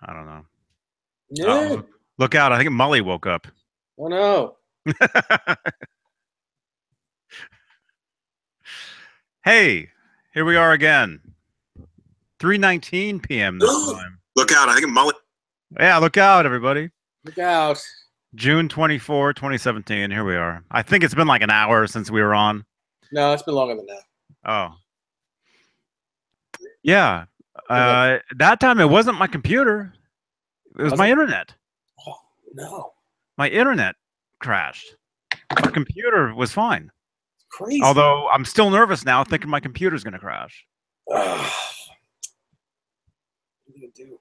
I don't know. Yeah. Look out. I think Molly woke up. Oh no. Hey, here we are again. 3:19 p.m. this time. Look out. I think Molly. Yeah, look out, everybody. Look out. June 24, 2017. Here we are. I think it's been like an hour since we were on. No, it's been longer than that. Oh. Yeah. That time it wasn't my computer. It was my internet. Oh, no. My internet crashed. My computer was fine. Crazy. Although I'm still nervous now thinking my computer's going to crash. What are you going to do?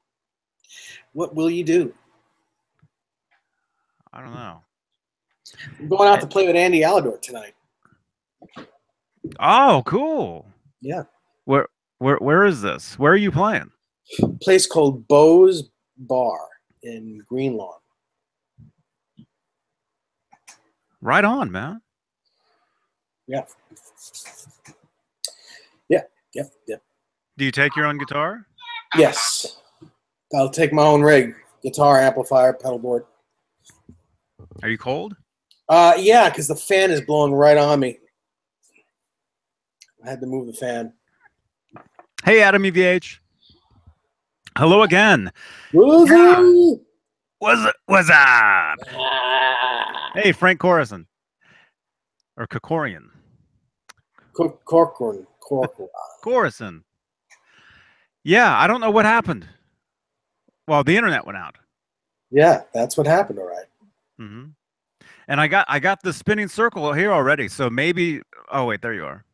What will you do? I don't know. I'm going out to play with Andy Alador tonight. Oh, cool. Yeah. Where is this? Where are you playing? A place called Beau's Bar in Green Lawn. Right on, man. Yeah. Yeah. Do you take your own guitar? Yes. I'll take my own rig. Guitar, amplifier, pedal board. Are you cold? Yeah, because the fan is blowing right on me. I had to move the fan. Hey, Adam EVH. Hello again. Yeah. What's up? Hey, Frank Corison. Or Kokorian. Corison. Yeah, I don't know what happened. Well, the internet went out. Yeah, that's what happened, all right. Mm-hmm. And I got the spinning circle here already, so maybe... Oh, wait, there you are.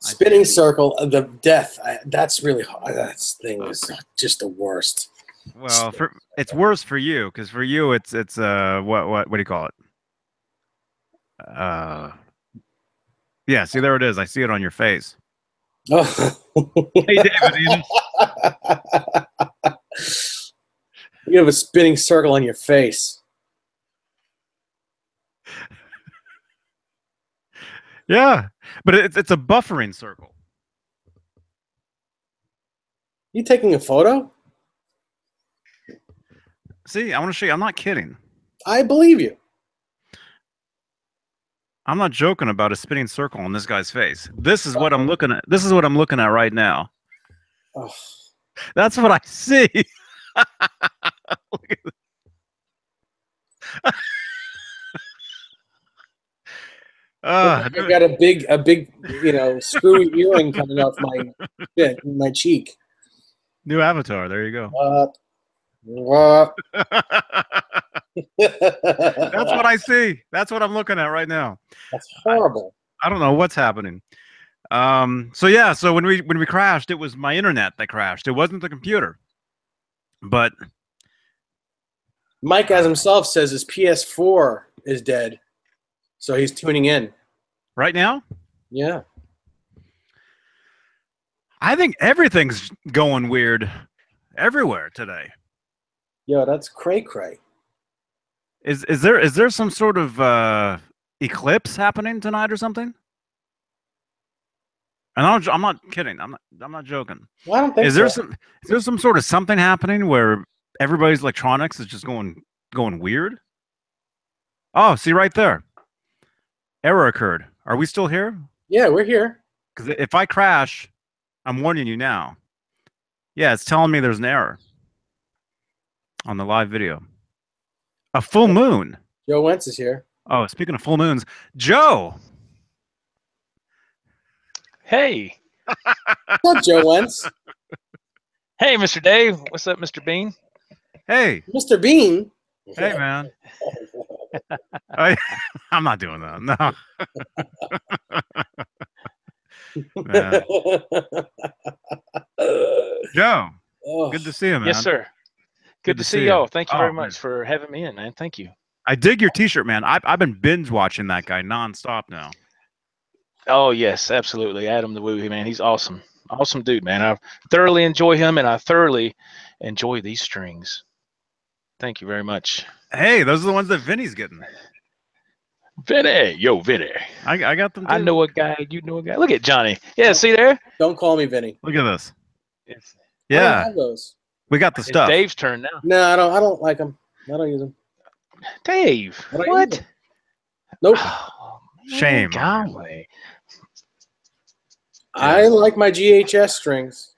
Spinning circle, the death. That's really hard. That thing was just the worst. Well, it's worse for you, because for you, it's what do you call it? Yeah, see, there it is. I see it on your face. Oh. Hey, David. You have a spinning circle on your face. Yeah, but it's a buffering circle. You taking a photo? See, I want to show you. I'm not kidding. I believe you. I'm not joking about a spinning circle on this guy's face. This is what I'm looking at. This is what I'm looking at right now. Oh. That's what I see. Look at I got a big, screwy earring coming off my cheek. New avatar. There you go. That's what I see. That's what I'm looking at right now. That's horrible. I don't know what's happening. So when we crashed, it was my internet that crashed. It wasn't the computer. But Mike, as himself, says his PS4 is dead, so he's tuning in right now. Yeah, I think everything's going weird everywhere today. Yo, that's cray. Is there some sort of eclipse happening tonight or something? And I'm not kidding. I'm not joking. Well, I don't think is there some sort of something happening where everybody's electronics is just going weird? Oh, see right there. Error occurred. Are we still here? Yeah, we're here. Because if I crash, I'm warning you now. Yeah, it's telling me there's an error on the live video. A full moon. Joe Wentz is here. Oh, speaking of full moons, Joe. Hey. What's up, Joe Wentz? Hey, Mr. Dave. What's up, Mr. Beane? Hey. Mr. Beane. Hey, man. I'm not doing that. No. Joe. Good to see you, man. Yes, sir. Good to see y'all. Thank you very much for having me in, man. Thank you. I dig your T-shirt, man. I've been binge watching that guy nonstop now. Oh yes, absolutely. Adam the Woohoo, man. He's awesome. Awesome dude, man. I thoroughly enjoy him, and I thoroughly enjoy these strings. Thank you very much. Hey, those are the ones that Vinny's getting. Vinny, yo, Vinny. I got them too. I know a guy. You know a guy. Look at Johnny. Yeah, see there? Don't call me Vinny. Look at this. It's, yeah. I don't have those. We got the It's stuff. Dave's turn now. No, I don't like them. I don't use them. Dave, I don't use what? them. Nope. Oh, man, Shame. golly. I like my GHS strings.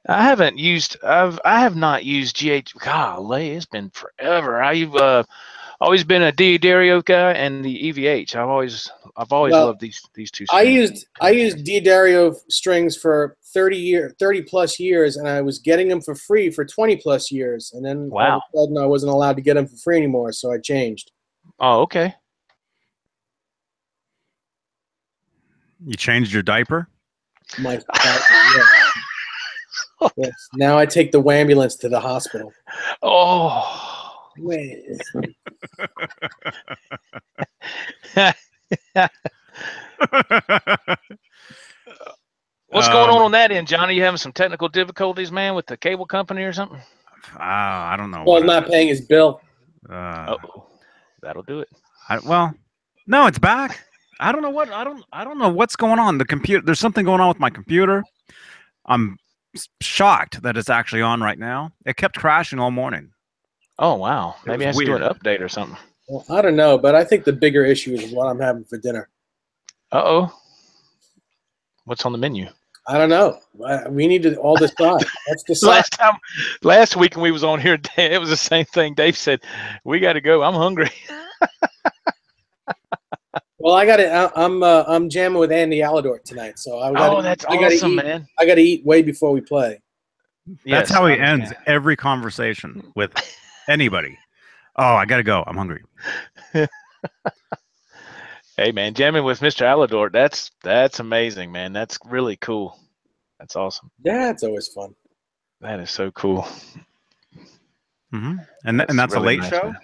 I have not used GH. Golly, it's been forever. I've always been a D'Addario guy and the EVH. I've always Well, loved these two strings. I used D'Addario strings for 30 plus years, and I was getting them for free for 20 plus years, and then all of Wow. a sudden I wasn't allowed to get them for free anymore, so I changed. Oh, okay. You changed your diaper? My yes. Now I take the ambulance to the hospital. Oh. Wait. What's going on that end, Johnny? You having some technical difficulties, man, with the cable company or something? I don't know. Well, not paying his bill. Uh-oh. That'll do it. Well, no, it's back. I don't know what I don't know what's going on. The computer. There's something going on with my computer. I'm shocked that it's actually on right now. It kept crashing all morning. Oh wow. Maybe it has to do an weird. update or something. Well, I don't know, but I think the bigger issue is what I'm having for dinner. Uh-oh. What's on the menu? I don't know. We need to all decide. Let's decide. Last week when we was on here, it was the same thing. Dave said, "We got to go. I'm hungry." Well, I got it. I'm jamming with Andy Alador tonight, so That's awesome, man. I got to eat way before we play. That's how he ends every conversation with anybody. Oh, I gotta go. I'm hungry. Hey, man, jamming with Mr. Alador. That's amazing, man. That's really cool. That's awesome. Yeah, it's always fun. That is so cool. Mm-hmm. And that's really a late nice, show.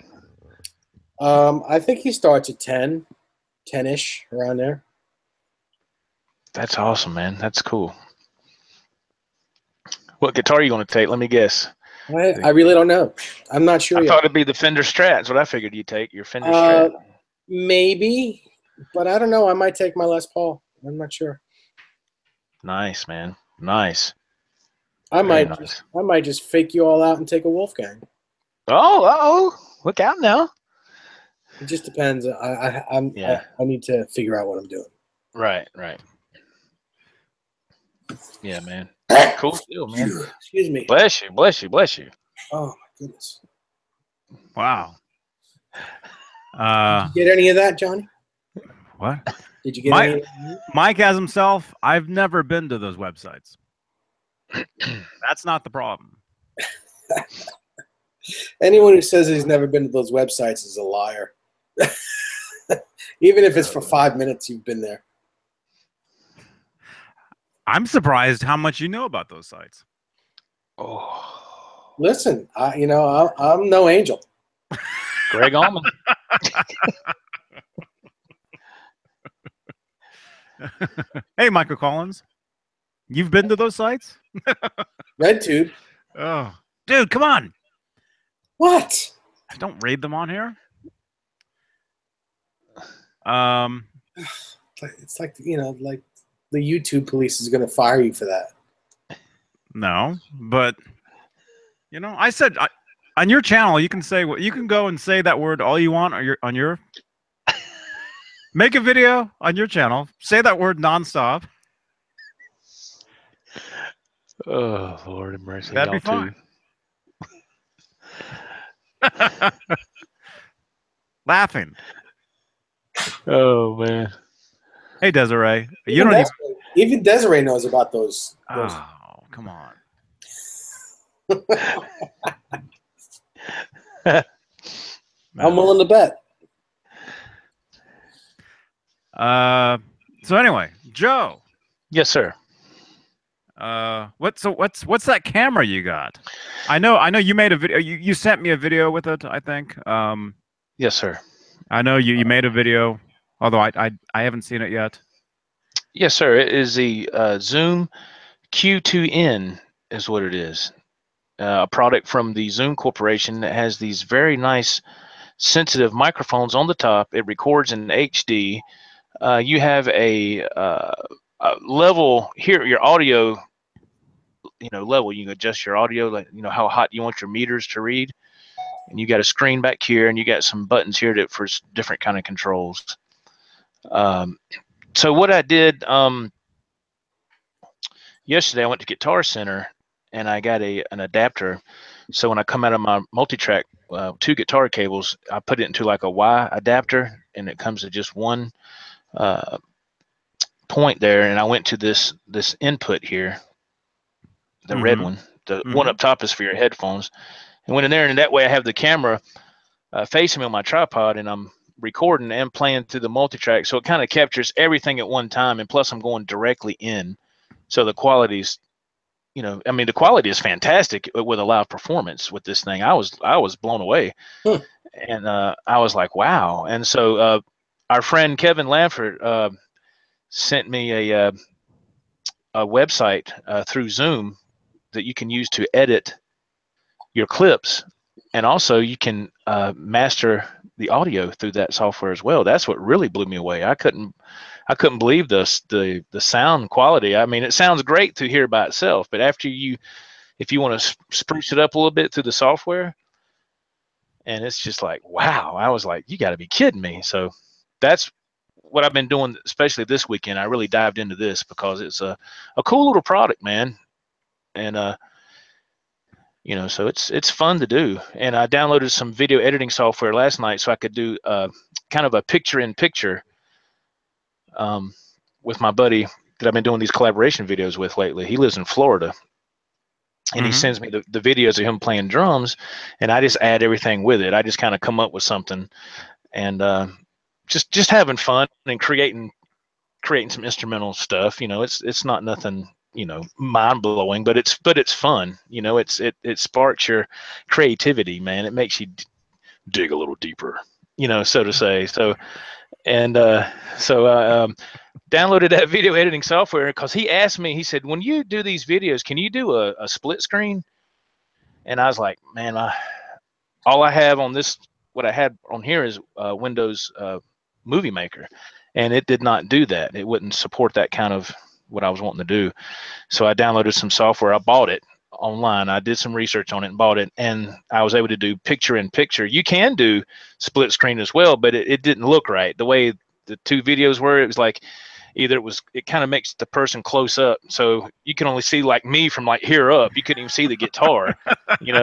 Man. I think he starts at 10-ish around there. That's awesome, man. That's cool. What guitar are you going to take? Let me guess. I really don't know. I'm not sure I yet. thought it'd be the Fender Strat. That's what I figured you'd take. Your Fender Strat. Maybe, but I don't know. I might take my Les Paul. I'm not sure. Nice, man. Nice. I might just fake you all out and take a Wolfgang. Oh, look out now. It just depends. I need to figure out what I'm doing. Right. Yeah, man. Cool deal, man. Excuse me. Bless you. Oh my goodness. Wow. Did you get any of that, Johnny? What? Did you get any? Mike as himself, I've never been to those websites. That's not the problem. Anyone who says he's never been to those websites is a liar. Even if it's for 5 minutes, you've been there. I'm surprised how much you know about those sites. Oh, listen, I'm no angel. Greg Allman. Hey, Michael Collins, you've been to those sites? RedTube. Oh, dude, come on! What? Don't raid them on here. It's like like the YouTube police is going to fire you for that. No, but I said on your channel you can say what you can go and say that word all you want on your make a video on your channel, say that word nonstop. Oh, Lord have mercy. That'd be fine. Laughing. Oh man. Hey Desiree, Even Desiree knows about those. Oh, come on. I'm willing to bet. So anyway, Joe. Yes, sir. What's that camera you got? I know you made a video. You sent me a video with it, I think. Yes, sir. I know you made a video, although I haven't seen it yet. Yes, sir. It is the Zoom Q2N is what it is. A product from the Zoom Corporation that has these very nice sensitive microphones on the top. It records in HD. You have a level here. Your audio level. You can adjust your audio, like how hot you want your meters to read, and you got a screen back here, and you got some buttons here for different kind of controls. So what I did yesterday, I went to Guitar Center and I got an adapter. So when I come out of my multi-track, 2 guitar cables, I put it into like a Y adapter, and it comes to just one point there. And I went to this input here, the red one. The one up top is for your headphones. And went in there, and that way I have the camera facing me on my tripod, and I'm recording and playing through the multi-track. So it kind of captures everything at one time, and plus I'm going directly in. So the quality's, the quality is fantastic with a live performance with this thing. I was blown away. And I was like, wow. And so our friend Kevin Lanford sent me a website through Zoom that you can use to edit your clips, and also you can master the audio through that software as well. That's what really blew me away. I couldn't believe the sound quality. I mean, it sounds great to hear by itself, but if you want to spruce it up a little bit through the software, and it's just like, wow. I was like, you got to be kidding me. So that's what I've been doing, especially this weekend. I really dived into this because it's a cool little product, man. And so it's fun to do. And I downloaded some video editing software last night so I could do kind of a picture-in-picture with my buddy that I've been doing these collaboration videos with lately. He lives in Florida, and he sends me the videos of him playing drums, and I just add everything with it. I just kind of come up with something, and just having fun and creating some instrumental stuff. It's not nothing mind-blowing, but it's fun. It sparks your creativity, man. It makes you dig a little deeper, so to say. So downloaded that video editing software because he asked me, he said, when you do these videos, can you do a split screen? And I was like, man, all I have on this, what I had on here is Windows Movie Maker, and it did not do that. It wouldn't support that kind of what I was wanting to do. So I downloaded some software. I bought it online. I did some research on it and bought it, and I was able to do picture-in-picture. You can do split screen as well, but it didn't look right. The way the 2 videos were, it was like it kind of makes the person close up, so you can only see like me from like here up. You couldn't even see the guitar,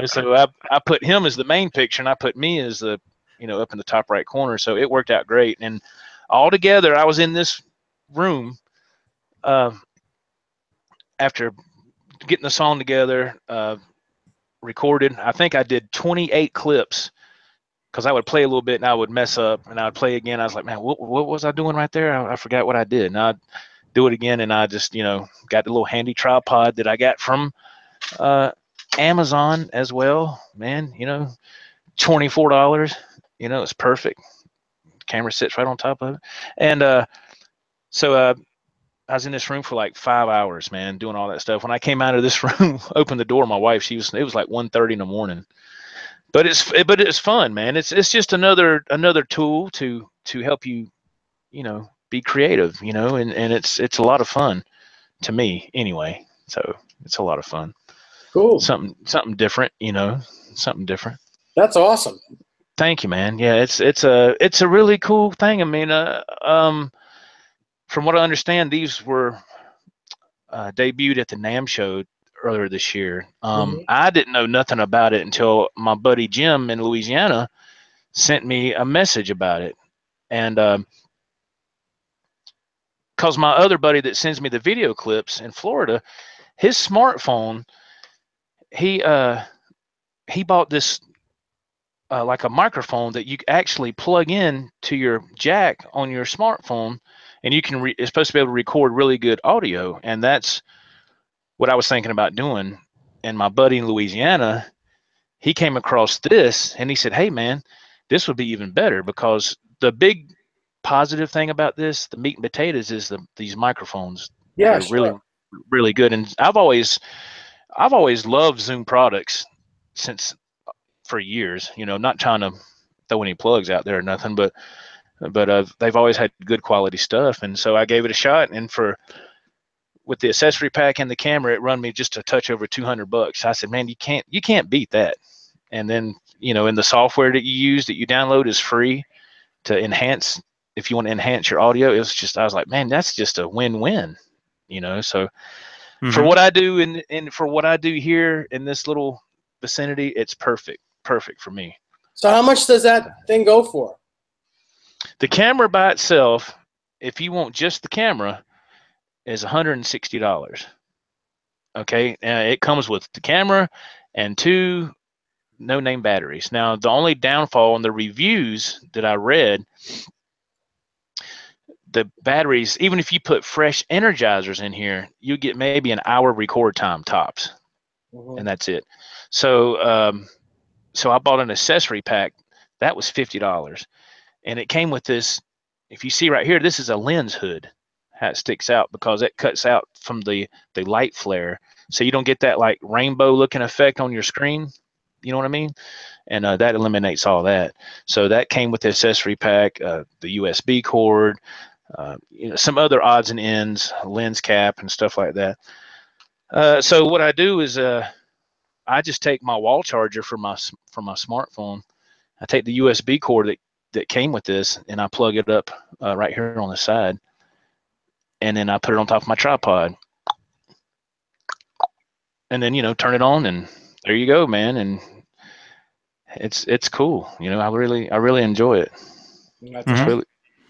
So I put him as the main picture, and I put me as the up in the top right corner. So it worked out great. And all together, I was in this room after getting the song together, recorded. I think I did 28 clips, because I would play a little bit and I would mess up, and I would play again. I was like, man, what was I doing right there? I forgot what I did. And I'd do it again, and I just, got the little handy tripod that I got from Amazon as well. Man, $24. It's perfect. The camera sits right on top of it. And so I was in this room for like 5 hours, man, doing all that stuff. When I came out of this room, opened the door, my wife, it was like 1:30 in the morning. But it's fun, man. It's just another tool to help you, be creative, and it's a lot of fun to me anyway. So it's a lot of fun. Cool. Something different, something different. That's awesome. Thank you, man. Yeah, it's a really cool thing. I mean, from what I understand, these were debuted at the NAMM show earlier this year. I didn't know nothing about it until my buddy Jim in Louisiana sent me a message about it. And because my other buddy that sends me the video clips in Florida, his smartphone, he bought this like a microphone that you actually plug in to your jack on your smartphone, and you can it's supposed to be able to record really good audio. And that's what I was thinking about doing. And my buddy in Louisiana, he came across this, and he said, hey man, this would be even better, because the big positive thing about this, the meat and potatoes, is these microphones. Yeah, they're really, really good. And I've always loved Zoom products for years, not trying to throw any plugs out there or nothing, but they've always had good quality stuff. And so I gave it a shot, and with the accessory pack and the camera, it run me just a touch over $200. I said, man, you can't beat that. And then, you know, in the software that you use that you download is free to enhance, if you want to enhance your audio. It was just, I was like, man, that's just a win-win, you know? So for what I do and for what I do here in this little vicinity, it's perfect for me. So how much does that thing go for? The camera by itself, if you want just the camera, is $160. Okay, it comes with the camera and 2 no-name batteries. Now, the only downfall on the reviews that I read, the batteries, even if you put fresh energizers in here, you get maybe an hour record time tops, and that's it. So, so I bought an accessory pack that was $50, and it came with this. If you see right here, this is a lens hood. How it sticks out because it cuts out from the light flare, so you don't get that like rainbow looking effect on your screen. You know what I mean? And that eliminates all that. So that came with the accessory pack, the USB cord, you know, some other odds and ends, lens cap and stuff like that. So what I do is I just take my wall charger for my smartphone. I take the USB cord that came with this, and I plug it up right here on the side. And then I put it on top of my tripod, and then, you know, turn it on, and there you go, man. And it's cool. You know, I really enjoy it.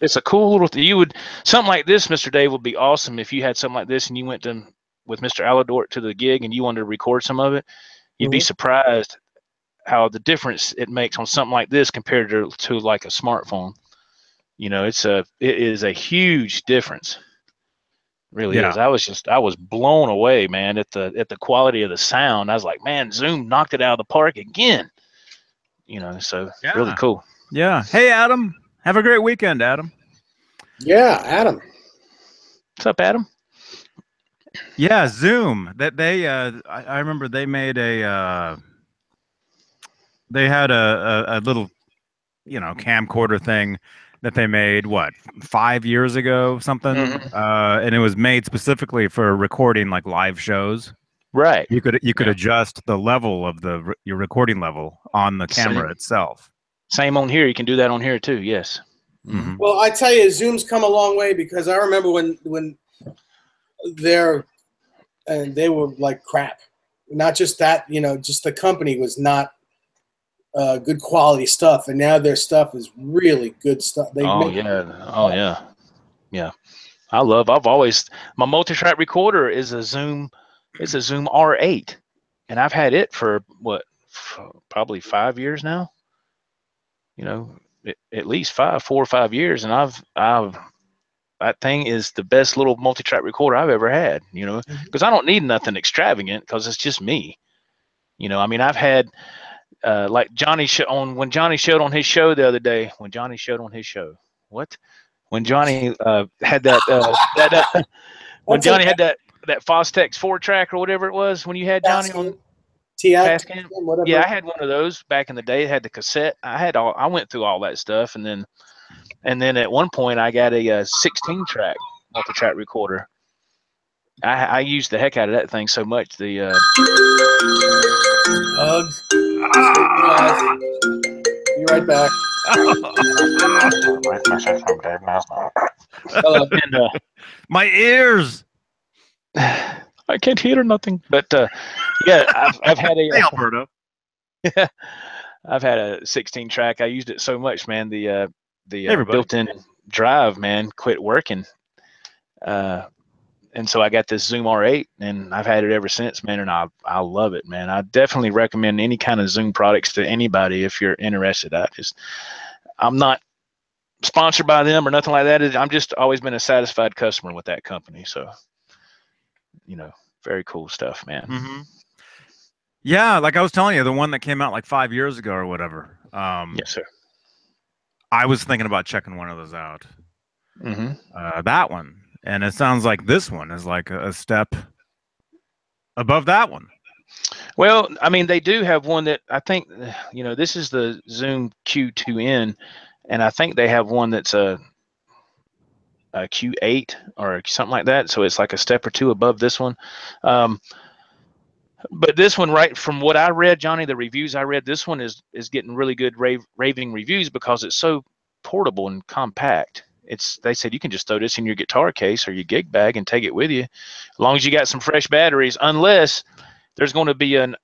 It's a cool little thing. Something like this, Mr. Dave, would be awesome if you had something like this and you went with Mr. Aladort to the gig and you wanted to record some of it. You'd be surprised how the difference it makes on something like this compared to like a smartphone. You know, it is a huge difference. Really is. I was blown away, man, at the quality of the sound. I was like, man, Zoom knocked it out of the park again. You know, so really cool. Yeah. Hey, Adam. Have a great weekend, Adam. Yeah, Adam. What's up, Adam? Yeah, Zoom. That they I remember they made they had a little, you know, camcorder thing that they made 5 years ago, something. And it was made specifically for recording like live shows. Right. You could adjust the level of your recording level on the camera itself. Same on here. You can do that on here too. Yes. Well, I tell you, Zoom's come a long way, because I remember when they were like crap. Not just that, you know, just the company was not good quality stuff, and now their stuff is really good stuff. Yeah. My multi-track recorder is a Zoom. It's a Zoom R8, and I've had it for probably 5 years now. You know, at least 4 or 5 years, and I've that thing is the best little multi-track recorder I've ever had. You know, because I don't need nothing extravagant, because it's just me. You know, I mean, I've had like Johnny when Johnny showed on his show the other day. When Johnny had that when Johnny had that Fostex 4-track or whatever it was, when you had Johnny on Tascam. Yeah, I had one of those back in the day. It had the cassette. I went through all that stuff, and then at one point I got a 16-track multi-track recorder. I used the heck out of that thing so much. The Be right back. and, my ears. I can't hear nothing. But yeah, I've had a hey, Alberto. Yeah, I've had a 16-track. I used it so much, man. The built-in drive, man, quit working. And so I got this Zoom R8, and I've had it ever since, man. And I love it, man. I definitely recommend any kind of Zoom products to anybody if you're interested. I'm not sponsored by them or nothing like that. I'm just always been a satisfied customer with that company. So, you know, very cool stuff, man. Yeah, like I was telling you, the one that came out like 5 years ago or whatever. Yes, sir. I was thinking about checking one of those out. That one. And it sounds like this one is like a step above that one. Well, I mean, they do have one that I think, you know, this is the Zoom Q2N, and I think they have one that's Q8 or something like that. So it's like a step or two above this one. But this one, right from what I read, Johnny, the reviews I read, this one is getting really good raving reviews because it's so portable and compact. They said you can just throw this in your guitar case or your gig bag and take it with you, as long as you got some fresh batteries. Unless there's going to be a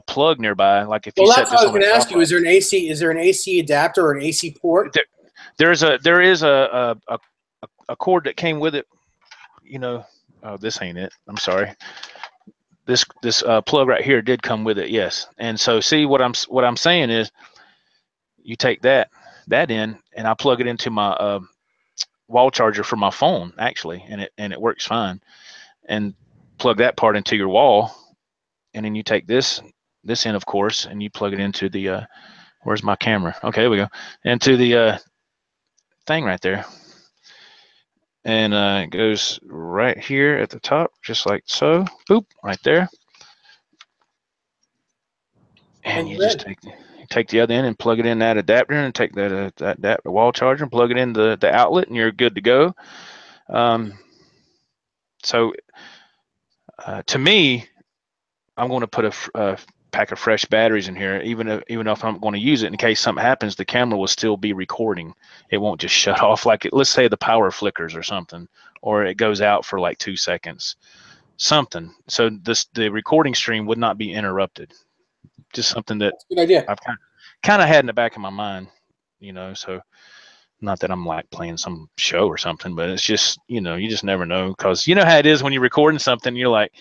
plug nearby, like if you set this on. Well, that's what I was going to ask you. Is there an AC adapter or an AC port? There is a cord that came with it. Oh, this ain't it. I'm sorry. This plug right here did come with it, yes. And so, see, what I'm saying is, you take that in, and I plug it into my wall charger for my phone, actually, and it works fine. And plug that part into your wall, and then you take this in, of course, and you plug it into the where's my camera? Okay, there we go. Into the thing right there. And it goes right here at the top, just like so. Boop, right there. And you just take the other end and plug it in that adapter, and take that wall charger and plug it in the outlet, and you're good to go. So to me, I'm going to put a pack of fresh batteries in here, even if I'm going to use it in case something happens. The camera will still be recording. It won't just shut off, like let's say the power flickers or something, or it goes out for like 2 seconds, something. So the recording stream would not be interrupted. Just something that That's a good idea. I've kind of had in the back of my mind, so not that I'm like playing some show or something, but it's just, you just never know, because you know how it is when you're recording something, you're like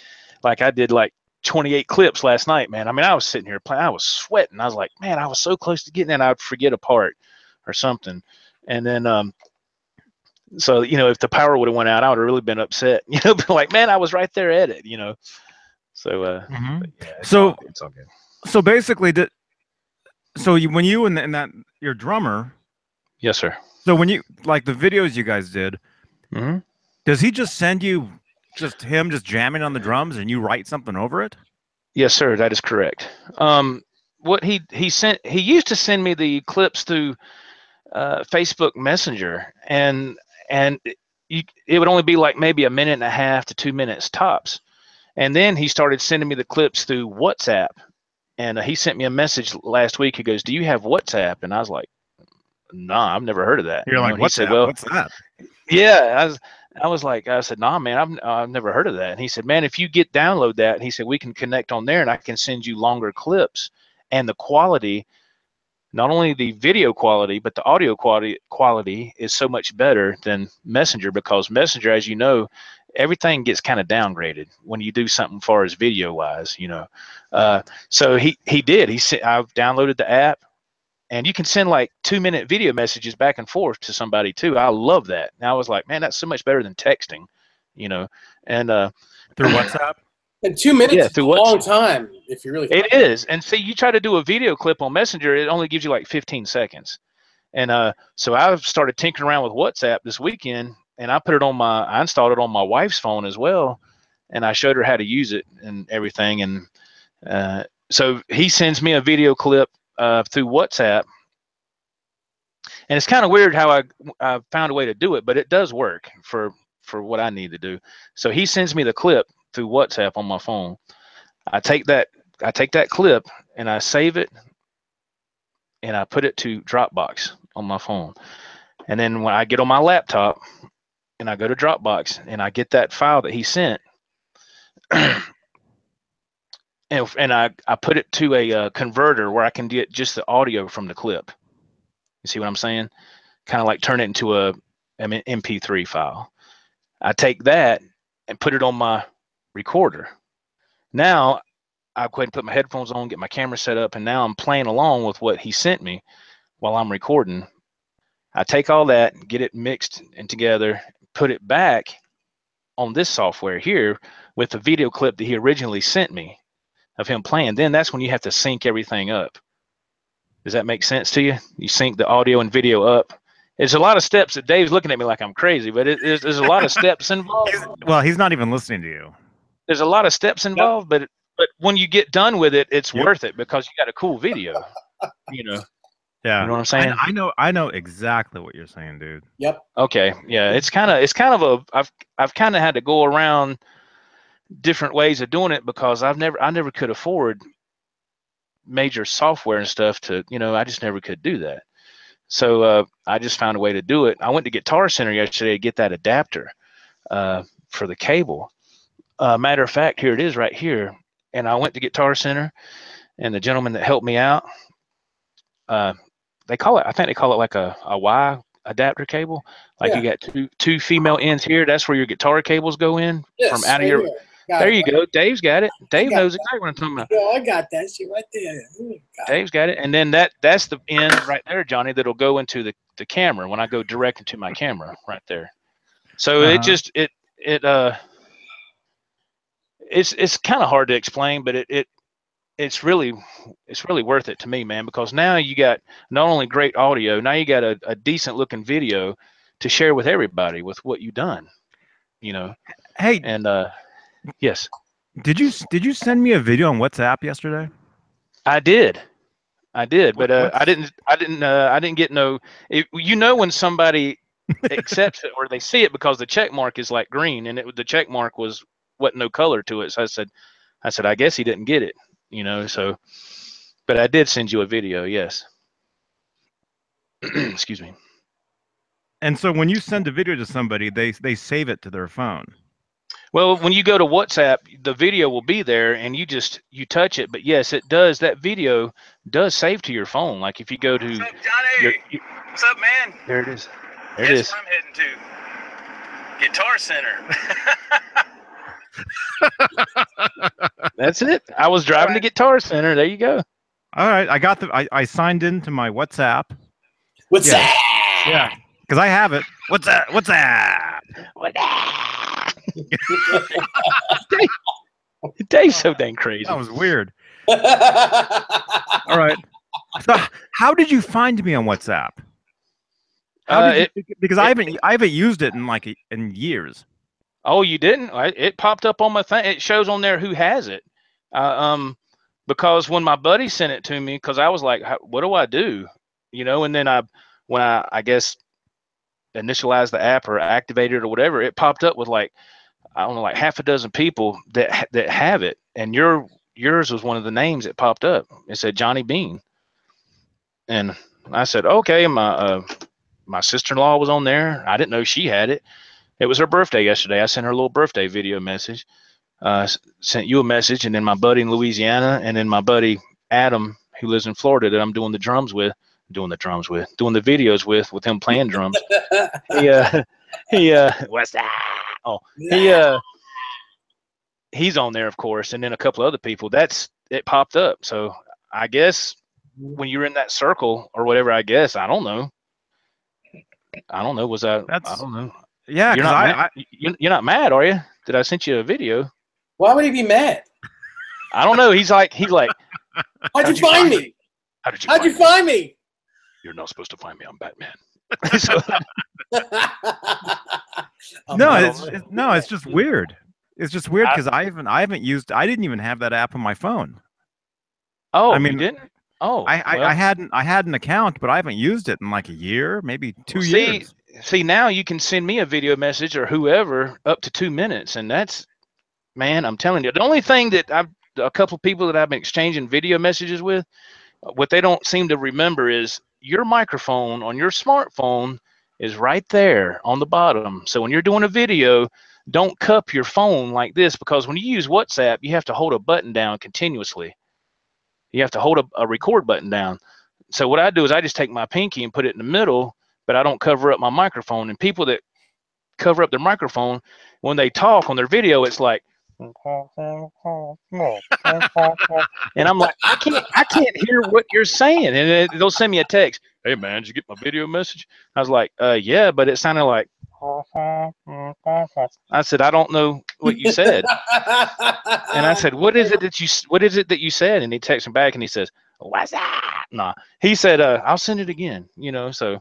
I did like 28 clips last night, man. I mean, I was sitting here playing, I was sweating. I was like, man, I was so close to getting it, I'd forget a part or something. And then, so, if the power would have went out, I would have really been upset, but like, man, I was right there at it, So, yeah, it's all good. So basically, when you and that your drummer. Yes, sir. So when you like the videos you guys did, does he just send you him jamming on the drums and you write something over it? Yes, sir. That is correct. What he used to send me the clips through Facebook Messenger, and it would only be like maybe 1.5 minutes to 2 minutes tops. And then he started sending me the clips through WhatsApp. And he sent me a message last week. He goes, "Do you have WhatsApp?" And I was like, "Nah, I've never heard of that." You're like, "What's that? Well, what's that?" Yeah, I said, "Nah, man, I've never heard of that." And he said, "Man, if you download that," and he said, "we can connect on there, and I can send you longer clips, and the quality, not only the video quality, but the audio quality is so much better than Messenger, because Messenger, as you know, everything gets kind of downgraded when you do something far as video wise, So he did. I've downloaded the app, and you can send like 2-minute video messages back and forth to somebody too. I love that. And I was like, man, that's so much better than texting, and through WhatsApp. And 2 minutes is a long time if you really. It is. And see, you try to do a video clip on Messenger, it only gives you like 15 seconds. And so I've started tinkering around with WhatsApp this weekend, and I installed it on my wife's phone as well, and I showed her how to use it and everything. And so he sends me a video clip through WhatsApp, and it's kind of weird how I found a way to do it, but it does work for what I need to do. So he sends me the clip through WhatsApp on my phone. I take that clip and I save it, and I put it to Dropbox on my phone. And then when I get on my laptop and I go to Dropbox and I get that file that he sent, and I put it to a converter where I can get just the audio from the clip. You see what I'm saying? Kind of like turn it into an MP3 file. I take that and put it on my recorder. Now I go ahead and put my headphones on, get my camera set up, and now I'm playing along with what he sent me while I'm recording. I take all that, get it mixed and together, put it back on this software here with the video clip that he originally sent me of him playing. Then that's when you have to sync everything up. Does that make sense to you? You sync the audio and video up. There's a lot of steps that Dave's looking at me like I'm crazy, but there's a lot of steps involved. He's not even listening to you. There's a lot of steps involved, but when you get done with it, it's worth it because you got a cool video, Yeah. You know what I'm saying? I know exactly what you're saying, dude. Yep. Okay. Yeah. It's kind of I've kind of had to go around different ways of doing it because I never could afford major software and stuff to, I just never could do that. So I just found a way to do it. I went to Guitar Center yesterday to get that adapter for the cable. Matter of fact, here it is right here. And I went to Guitar Center, and the gentleman that helped me out, I think they call it like a Y adapter cable. Like you got two female ends here. That's where your guitar cables go in from out of your. There you go. Dave's got it. Dave knows exactly what I'm talking about. Yeah, I got that shit right there. Dave's got it. And then that's the end right there, Johnny, that'll go into the camera when I go direct into my camera right there. So it's kind of hard to explain, but it's really worth it to me, man, because now you got not only great audio, now you got a decent looking video to share with everybody with what you've done, Hey, and yes, did you send me a video on WhatsApp yesterday? I did, but I didn't get no. When somebody accepts it or they see it, because the check mark is like green, and the check mark wasn't no color to it. So I said I guess he didn't get it, So, but I did send you a video, yes. Excuse me. And so when you send a video to somebody, they save it to their phone. Well, when you go to WhatsApp, the video will be there, and you touch it. But yes, it does. That video does save to your phone. Like if you go to. What's up, Johnny? What's up, man? There it is. Guess where I'm heading to? Guitar Center. That's it. I was driving to Guitar Center. There you go. All right, I signed into my WhatsApp. WhatsApp. Yeah, because I have it. WhatsApp. Dave's so dang crazy. That was weird. All right. So, how did you find me on WhatsApp? Because I haven't used it in years. Oh, you didn't? It popped up on my thing. It shows on there who has it. Because when my buddy sent it to me, because I was like, what do I do? And then when I guess initialized the app or activated it or whatever, it popped up with like half a dozen people that have it, and yours was one of the names that popped up. It said Johnny Beane, and I said okay. My sister-in-law was on there. I didn't know she had it. It was her birthday yesterday. I sent her a little birthday video message. Sent you a message, and then my buddy in Louisiana, and then my buddy Adam, who lives in Florida, that I'm doing the videos with him playing drums. What's that? Oh, he's on there, of course, and then a couple other people. It popped up. So I guess when you're in that circle or whatever, I guess I don't know. I don't know. I don't know. Yeah, you're not mad, are you? That I sent you a video? Why would he be mad? I don't know. He's like, how'd you find me? How'd you find me? You're not supposed to find me. I'm Batman. It's just weird. It's just weird because I didn't even have that app on my phone. Oh, I mean, you didn't? Oh, I had an account, but I haven't used it in like a year, maybe 2 years. See, now you can send me a video message or whoever up to 2 minutes, and that's, man, I'm telling you, the only thing that a couple of people that I've been exchanging video messages with, what they don't seem to remember is your microphone on your smartphone is right there on the bottom. So when you're doing a video, don't cup your phone like this, because when you use WhatsApp, you have to hold a button down continuously. You have to hold a record button down. So what I do is I just take my pinky and put it in the middle, but I don't cover up my microphone. And people that cover up their microphone, when they talk on their video, it's like, and I'm like, I can't hear what you're saying. And they'll send me a text. Hey man, did you get my video message? I was like, yeah, but it sounded like. I said, I don't know what you said. And I said, what is it that you said? And he texts me back and he says, what's that? Nah. He said, I'll send it again, so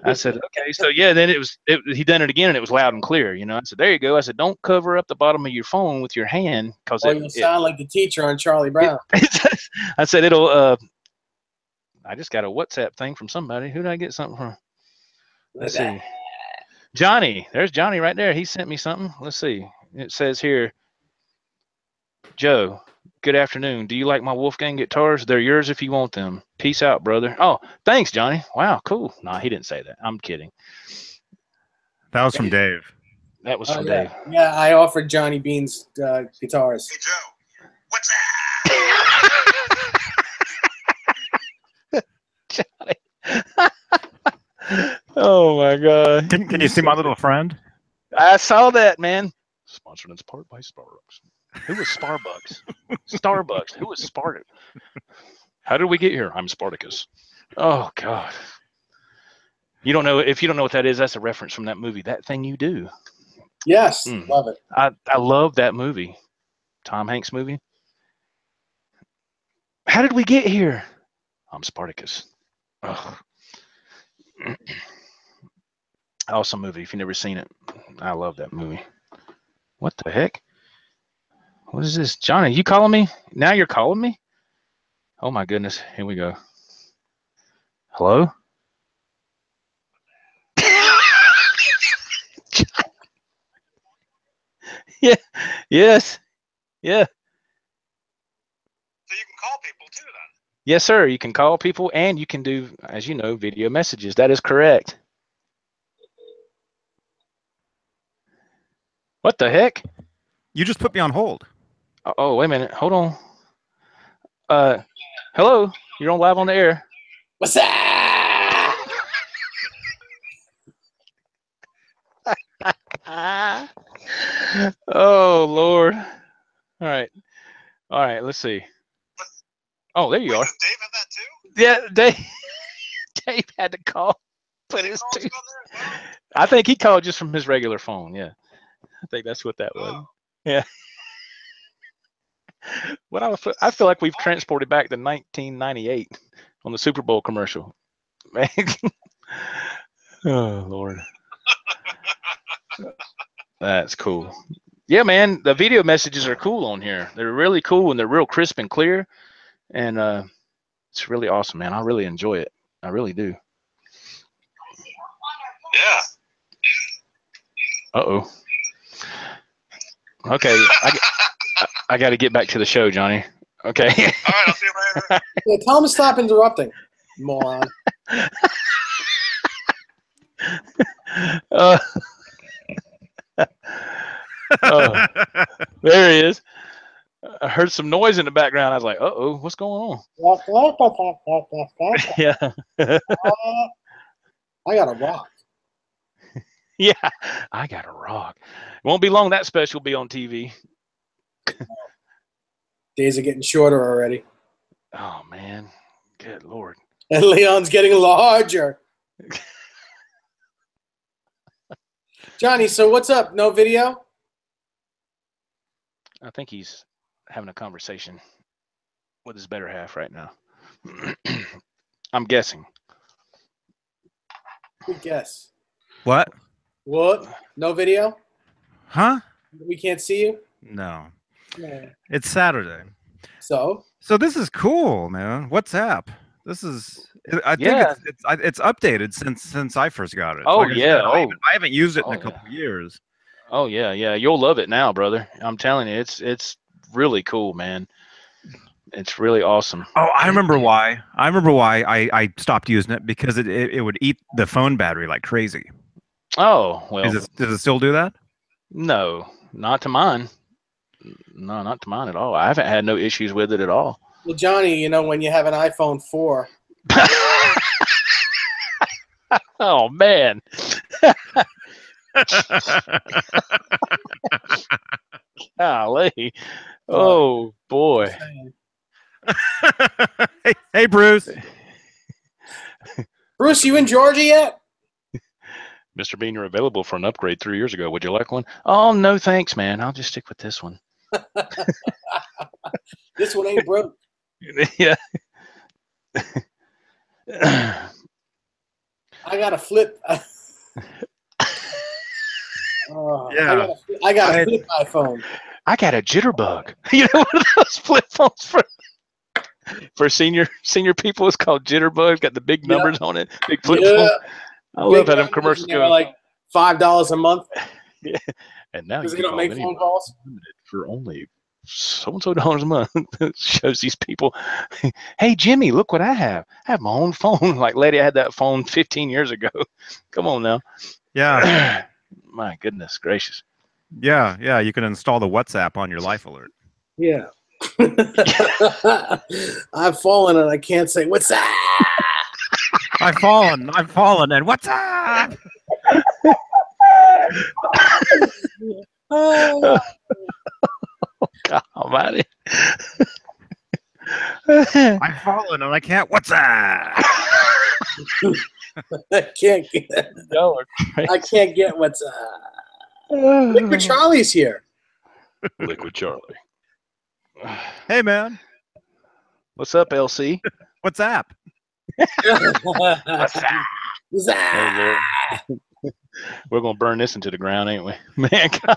I said, okay. So yeah, then he done it again, and it was loud and clear, I said, there you go. I said, don't cover up the bottom of your phone with your hand, because you sound like the teacher on Charlie Brown. I said, it'll I just got a WhatsApp thing from somebody. Who did I get something from? Let's see. Johnny. There's Johnny right there. He sent me something. Let's see. It says here, Joe, good afternoon. Do you like my Wolfgang guitars? They're yours if you want them. Peace out, brother. Oh, thanks, Johnny. Wow, cool. No, he didn't say that. I'm kidding. That was from Dave. That was from yeah. Dave. Yeah, I offered Johnny Beane's guitars. Hey, Joe, what's that? Johnny. Oh my God. Can you see my little friend? I saw that, man. Sponsored in part by Starbucks. Who was Starbucks? Starbucks. Who was Spartacus? How did we get here? I'm Spartacus. Oh God. You don't know, if you don't know what that is, that's a reference from that movie, That Thing You Do. Yes, love it. I love that movie. Tom Hanks movie. How did we get here? I'm Spartacus. Oh. Awesome movie. If you've never seen it, I love that movie. What the heck? What is this? Johnny, you calling me? Now you're calling me? Oh my goodness. Here we go. Hello? Yeah. Yes. Yeah. So you can call people too, then. Yes, sir. You can call people and you can do, as you know, video messages. That is correct. What the heck? You just put me on hold. Oh, wait a minute. Hold on. Hello. You're on live on the air. What's that? Oh, Lord. All right. All right. Let's see. Oh, there you Wait, are. does Dave have that too? Yeah, Dave had to call. Put his Calls two. on there as well? I think he called just from his regular phone. Yeah. I think that's what that was. Oh. Yeah. What I feel like we've transported back to 1998 on the Super Bowl commercial. Man. Oh, Lord. That's cool. Yeah, man. The video messages are cool on here. They're really cool and they're real crisp and clear. And it's really awesome, man. I really enjoy it. I really do. Yeah. Uh-oh. Okay. I got to get back to the show, Johnny. Okay. All right, I'll see you later. Yeah, tell him to stop interrupting, moron. Oh, there he is. I heard some noise in the background. I was like, uh-oh, what's going on? Yeah. I got a rock. Yeah. I got a rock. It won't be long. That special will be on TV. Days are getting shorter already. Oh, man. Good Lord. And Leon's getting larger. Johnny, so what's up? No video? I think he's having a conversation with his better half right now. I'm guessing. Good guess. What? What? No video? Huh? We can't see you? No. Yeah. It's Saturday. So this is cool, man. WhatsApp. This is. I think Yeah. it's updated since I first got it. Oh, Like I yeah. said, I haven't used it in Oh, a couple yeah. years. Oh, yeah, yeah. You'll love it now, brother. I'm telling you, it's really cool, man. It's really awesome. Oh, I remember why. I stopped using it because it would eat the phone battery like crazy. Oh, well, Does it still do that? no, not to mine. No, not to mine at all. I haven't had no issues with it at all. well, Johnny, you know, when you have an iPhone 4, Oh, man. Golly. Oh, boy. hey, Bruce. Bruce, you in Georgia yet? Mr. Bean, you're available for an upgrade 3 years ago. Would you like one? Oh, no, thanks, man. I'll just stick with this one. This one ain't broke. Yeah. I got a flip. Yeah. I got a flip iPhone. I got a jitterbug. You know, one of those flip phones for. For senior people, it's called Jitterbug. Got the big Yeah. numbers on it, big flip Yeah. phone. I love Big how them numbers, commercials and they're go. like $5 a month Yeah. And now you because they can don't call make anyone phone calls. unlimited for only so and so dollars a month. Shows these people, hey Jimmy, look what I have. I have my own phone. Like, lady, I had that phone 15 years ago. Come on now. Yeah. My goodness gracious. Yeah. Yeah. You can install the WhatsApp on your Life Alert. Yeah. I've fallen and I can't say what's that. I've fallen, and what's up? Oh, God almighty. I've fallen, and I can't. What's up? I can't get. Y'all are crazy. I can't get what's Liquid Charlie's here. Liquid Charlie. Hey, man. What's up, LC? What's up? Zah. We're gonna burn this into the ground, ain't we? Man, God.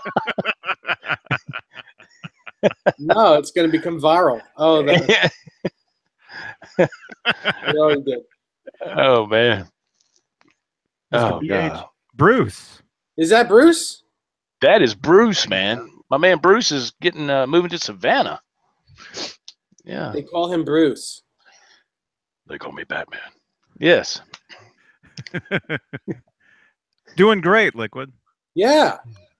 No, it's going to become viral. Oh, that. It already did. Oh man. Mr. Oh BH. God. Bruce. Is that Bruce? That is Bruce, man. My man Bruce is getting moving to Savannah. Yeah. They call him Bruce. They call me Batman. Yes. Doing great, Liquid. Yeah,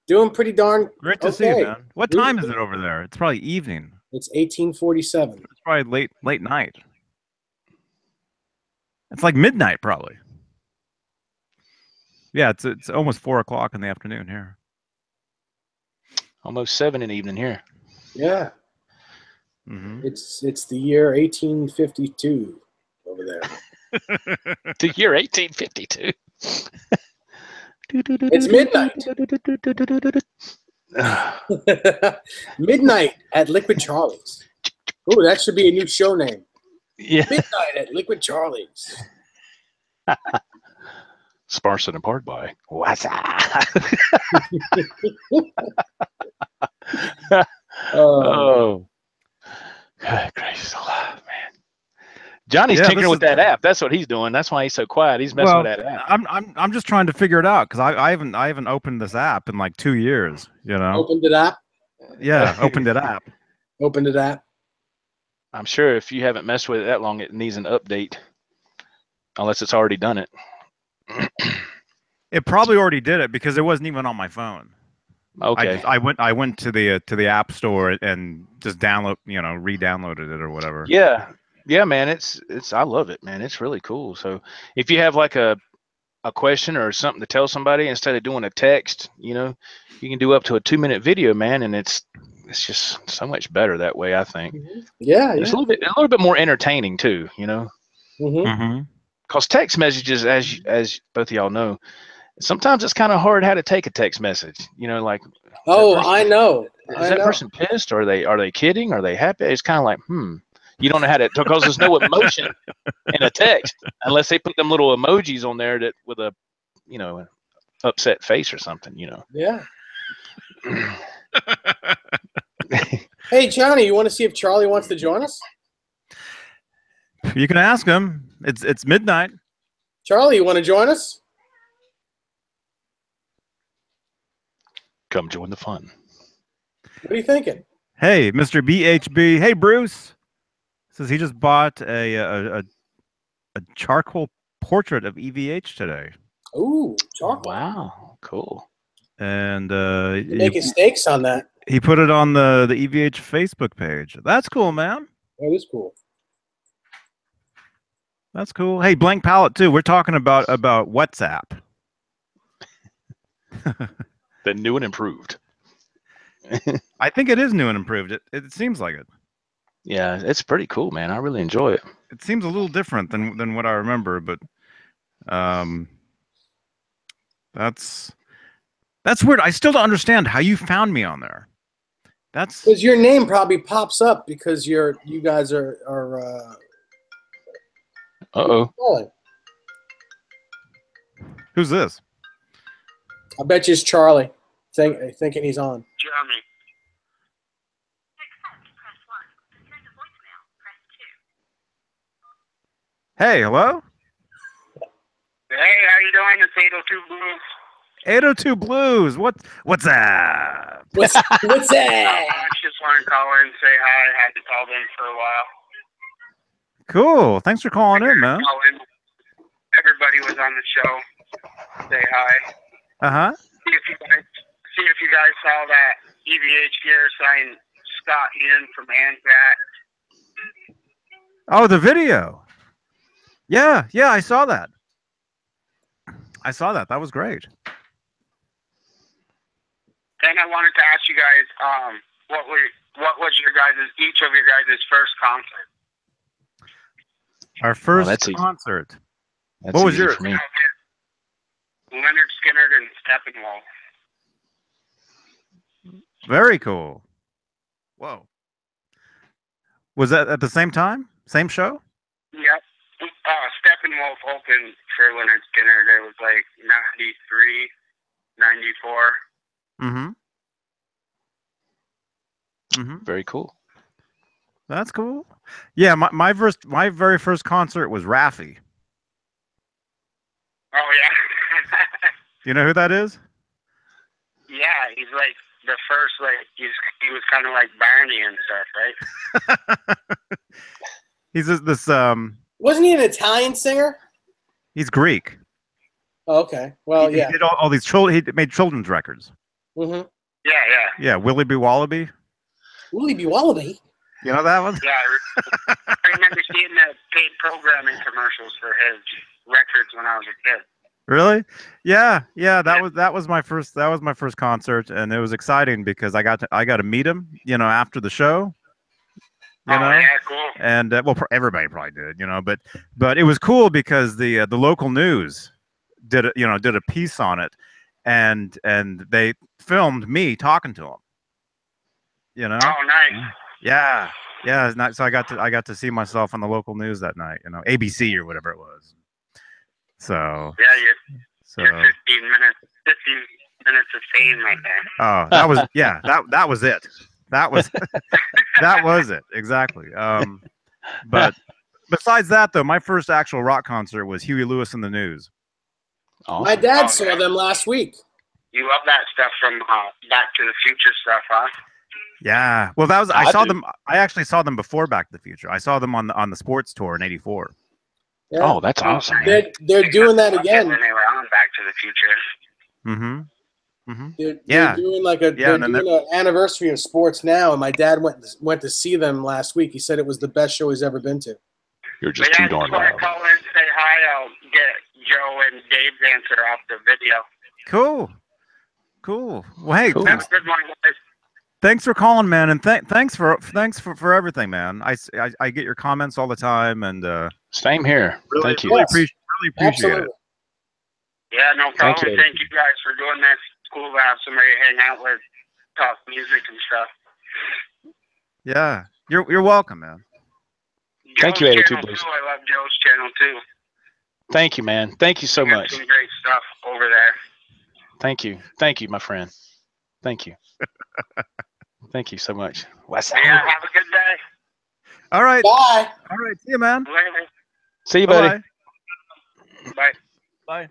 doing pretty darn Great to see you, okay. man. What time is it over there? It's probably evening. It's 1847. It's probably late night. It's like midnight, probably. Yeah, it's almost 4 o'clock in the afternoon here. Almost 7 in the evening here. Yeah, Mm-hmm. it's the year 1852 over there. The year 1852. It's midnight. Midnight at Liquid Charlie's. Oh, that should be a new show name. Yeah. Midnight at Liquid Charlie's. Sponsored in part by What's Oh, good gracious alive, man. Johnny's tinkering with that app. That's what he's doing. That's why he's so quiet. He's messing with that app. I'm just trying to figure it out because I haven't opened this app in like 2 years. You know. Opened it up. Yeah, opened it up. Opened it up. I'm sure if you haven't messed with it that long, it needs an update, unless it's already done it. It probably already did it because it wasn't even on my phone. Okay. I went to the app store and just re-downloaded it or whatever. Yeah, man. It's I love it, man. It's really cool. So if you have like a question or something to tell somebody, instead of doing a text, you can do up to a 2-minute video, man, and it's just so much better that way, I think. Yeah, It's a little bit more entertaining too, Mm-hmm. Because text messages, as both of y'all know, sometimes it's kind of hard how to take a text message. Like, I know. Is that person pissed? Are they kidding? Are they happy? It's kind of like, you don't know how to, because there's no emotion in a text unless they put them little emojis on there that with a, an upset face or something. Yeah. Hey, Johnny, you want to see if Charlie wants to join us? You can ask him. It's midnight. Charlie, you want to join us? Come join the fun. What are you thinking? Hey, Mr. BHB. Hey, Bruce. Says he just bought a charcoal portrait of EVH today. Ooh, charcoal. Wow, cool. You're And making steaks on that. he put it on the EVH Facebook page. That's cool, man. That is cool. That's cool. Hey, blank palette too. We're talking about WhatsApp. The new and improved. I think it is new and improved. It seems like it. Yeah, it's pretty cool, man. I really enjoy it. It seems a little different than what I remember, but that's weird. I still don't understand how you found me on there. That's because your name probably pops up because you guys are calling. Who's this? I bet you it's Charlie thinking he's on. Jeremy. Hey, hello? Hey, how you doing? It's 802 Blues. 802 Blues. What's that? What's that? I just want to call in and say hi. I had to call in for a while. Cool. Thanks for calling in, man. Call in. Everybody was on the show. Say hi. Uh-huh. See if you guys saw that EVH gear sign Scott Ian from Anzac. Oh, the video. Yeah, I saw that. That was great. Then I wanted to ask you guys, what was each of your guys' first concert? Our first that's easy. concert. That's What was easy yours? for me. Leonard Skinner and Steppenwolf. Very cool. Whoa. Was that at the same time? Same show? Yep. Steppenwolf opened for Leonard Skinner. There was like 93, 94. Very cool. That's cool. Yeah, my very first concert was Raffi. Oh, yeah. You know who that is? Yeah, he's like the first, like, he was kind of like Barney and stuff, right? He's this Wasn't he an Italian singer? he's Greek. Oh, okay. Well, he yeah. did all these he made children's records. Mm-hmm. Yeah. Yeah, Willie B. Wallaby. Willie B. Wallaby. You know that one? Yeah, I remember seeing the paid programming commercials for his records when I was a kid. Really? Yeah. That was my first concert, and it was exciting because I got to meet him, after the show. Yeah, cool. And well, everybody probably did, but it was cool because the local news did a piece on it, and they filmed me talking to him. Oh, nice. Yeah. It's nice. So I got to see myself on the local news that night, ABC or whatever it was. So yeah, so you're 15 minutes of fame right there. Oh, that was that was it. That was that was it exactly. But besides that, though, my first actual rock concert was Huey Lewis and the News. Awesome. My dad saw them last week. You love that stuff from Back to the Future stuff, huh? Yeah. Well, that was I actually saw them before Back to the Future. I saw them on the sports tour in '84. Yeah. Oh, that's awesome. Man. They're doing that again. When they were on Back to the Future. They're doing like an anniversary of sports now, and my dad went to see them last week. He said it was the best show he's ever been to. You're just too darn loud. Call in and say hi. I'll get Joe and Dave's answer off the video. Cool. Well, hey, cool. Have a good one, guys. Thanks for calling, man, and thanks for everything, man. I get your comments all the time, and same here. Really, Thank you. Really appreciate Absolutely. it. Yeah, no problem. Thank you. Thank you guys for doing this. It's cool to have somebody to hang out with, talk music and stuff. Yeah, you're welcome, man. Thank you, 802 Blues. I love Joe's channel too. Thank you, man. Thank you so much. Some great stuff over there. Thank you, my friend. Thank you. Thank you so much. What's Yeah, have a good day. All right. Bye. All right. See you, man. Later. See you, buddy. Bye. Bye.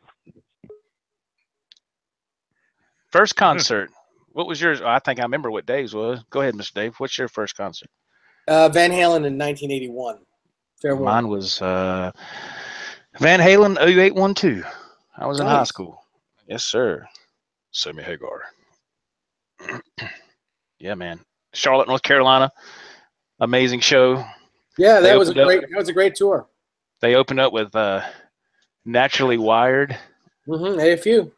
First concert. What was yours? Oh, I think I remember what Dave's was. Go ahead, Mr. Dave. What's your first concert? Van Halen in 1981. Fair warning. Mine was Van Halen 0812. I was in high school. Yes, sir. Sammy Hagar. Yeah, man. Charlotte, North Carolina. Amazing show. Yeah, that was a great tour. They opened up with Naturally Wired. AFU.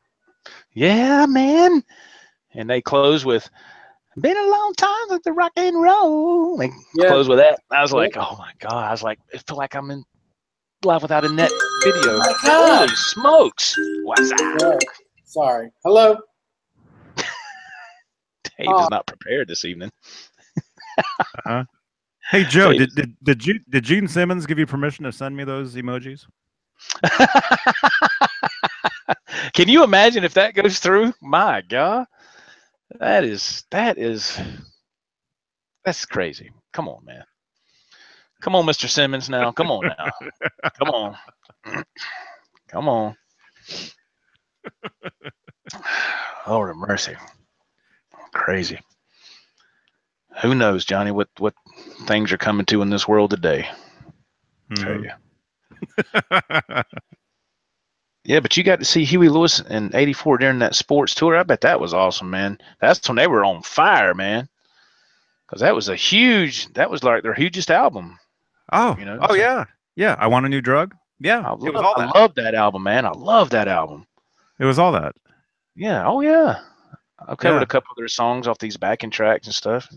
Yeah, man. And they closed with Been a Long Time with the Rock and Roll. They closed with that. I was like, oh my God. I was like, it felt like I'm in Live Without a Net video. Oh my God. Holy smokes. What's that? Sorry. Hello. Dave is not prepared this evening. Hey, Joe, did Gene Simmons give you permission to send me those emojis? Can you imagine if that goes through? My God. That's crazy. Come on, man. Come on, Mr. Simmons. Now, come on now. Come on. Come on. Lord have mercy. Crazy. Who knows, Johnny, what things are coming to in this world today. Tell you. Yeah, but you got to see Huey Lewis in '84 during that sports tour. I bet that was awesome, man. That's when they were on fire, man. Because that was that was like their hugest album. Oh, You know? oh yeah, yeah. I Want a New Drug. Yeah, it was all that. I love that album, man. I love that album. It was all that. Yeah. Oh yeah. I've covered Yeah. a couple of their songs off these backing tracks and stuff.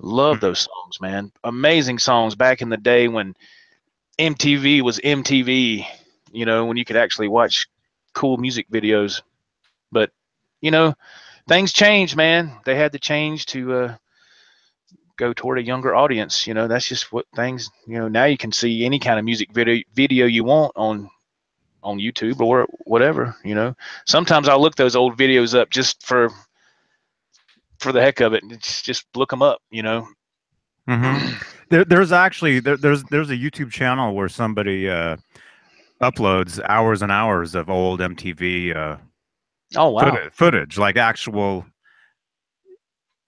Love those songs, man. Amazing songs back in the day when MTV was MTV, you know, when you could actually watch cool music videos. But, you know, things changed, man. They had to change to go toward a younger audience. You know, that's just what things, you know, now you can see any kind of music video you want on YouTube or whatever, you know. Sometimes I'll look those old videos up just for the heck of it. It's just look them up, you know. There's actually there's a YouTube channel where somebody uploads hours and hours of old MTV oh wow footage, like actual,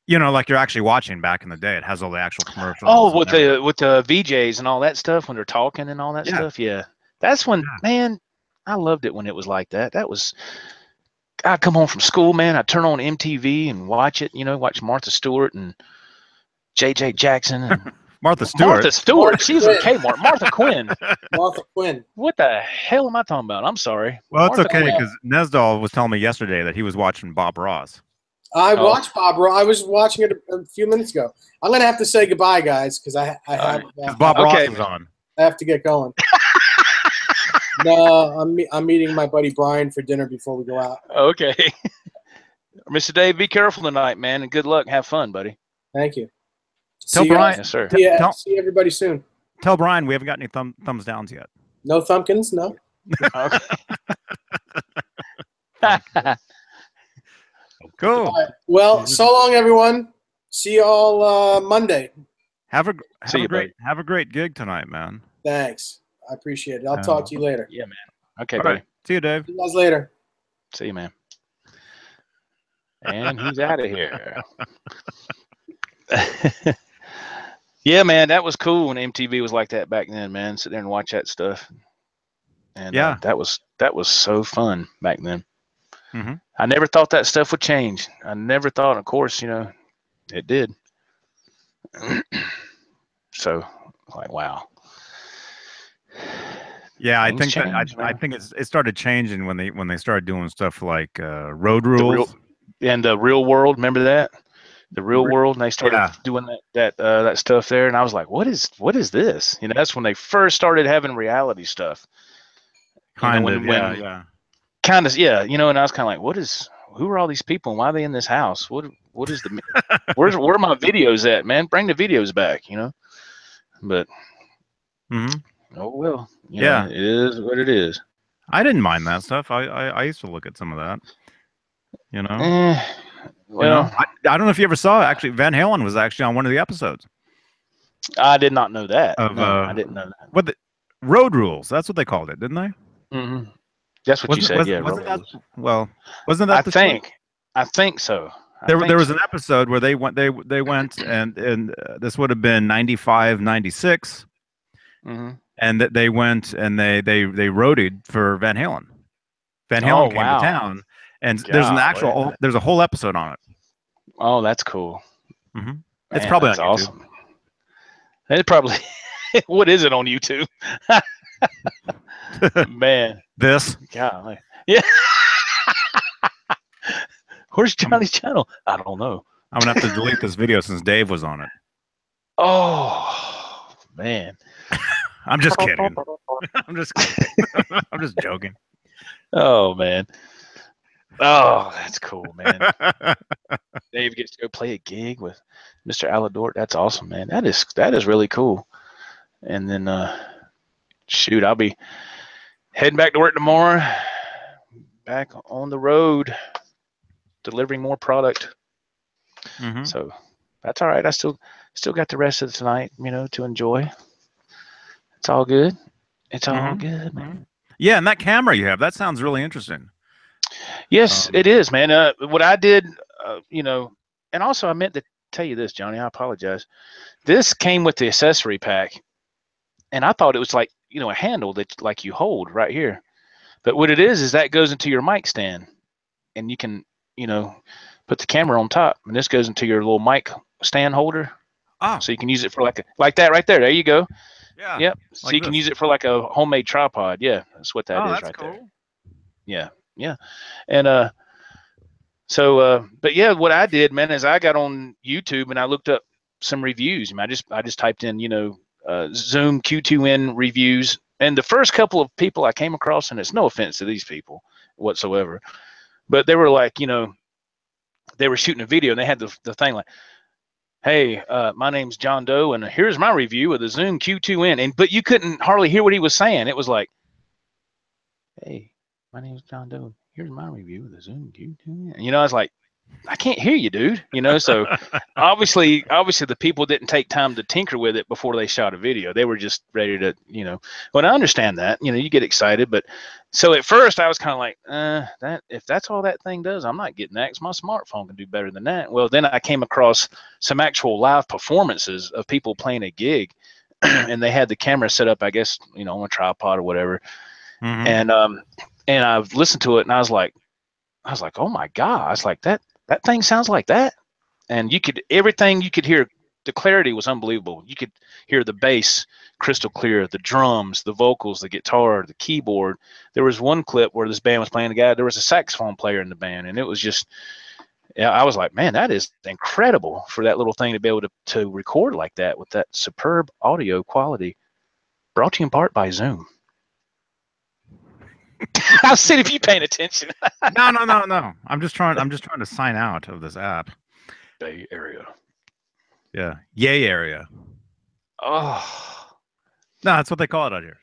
you know, like you're actually watching back in the day. It has all the actual commercials. Oh, with the VJs and all that stuff when they're talking and all that stuff. Yeah, that's when man, I loved it when it was like that. That was. I'd come home from school, man. I'd turn on MTV and watch it. You know, watch Martha Stewart and J.J. Jackson and Martha Stewart. She's a Kmart. Martha Quinn. Martha Quinn. What the hell am I talking about? I'm sorry. Well, Martha it's okay because Nesdal was telling me yesterday that he was watching Bob Ross. I watched Bob Ross. I was watching it a few minutes ago. I'm gonna have to say goodbye, guys, because I have Bob Ross is on. I have to get going. No, I'm meeting my buddy Brian for dinner before we go out. Okay. Mr. Dave, be careful tonight, man, and good luck. Have fun, buddy. Thank you. Tell Brian. Yes, sir. See everybody soon. Tell Brian we haven't got any thumbs downs yet. No thumbkins? No? Cool. Right. Well, so long, everyone. See you all Monday. Have a great gig tonight, man. Thanks. I appreciate it. I'll talk to you later. Yeah, man. Okay, buddy. Right. See you, Dave. See you guys later. See you, man. And he's out of here. Yeah, man, that was cool when MTV was like that back then, man. Sit there and watch that stuff. And that was so fun back then. I never thought that stuff would change. I never thought, of course, you know, it did. So, like, wow. Yeah, I think it started changing when they started doing stuff like Road Rules and the Real World. Remember that? The Real World, and they started doing that stuff there, and I was like, what is this? You know, that's when they first started having reality stuff. Kind of, you know, you know, and I was kind of like, who are all these people, and why are they in this house? What is where are my videos at, man? Bring the videos back, you know. But oh well, you know, it is what it is. I didn't mind that stuff. I used to look at some of that, you know. Well, you know, I don't know if you ever saw it. Actually, Van Halen was actually on one of the episodes. I did not know that. I didn't know that. What the Road Rules? That's what they called it, didn't they? That's what you said. Wasn't that? I think so. There was an episode where they went and this would have been 95, 96. And that they went and they roadied for Van Halen. Van Halen came to town, and there's a whole episode on it. Oh, that's cool. It's probably that's on YouTube. Awesome. It probably. What is it on YouTube? Man, this. Golly. Yeah. Where's Johnny's channel? I don't know. I'm gonna have to delete this video since Dave was on it. Oh man. I'm just kidding. I'm just joking. Oh man. Oh, that's cool, man. Dave gets to go play a gig with Mr. Aladort. That's awesome, man. That is really cool. And then shoot, I'll be heading back to work tomorrow. Back on the road, delivering more product. So that's all right. I still got the rest of the night, you know, to enjoy. It's all good. It's all Mhm. good, man. Yeah, and that camera you have, that sounds really interesting. Yes, it is, man. What I did, and also I meant to tell you this, Johnny. I apologize. This came with the accessory pack, and I thought it was like, a handle that like you hold right here. But what it is that goes into your mic stand, and you can, put the camera on top, and this goes into your little mic stand holder, Oh, so you can use it for like that right there. There you go. yeah, Yep. So like you can this. use it for like a homemade tripod. Yeah, that's what that Oh, is that's right there. cool. Yeah, yeah. And but yeah, what I did, man, is I got on YouTube and I looked up some reviews. I just typed in, Zoom Q2N reviews, and the first couple of people I came across, and it's no offense to these people whatsoever, but they were like, they were shooting a video and they had the thing like, "Hey, my name's John Doe, and here's my review of the Zoom Q2N," but you couldn't hardly hear what he was saying. It was like, "Hey, my name's John Doe. Here's my review of the Zoom Q2N." I was like, I can't hear you, dude. So obviously the people didn't take time to tinker with it before they shot a video. They were just ready to, But I understand that, you get excited. But so at first I was kind of like, that if that's all that thing does, I'm not getting that, 'cause my smartphone can do better than that. Well, then I came across some actual live performances of people playing a gig, and they had the camera set up, I guess, on a tripod or whatever. Mhm. And I've listened to it, and I was like, oh my God. I was like, that thing sounds like that. And everything you could hear, the clarity was unbelievable. You could hear the bass crystal clear, the drums, the vocals, the guitar, the keyboard. There was one clip where this band was playing there was a saxophone player in the band, and it was just, yeah, I was like, man, that is incredible for that little thing to be able to record like that with that superb audio quality. Brought to you in part by Zoom. I'll see if you paying attention. No. I'm just trying to sign out of this app. Bay Area. Yeah. Yay area. Oh. No, that's what they call it out here.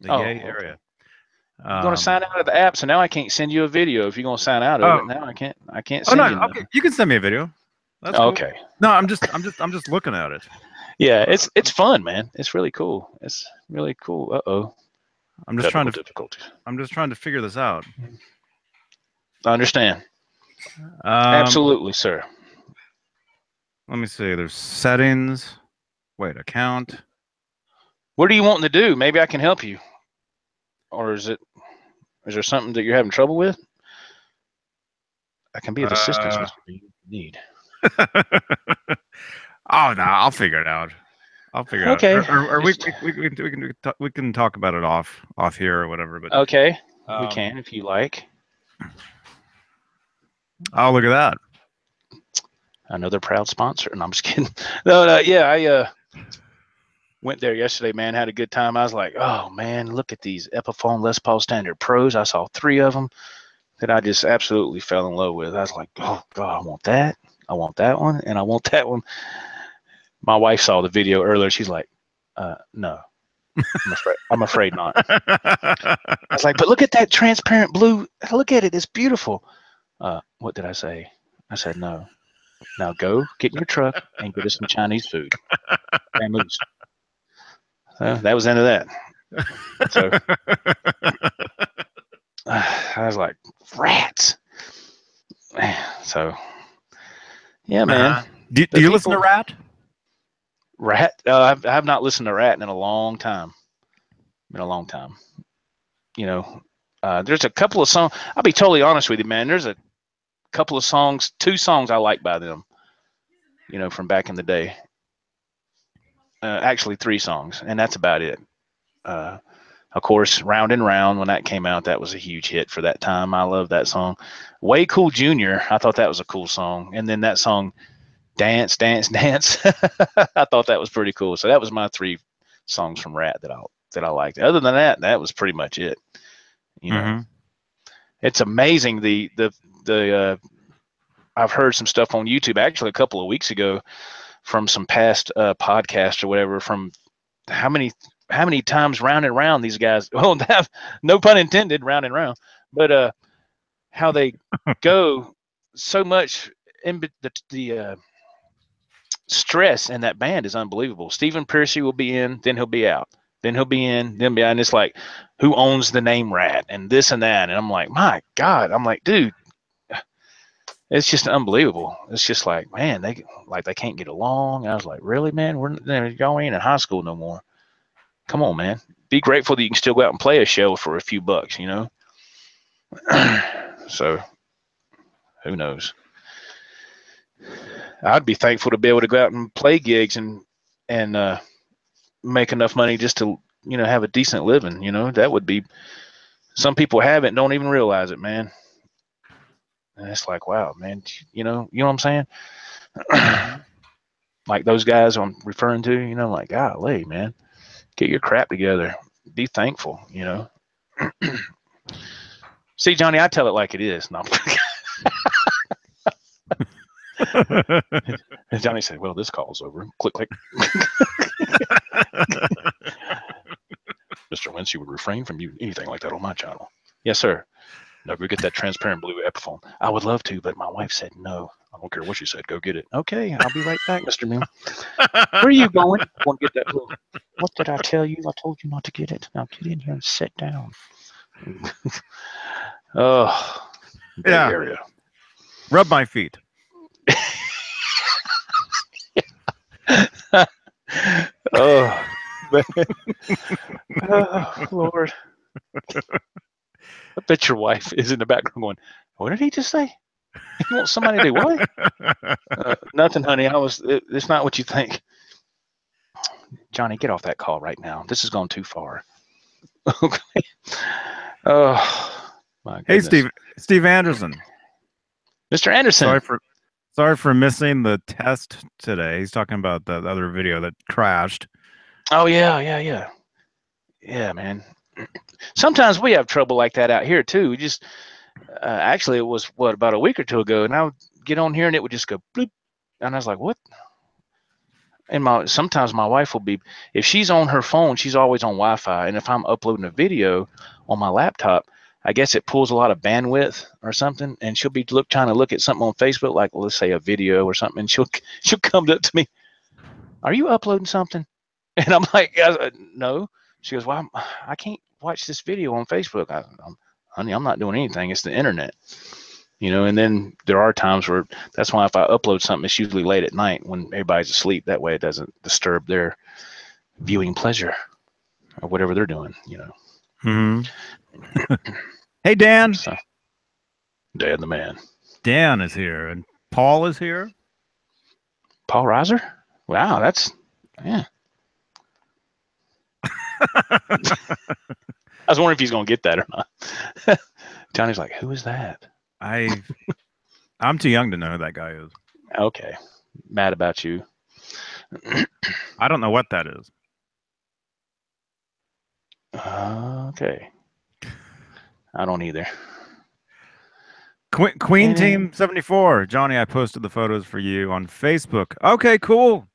The Oh, yay okay. area. You're gonna sign out of the app, so now I can't send you a video. If you're gonna sign out of it, now I can't Oh no, send you okay. nothing. You can send me a video. That's cool. Okay. No, I'm just looking at it. Yeah, it's fun, man. It's really cool. It's really cool. Uh-oh. I'm just trying to difficulties. I'm just trying to figure this out. I understand. Absolutely, sir. Let me see. There's settings. Wait, account. What are you wanting to do? Maybe I can help you. Or is there something that you're having trouble with? I can be of assistance, Mr. Beane, if you need. Oh no, I'll figure it out. Okay. Or we can talk about it off here or whatever. But okay, we can if you like. Oh, look at that! Another proud sponsor. No, I'm just kidding. No, yeah, I went there yesterday, man. Had a good time. I was like, oh man, look at these Epiphone Les Paul Standard Pros. I saw 3 of them that I just absolutely fell in love with. I was like, oh God, I want that. I want that one, and I want that one. My wife saw the video earlier. She's like, no, I'm afraid not. I was like, but look at that transparent blue. Look at it. It's beautiful. What did I say? I said, no. Now go get in your truck and get us some Chinese food. Vamoose. That was the end of that. So I was like, rats. So, yeah, man. Do you listen to Rat? Rat? I have not listened to Rat in a long time. Been a long time. There's a couple of songs. I'll be totally honest with you, man. There's a couple of songs, 2 songs I like by them, from back in the day. Actually, 3 songs, and that's about it. Of course, Round and Round, when that came out, that was a huge hit for that time. I love that song. Way Cool Jr., I thought that was a cool song. And then that song, Dance, Dance, Dance, I thought that was pretty cool. So that was my 3 songs from Rat that I liked. Other than that, that was pretty much it. It's amazing I've heard some stuff on YouTube actually a couple of weeks ago from some past podcasts or whatever, from how many times Round and Round these guys, well, no pun intended, round and round, but how they go so much in the stress in that band is unbelievable. Stephen Pearcy will be in, then he'll be out, then he'll be in, then be out, and it's like, who owns the name Rat and this and that, and I'm like, my God, I'm like, dude, it's just unbelievable. It's just like, man, they can't get along. And I was like, really, man? Y'all ain't in high school no more. Come on, man. Be grateful that you can still go out and play a show for a few bucks, you know? So who knows? I'd be thankful to be able to go out and play gigs and make enough money just to, you know, have a decent living. You know, that would be, some people have it and don't even realize it, man. And it's like, wow, man, you know what I'm saying? Like those guys I'm referring to, you know, like, golly, man, get your crap together. Be thankful, you know. See, Johnny, I tell it like it is. No. And Johnny said, well, this call's over. Click, click. Mr. Wentz, you would refrain from anything like that on my channel. Yes, sir. Never get that transparent blue Epiphone. I would love to, but my wife said no. I don't care what she said. Go get it. Okay, I'll be right back, Mr. Beane. Where are you going? I want to get that blue. What did I tell you? I told you not to get it. Now get in here and sit down. Oh, Bay Area. Rub my feet. Oh, man. Oh, Lord. I bet your wife is in the background going, what did he just say? You want somebody to do what? Nothing, honey. It's not what you think. Johnny, get off that call right now. This has gone too far. Okay. Oh, my goodness. Hey, Steve Anderson. Mr. Anderson. Sorry for missing the test today. He's talking about the other video that crashed. Oh, yeah, man. Sometimes we have trouble like that out here too. We just actually, it was about a week or two ago, and I would get on here and it would just go bloop, and I was like, what? And sometimes my wife will be, if she's on her phone, she's always on Wi-Fi, and if I'm uploading a video on my laptop, I guess it pulls a lot of bandwidth or something, and she'll be trying to look at something on Facebook, like let's say a video or something, and she'll come up to me, are you uploading something? And I'm like, no. She goes, well, I can't watch this video on Facebook. Honey, I'm not doing anything. It's the internet, you know. And then there are times where that's why if I upload something, it's usually late at night when everybody's asleep. That way it doesn't disturb their viewing pleasure or whatever they're doing, you know. Mm-hmm. Hey, Dan. So, Dan the man. Dan is here, and Paul is here. Paul Reiser? Wow, that's, yeah. I was wondering if he's going to get that or not. Johnny's like, who is that? I'm too young to know who that guy is. Okay. Mad about you. I don't know what that is. Okay. I don't either. Queen Team 74. Johnny, I posted the photos for you on Facebook. Okay, cool.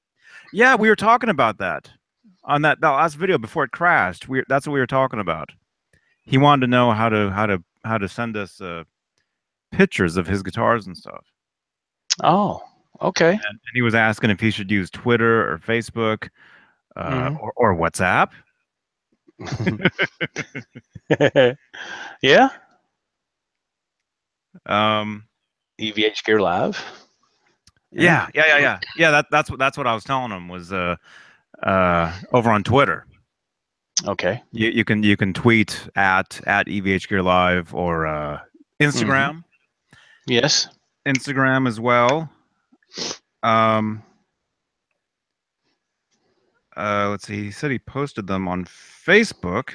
Yeah, we were talking about that on that last video before it crashed. That's what we were talking about. He wanted to know how to send us pictures of his guitars and stuff. Oh, okay. And he was asking if he should use Twitter or Facebook or WhatsApp. Yeah. EVH Gear Live. Yeah. That's what I was telling him was over on Twitter. Okay. You can tweet at EVH Gear Live or Instagram. Yes. Instagram as well. Let's see. He said he posted them on Facebook.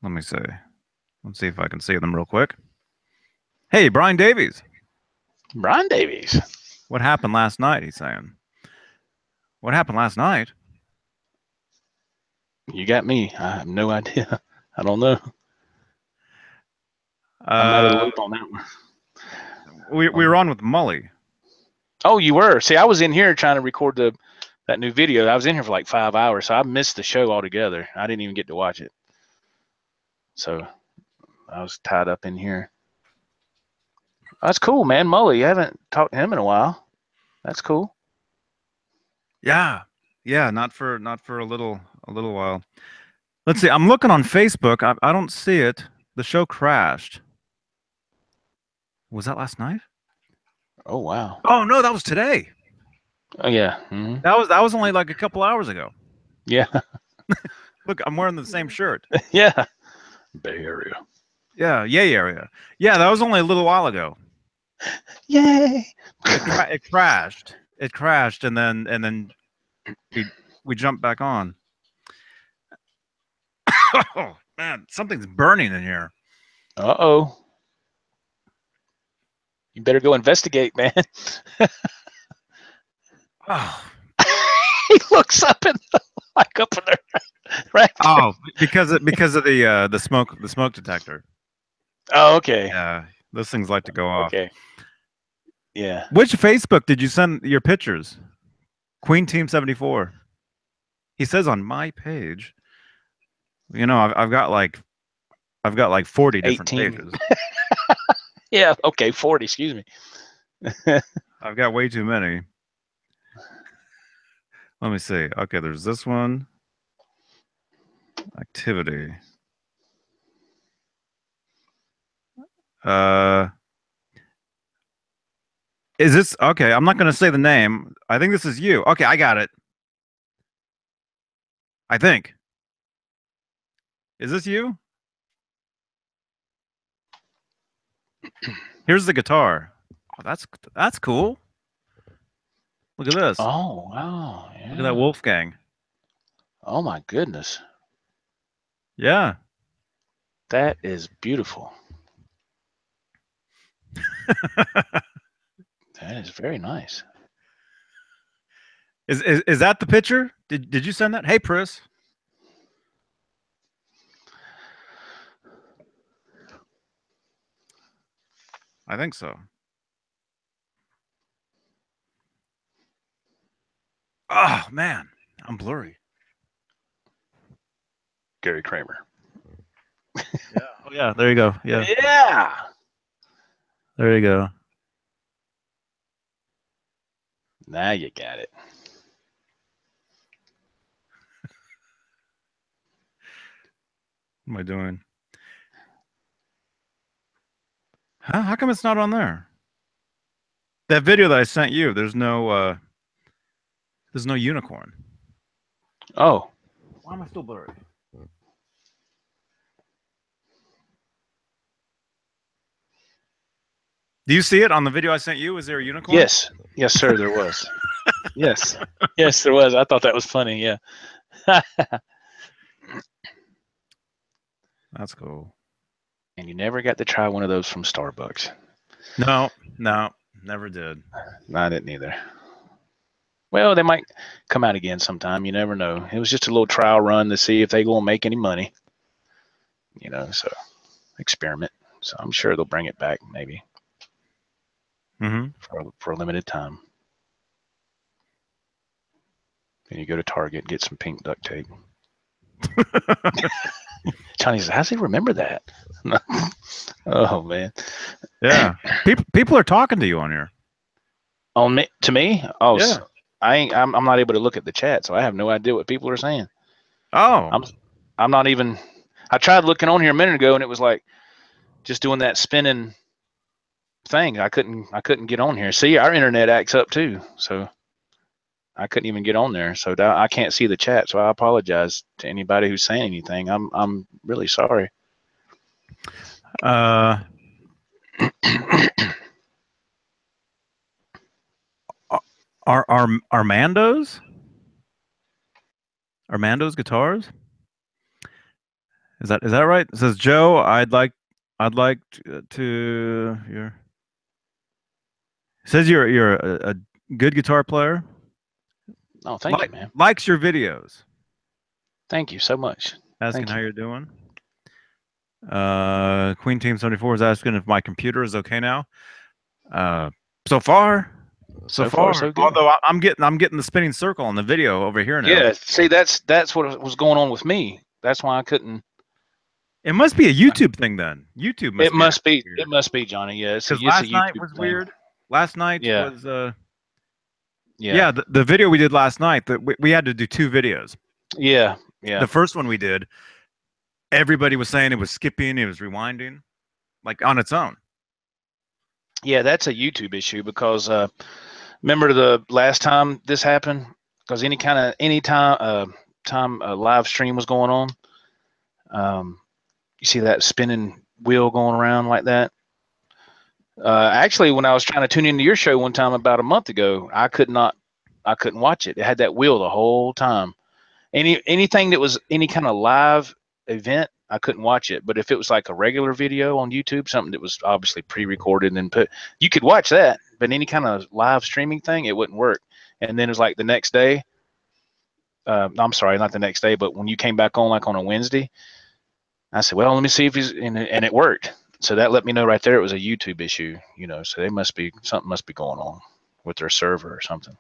Let me see. Let's see if I can see them real quick. Hey, Brian Davies. Brian Davies. What happened last night? He's saying. What happened last night? You got me. I have no idea. I don't know. I'm out of the loop on that one. We were on with Mully. Oh, you were? See, I was in here trying to record that new video. I was in here for like 5 hours, so I missed the show altogether. I didn't even get to watch it. So I was tied up in here. That's cool, man. Mully, you haven't talked to him in a while. That's cool. Yeah, not for a little while. Let's see. I'm looking on Facebook. I don't see it. The show crashed. Was that last night? Oh wow. Oh no, that was today. Oh yeah. Hmm. That was only like a couple hours ago. Yeah. Look, I'm wearing the same shirt. Yeah. Bay Area. Yeah, yay area. Yeah, that was only a little while ago. Yay. It crashed. It crashed, and then we jumped back on. Oh man, something's burning in here. Uh-oh. You better go investigate, man. Oh, He looks up in the, like up in there. Right. oh, because of the smoke detector. Oh, okay. Yeah, those things like to go off. Okay. Yeah. Which Facebook did you send your pictures? Queen Team 74. He says on my page. You know, I've got like 40 different 18. pages. Yeah. Okay. 40. Excuse me. I've got way too many. Let me see. Okay, there's this one. Activity. Is this okay? I'm not going to say the name. I think this is you. Okay, I got it. I think. Is this you? Here's the guitar. Oh, that's cool. Look at this. Oh wow. Yeah. Look at that Wolfgang. Oh my goodness. Yeah. That is beautiful. That is very nice. Is that the picture? Did you send that? Hey, Pris. I think so. Oh man, I'm blurry. Gary Kramer. Yeah. Oh yeah. There you go. Yeah. Yeah. There you go. Now you got it. What am I doing? Huh? How come it's not on there? That video that I sent you, there's no unicorn. Oh. Why am I still blurry? Do you see it on the video I sent you? Is there a unicorn? Yes. Yes, sir, there was. Yes. Yes, there was. I thought that was funny. Yeah. That's cool. And you never got to try one of those from Starbucks. No, never did. No, I didn't either. Well, they might come out again sometime. You never know. It was just a little trial run to see if they gonna make any money. You know, so experiment. So I'm sure they'll bring it back maybe Mm-hmm. for a limited time. Then you go to Target, get some pink duct tape. Johnny says, "How's he remember that?" Oh man. Yeah. People are talking to you on here. On me to me? Oh, Yeah. I'm not able to look at the chat, so I have no idea what people are saying. Oh. I'm not even. I tried looking on here a minute ago, and it was like just doing that spinning thing. I couldn't get on here. See, our internet acts up too, so I couldn't even get on there. So I can't see the chat. So I apologize to anybody who's saying anything. I'm really sorry. Armando's guitars? Is that right? It says Joe, I'd like to your. It says you're a good guitar player. Oh, thank you, man. Likes your videos. Thank you so much. Asking how you're doing. Queen Team 74 is asking if my computer is okay now. So far, so good. Although I'm getting the spinning circle on the video over here now. Yeah, see, that's what was going on with me. That's why I couldn't. It must be a YouTube thing then. YouTube must. It must be, Johnny. Yeah, because last night was weird. Last night was the video we did last night. That we had to do 2 videos. Yeah. The first one we did, everybody was saying it was skipping, it was rewinding, like on its own. Yeah, that's a YouTube issue because remember the last time this happened? Because time a live stream was going on, you see that spinning wheel going around like that. Actually, when I was trying to tune into your show one time about a month ago, I couldn't watch it. It had that wheel the whole time. Anything that was any kind of live event, I couldn't watch it. But if it was like a regular video on YouTube, something that was obviously pre-recorded and put, you could watch that. But any kind of live streaming thing, it wouldn't work. And then it was like the next day. I'm sorry, not the next day, but when you came back on, like on a Wednesday, I said, well, let me see if he's, and it worked. So that let me know right there it was a YouTube issue, so they something must be going on with their server or something.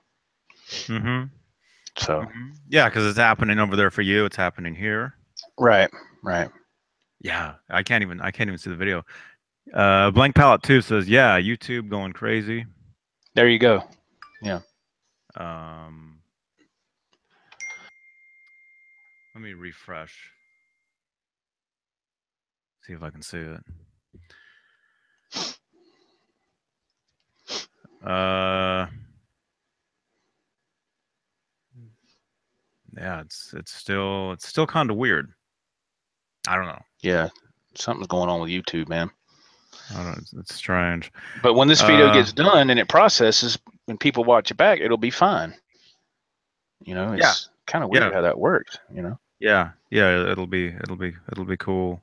Mm-hmm. So yeah, because it's happening over there for you, it's happening here. Right. Yeah, I can't even see the video. Blank Palette 2 says, yeah, YouTube going crazy. There you go. Yeah. Let me refresh. See if I can see it. Yeah, it's still kind of weird. I don't know. Yeah, something's going on with YouTube, man. I don't know, it's strange. But when this video gets done and it processes, when people watch it back, it'll be fine. It's kind of weird how that works. Yeah, it'll be cool.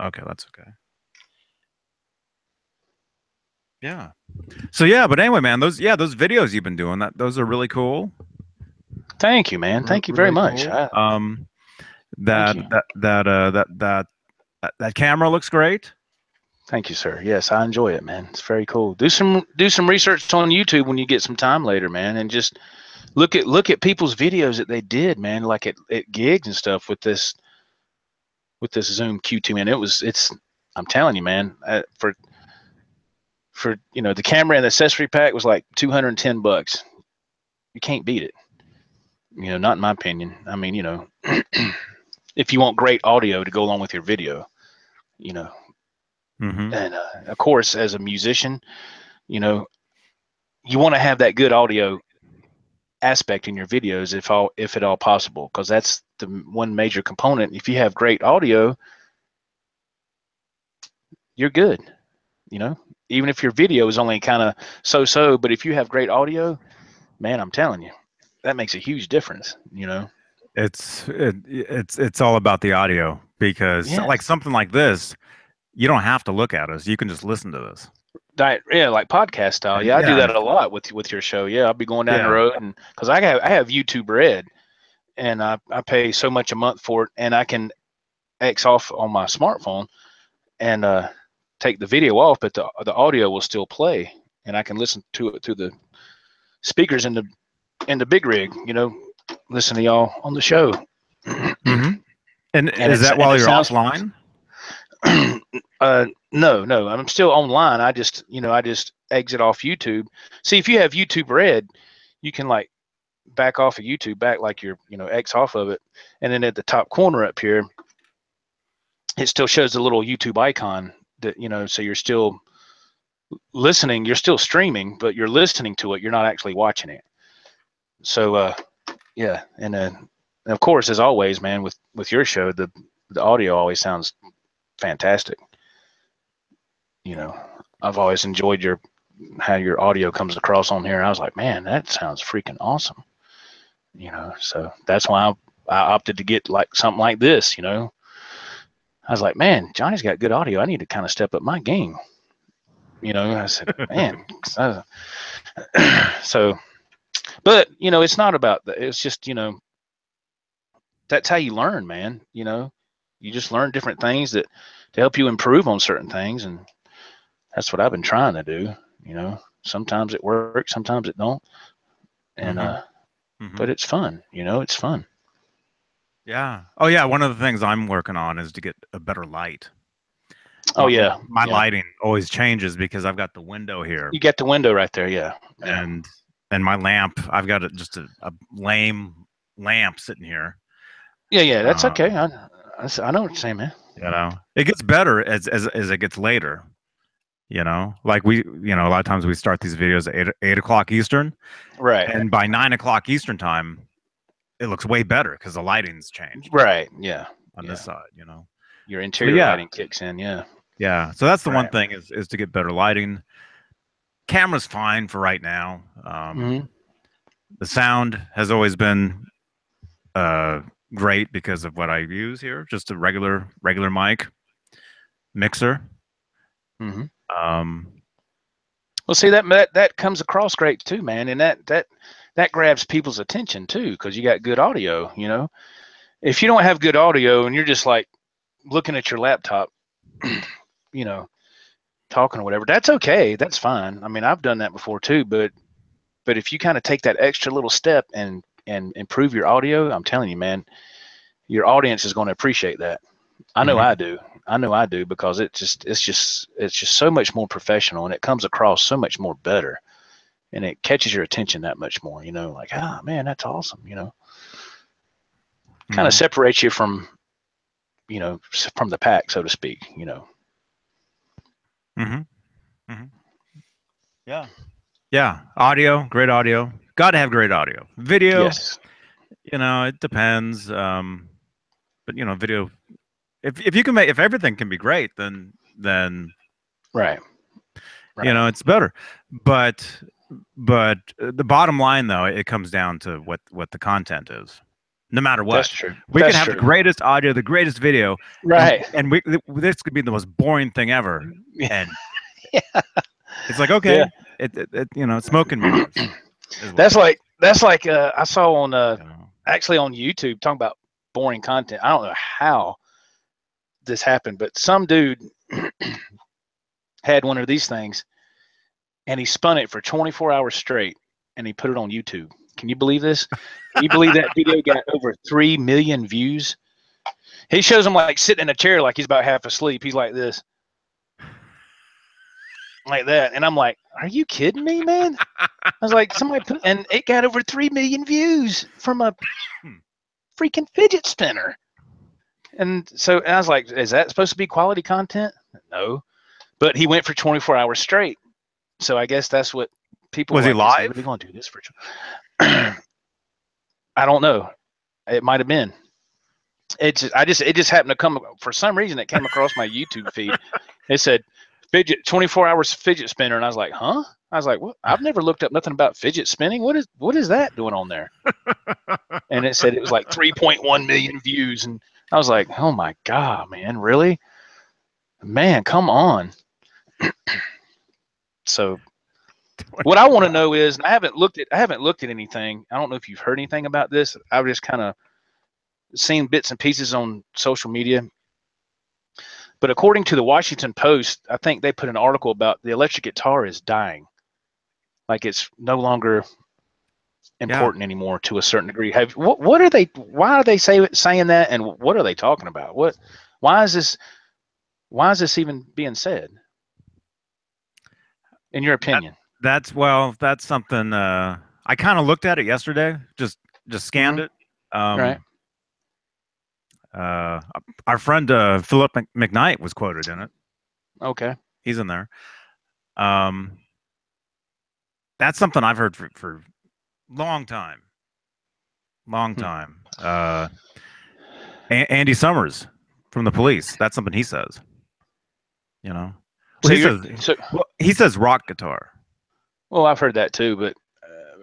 Okay, that's okay. Yeah. So yeah, but anyway, man, those videos you've been doing, those are really cool. Thank you, man. Thank you very much. Cool. That camera looks great. Thank you, sir. Yes, I enjoy it, man. It's very cool. Do some research on YouTube when you get some time later, man, and just look at people's videos that they did, man, like at gigs and stuff with this Zoom Q2, man. I'm telling you, man, for the camera and the accessory pack was like $210. You can't beat it. Not in my opinion. I mean, if you want great audio to go along with your video, Mm-hmm. And of course, as a musician, you want to have that good audio aspect in your videos if at all possible, because that's the one major component. If you have great audio, you're good. Even if your video is only kind of so, but if you have great audio, man, I'm telling you, that makes a huge difference. It's all about the audio, because like something like this, you don't have to look at us. You can just listen to this. Yeah, like podcast style. Yeah, I do that a lot with your show. Yeah, I'll be going down the road, and because I have YouTube Red, and I pay so much a month for it, and I can X off on my smartphone and take the video off, but the audio will still play, and I can listen to it through the speakers in the big rig. Listen to y'all on the show. Mm-hmm. And is that while you're offline? No, I'm still online. I just exit off YouTube. See, if you have YouTube Red, you can like back off of YouTube, back like you're X off of it, and then at the top corner up here, it still shows the little YouTube icon that so you're still listening, you're still streaming, but you're listening to it. You're not actually watching it. So yeah, and of course, as always, man, with your show, the audio always sounds fantastic. I've always enjoyed how your audio comes across on here. I was like, man, that sounds freaking awesome. So that's why I opted to get like something like this. I was like, man, Johnny's got good audio. I need to kind of step up my game. I said, man. So, but it's not about that. It's just that's how you learn, man. You just learn different things to help you improve on certain things, and that's what I've been trying to do. Sometimes it works, sometimes it don't, and but it's fun. It's fun. Yeah. Oh yeah. One of the things I'm working on is to get a better light. Oh yeah. My lighting always changes because I've got the window here. You get the window right there, yeah. And my lamp, I've got just a lame lamp sitting here. Yeah, that's Uh, okay. I know what you're saying, man. you know, it gets better as it gets later. You know, like a lot of times we start these videos at 8 o'clock Eastern, Right, and by 9 o'clock Eastern time, it looks way better because the lighting's changed right, yeah, on yeah. this side. You know, Your but interior yeah, lighting kicks in, yeah. yeah. So that's the one Right. thing is to get better lighting. Camera's fine for right now. Hmm. The sound has always been uh, great because of what I use here, just a regular mic mixer. Hmm. Um, Well, see that comes across great too, man, and that grabs people's attention too, because you got good audio. You know, if you don't have good audio and you're just like looking at your laptop, you know, talking or whatever, that's okay. That's fine. I mean, I've done that before too, but if you kind of take that extra little step and improve your audio, I'm telling you, man, your audience is going to appreciate that. I know mhm, I do. I know I do because it's just so much more professional and it comes across so much more better and it catches your attention that much more, like, ah, man, that's awesome, kind of mhm, separates you from the pack, so to speak. mhm, mhm. Yeah. Yeah, audio, great audio. Got to have great audio. Video, Yes. it depends. But video. If you can make if everything can be great, then Right. Right. it's better. But the bottom line though, it comes down to what the content is. No matter That's what, true. we could That's have the true. greatest audio, the greatest video, and Right. this could be the most boring thing ever, and Yeah. it's like Yeah. okay, it's smoke and mirrors is what That's it is. like I saw on You know? actually on YouTube talking about boring content. I don't know how this happened, but some dude had one of these things and he spun it for 24 hours straight and he put it on YouTube. Can you believe this? Can you believe that video got over 3 million views? He shows him like sitting in a chair like he's about half asleep. He's like this, like that. And I'm like, are you kidding me, man? I was like, somebody put, and it got over 3 million views from a freaking fidget spinner. And so I was like, is that supposed to be quality content? No. But he went for 24 hours straight. So I guess that's what people were Was he like, is he really live? going to do this for? I don't know. It might have been. It just happened to come for some reason. It came across my YouTube feed. It said 24 hours fidget spinner, and I was like, huh? I was like, what? I've never looked up nothing about fidget spinning. What is that doing on there? And it said it was like 3.1 million views, and I was like, oh my god, man, really? Man, come on. So what I want to know is, and I haven't looked at anything. I don't know if you've heard anything about this. I've just kind of seen bits and pieces on social media. But according to the Washington Post, I think they put an article about the electric guitar is dying. Like it's no longer Yeah. important anymore to a certain degree. What are they? Why are they saying that? And what are they talking about? Why is this? Why is this even being said? In your That, opinion? that's something I kind of looked at it yesterday, just scanned Mm-hmm. it. Right. Um uh our friend Philip McKnight was quoted in it. Okay. He's in there. Um that's something I've heard for long time. Long Hmm. time. Andy Summers from the Police, that's something he says, you know. Well, So he you're says so he says rock guitar. well. I've heard that too, but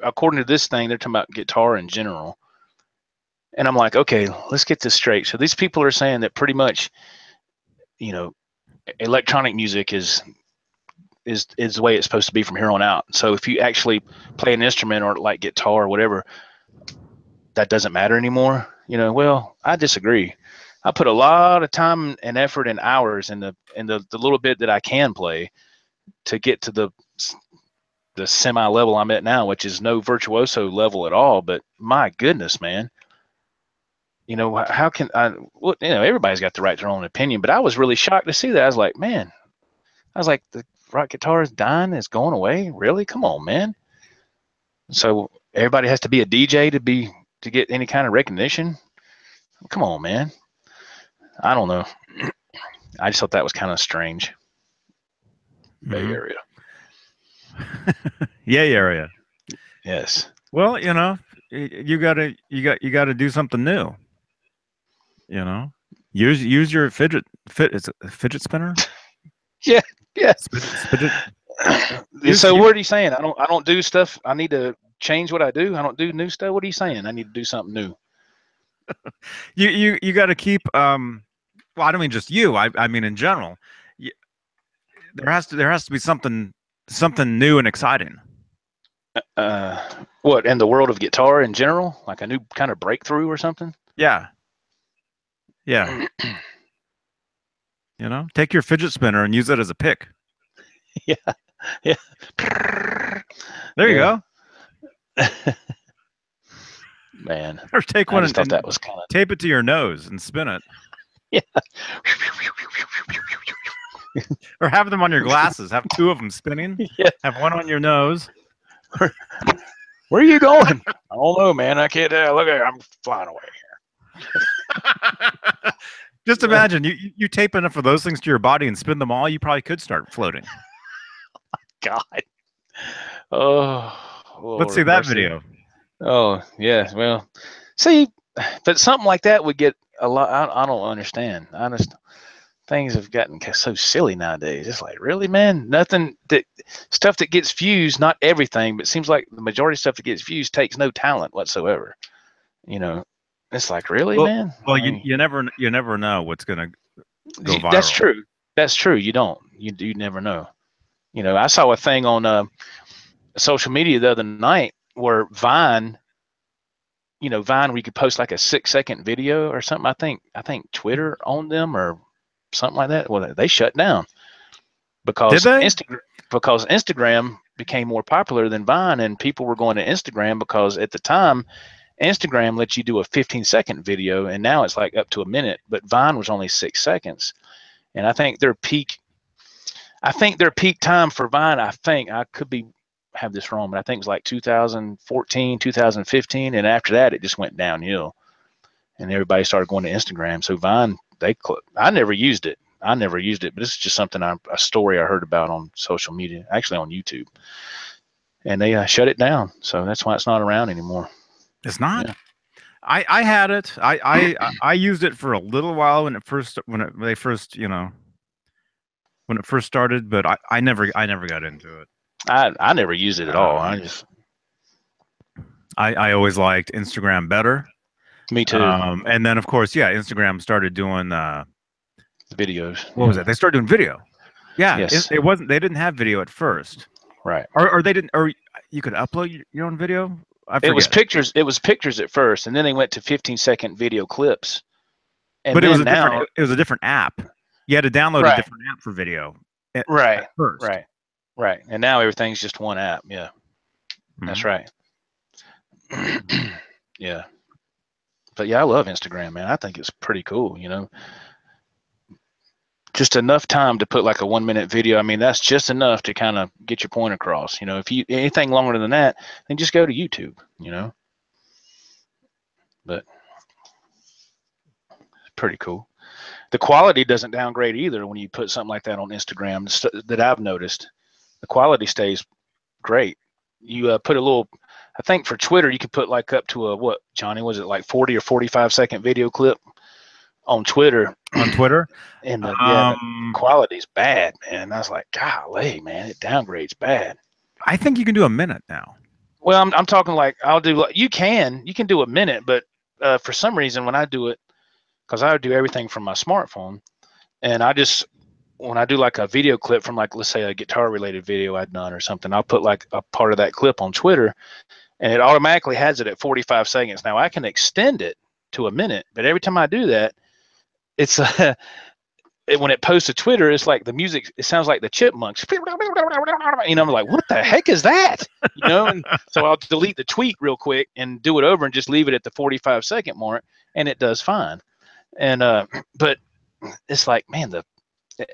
according to this thing, they're talking about guitar in general. And I'm like, okay, let's get this straight. So these people are saying that pretty much, you know, electronic music is the way it's supposed to be from here on out. So if you actually play an instrument or like guitar or whatever, that doesn't matter anymore. Well, I disagree. I put a lot of time and effort and hours in the little bit that I can play to get to the semi level I'm at now, which is no virtuoso level at all. But my goodness, man, how can I? Well, everybody's got the right to their own opinion, but I was really shocked to see that. I was like, man, the rock guitar is dying, is going away. Really? Come on, man. So everybody has to be a DJ to get any kind of recognition. Come on, man. I don't know. I just thought that was kind of strange. Bay Mhm. Area. Yay area. Yes. Well, you gotta do something new. You know, use your it's a fidget spinner. Yeah. Yeah. Spidget. Use, So use, what are you saying? I don't do stuff. I need to change what I do. I don't do new stuff. What are you saying? I need to do something new. you got to keep. Well, I don't mean just you. I mean in general. Y there has to be something new and exciting. What in the world of guitar in general? Like a new kind of breakthrough or something? Yeah, yeah. Take your fidget spinner and use it as a pick. Yeah. Yeah. There you Yeah. go. Man, Or take I one just thought and that was kind of tape it to your nose and spin it. yeah. Or have them on your glasses. Have two of them spinning. Yeah. Have one on your nose. Where are you going? I don't know, man. I can't. Look, I'm flying away here. Just imagine you tape enough of those things to your body and spin them all. You probably could start floating. God. Oh, Let's see Lord that mercy. video. Oh, yeah. Well, see, but something like that would get a lot. I don't understand. Things have gotten so silly nowadays. It's like, really, man? Nothing that stuff that gets views, not everything, but it seems like the majority of stuff that gets views takes no talent whatsoever. It's like, really, man? Well, I mean, you never know what's gonna go viral. that's true. That's true. You don't. You never know. I saw a thing on social media the other night where Vine, Vine, where you could post like a 6-second video or something. I think Twitter owned them or something like that. Well, they shut down because Did they? Instagram became more popular than Vine, and people were going to Instagram because at the time Instagram lets you do a 15-second video, and now it's like up to a minute. But Vine was only 6 seconds, and I think their peak time for Vine, I could have this wrong, but I think it was like 2014, 2015, and after that it just went downhill, and everybody started going to Instagram. So Vine, I never used it, but this is just something a story I heard about on social media, actually on YouTube, and they shut it down. So that's why it's not around anymore. It's not. Yeah. I had it. I used it for a little while when it first started, but I never got into it. I never used it at all. I always liked Instagram better. Me too. And then of course, yeah, Instagram started doing videos. What was it? They started doing video. Yeah, Yes. it wasn't. They didn't have video at first, Right. or they didn't. Or you could upload your own video. I forget. It was pictures. It was pictures at first, and then they went to 15-second video clips. And but it was now, it was a different app. You had to download a different app for video. Right. At first. Right. And now everything's just one app. Yeah. That's right. Yeah. But yeah, I love Instagram, man. I think it's pretty cool. Just enough time to put like a 1-minute video. I mean, that's just enough to kind of get your point across. If you anything longer than that, then just go to YouTube. But it's pretty cool. The quality doesn't downgrade either when you put something like that on Instagram. That I've noticed, the quality stays great. You put a little. I think for Twitter, you could put like up to what, Johnny, was it like 40 or 45-second video clip on Twitter? On Twitter? And the quality's bad, man. I was like, golly, man, it downgrades bad. I think you can do a minute now. Well, I'm talking like you can do a minute, but for some reason when I do it, because I do everything from my smartphone, and when I do like a video clip from like, let's say a guitar related video I'd done or something, I'll put like a part of that clip on Twitter, and it automatically has it at 45 seconds. Now I can extend it to a minute, but every time I do that, it's when it posts to Twitter, it's like the music, it sounds like the Chipmunks. I'm like, what the heck is that? And so I'll delete the tweet real quick and do it over and just leave it at the 45-second mark, and it does fine. And but it's like, man,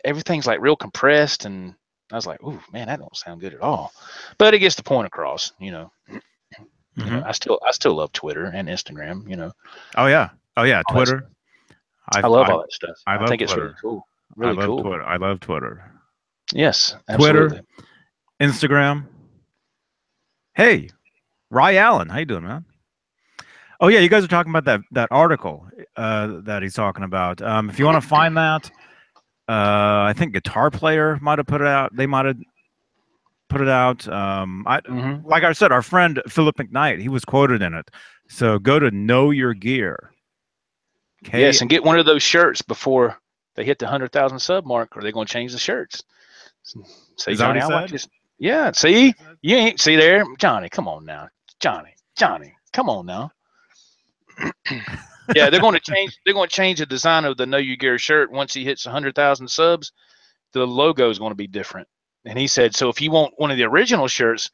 everything's like real compressed, and I was like, ooh, man, that don't sound good at all. But it gets the point across. I still love Twitter and Instagram. Oh yeah. Oh yeah, All that Twitter. I love all that stuff. I I love think it's really Twitter. cool. I Really love cool. Twitter. I love Twitter. Yes, Twitter, absolutely. Instagram. Hey, Rye Allen, how you doing, man? Oh yeah, you guys are talking about that article that he's talking about. If you want to find that, I think Guitar Player might have put it out. They might have put it out. Like I said, our friend Philip McKnight, he was quoted in it. So go to Know Your Gear. Yes, and get one of those shirts before they hit the 100,000 sub mark, or they're going to change the shirts. Say, Is that what Johnny, he I want said? this. Yeah, see, you ain't see there, Johnny. Come on now, Johnny, come on now. Yeah, they're going to change. They're going to change the design of the Know Your Gear shirt once he hits 100,000 subs. The logo is going to be different. And he said, so if you want one of the original shirts,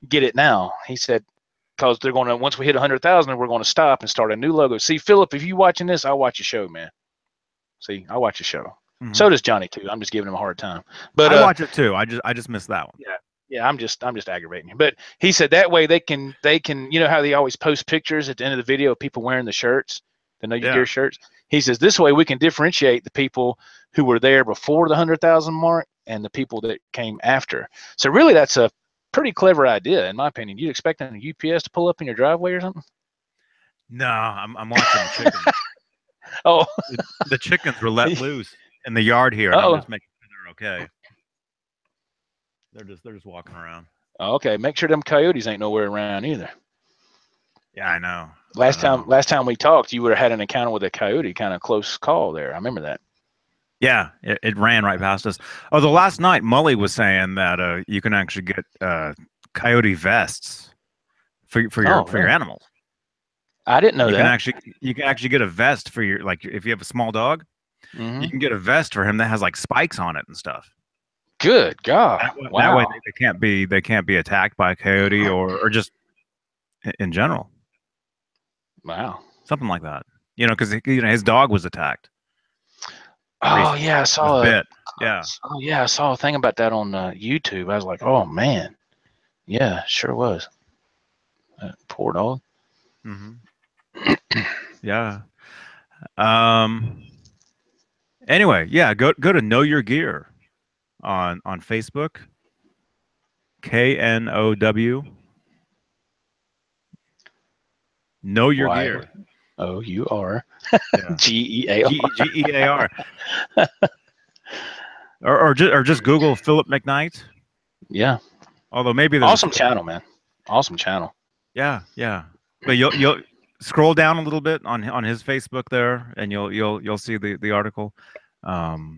get it now. He said, because they're going to, once we hit 100,000, we're going to stop and start a new logo. See, Philip, if you watching this, I watch your show, man. See, I watch your show. So does Johnny too. I'm just giving him a hard time. But I watch it too. I just missed that one. Yeah. I'm just aggravating you. But he said that way they can, you know how they always post pictures at the end of the video of people wearing the shirts, the Know Your Gear shirts. He says this way we can differentiate the people who were there before the 100,000 mark and the people that came after. So really, that's a pretty clever idea, in my opinion. You expecting a UPS to pull up in your driveway or something? No, I'm watching the chickens. Oh, the chickens were let loose in the yard here, and I'm just making sure they're okay. They're just walking around. Okay, make sure them coyotes ain't nowhere around either. Yeah, I know. Last time we talked, you would have had an encounter with a coyote, kind of close call there. I remember that. Yeah, it ran right past us. Although last night Mully was saying that you can actually get coyote vests for your animals. I didn't know that. You can actually get a vest for your, like, if you have a small dog, you can get a vest for him that has like spikes on it and stuff. Good God! That way they can't be attacked by a coyote or just in general. Wow, something like that. You know, because his dog was attacked. Oh yeah, I saw it. Yeah. Oh yeah, I saw a thing about that on YouTube. I was like, oh man, yeah, sure was. Poor dog. Yeah. Anyway, yeah, go to Know Your Gear on Facebook. KNOW. Know Your Gear. OUR. GEAR. GEAR. or just Google Philip McKnight. Yeah. Although maybe there's awesome channel, man. Awesome channel. Yeah. But you'll scroll down a little bit on his Facebook there, and you'll see the article. But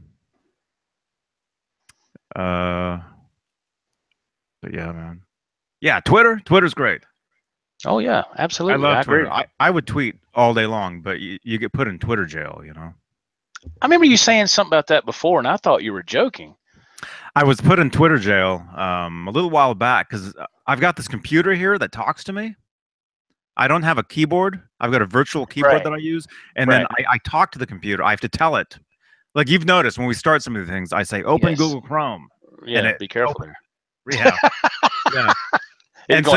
yeah, man. Yeah, Twitter's great. Oh yeah, absolutely. I love Twitter. I would tweet all day long, but you get put in Twitter jail, you know. I remember you saying something about that before, and I thought you were joking. I was put in Twitter jail a little while back because I've got this computer here that talks to me. I don't have a keyboard. I've got a virtual keyboard that I use, and then I talk to the computer. I have to tell it. Like you've noticed when we start some of the things, I say, "Open Google Chrome." Yeah, and be careful there. Yeah. Yeah. And so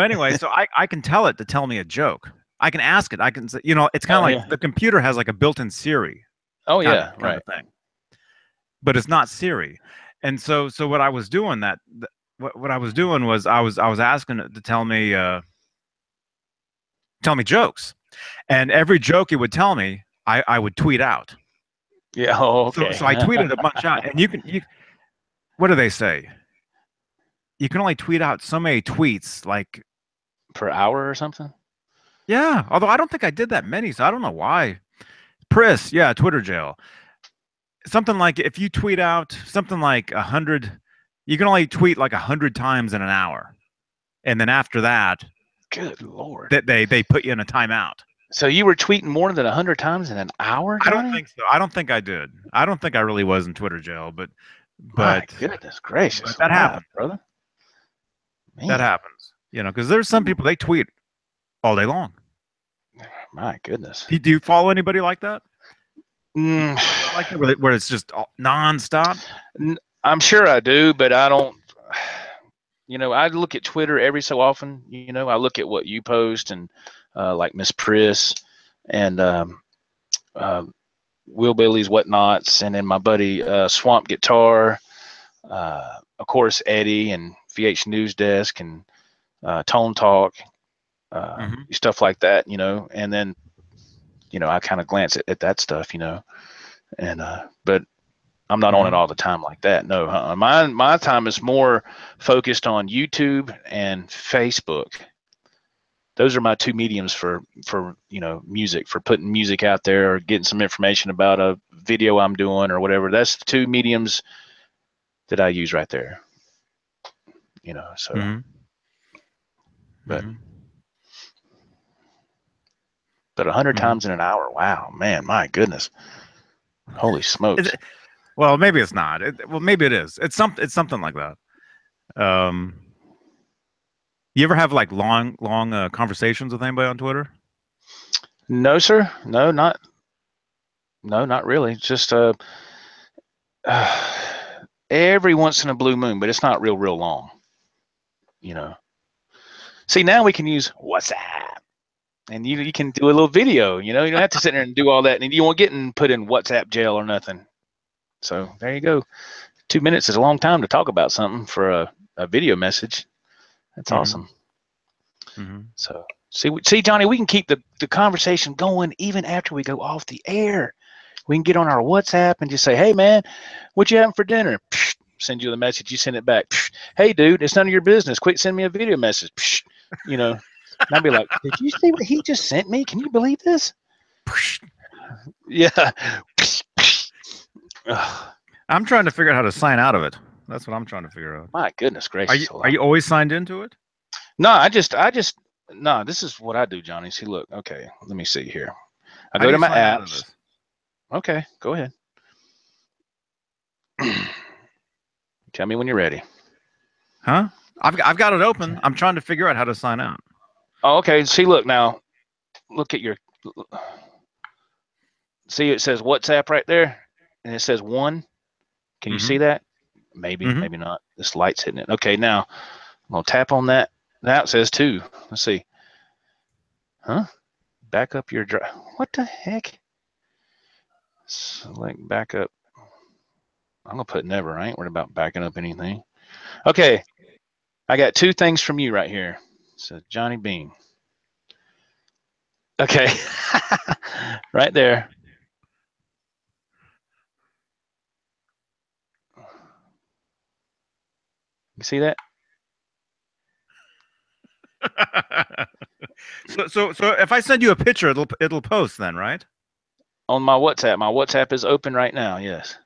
anyway, so I can tell it to tell me a joke. I can ask it. I can say, it's kind of like the computer has like a built-in Siri. Oh yeah, kind of thing. But it's not Siri. And so what I was doing what I was doing was I was asking it to tell me jokes. And every joke it would tell me, I would tweet out. Yeah, okay. So I tweeted a bunch out, and you what do they say? You can only tweet out so many tweets, like per hour or something. Yeah, although I don't think I did that many, so I don't know why. Pris, yeah, Twitter jail. Something like if you tweet out something like 100, you can only tweet like 100 times in an hour, and then after that, good Lord, they put you in a timeout. So you were tweeting more than 100 times in an hour, Johnny? I don't think so. I don't think I did. I don't think I really was in Twitter jail, but my goodness gracious, but that happened, brother. Man. That happens, because there's some people they tweet all day long. My goodness. Do you follow anybody like that? Like that where it's just nonstop? I'm sure I do, but I don't. I look at Twitter every so often. I look at what you post and like Miss Pris and Willbillies, Whatnots, and then my buddy Swamp Guitar, of course Eddie and VH News Desk and Tone Talk, stuff like that, you know. And then, you know, I kind of glance at that stuff, you know, and but I'm not on it all the time like that. No, my time is more focused on YouTube and Facebook. Those are my two mediums for you know, music, for putting music out there or getting some information about a video I'm doing or whatever. That's the two mediums that I use right there. You know, so but 100 times in an hour. Wow, man, my goodness. Holy smokes. Well, maybe it's not. Well, maybe it is. It's something like that. You ever have like long conversations with anybody on Twitter? No, sir. No, not really. Just every once in a blue moon, but it's not real long. You know. See, now we can use WhatsApp, and you can do a little video. You know, you don't have to sit there and do all that, and you won't get put in WhatsApp jail or nothing. So there you go. 2 minutes is a long time to talk about something for a video message. That's awesome. So see, Johnny, we can keep the conversation going even after we go off the air. We can get on our WhatsApp and just say, hey, man, what you having for dinner? Psh, send you the message. You send it back. Psh, hey, dude, it's none of your business. Quick, send me a video message. Psh, you know, and I'd be like, did you see what he just sent me? Can you believe this? Yeah. I'm trying to figure out how to sign out of it. That's what I'm trying to figure out. My goodness gracious. Are you always signed into it? No, I just no, this is what I do, Johnny. See, look, okay, let me see here. I go to my apps. Okay, go ahead. Tell me when you're ready. Huh? I've got it open. I'm trying to figure out how to sign out. Oh, okay. See, look now. Look at your. See, it says WhatsApp right there, and it says 1. Can you see that? Maybe, maybe not. This light's hitting it. Okay, now I'm gonna tap on that. Now it says 2. Let's see. Huh? Back up your drive. What the heck? Select backup. I'm gonna put never. I ain't worried about backing up anything. Okay, I got 2 things from you right here. It says Johnny Beane. Okay, right there. You see that? So if I send you a picture, it'll post then, right? On my WhatsApp is open right now. Yes.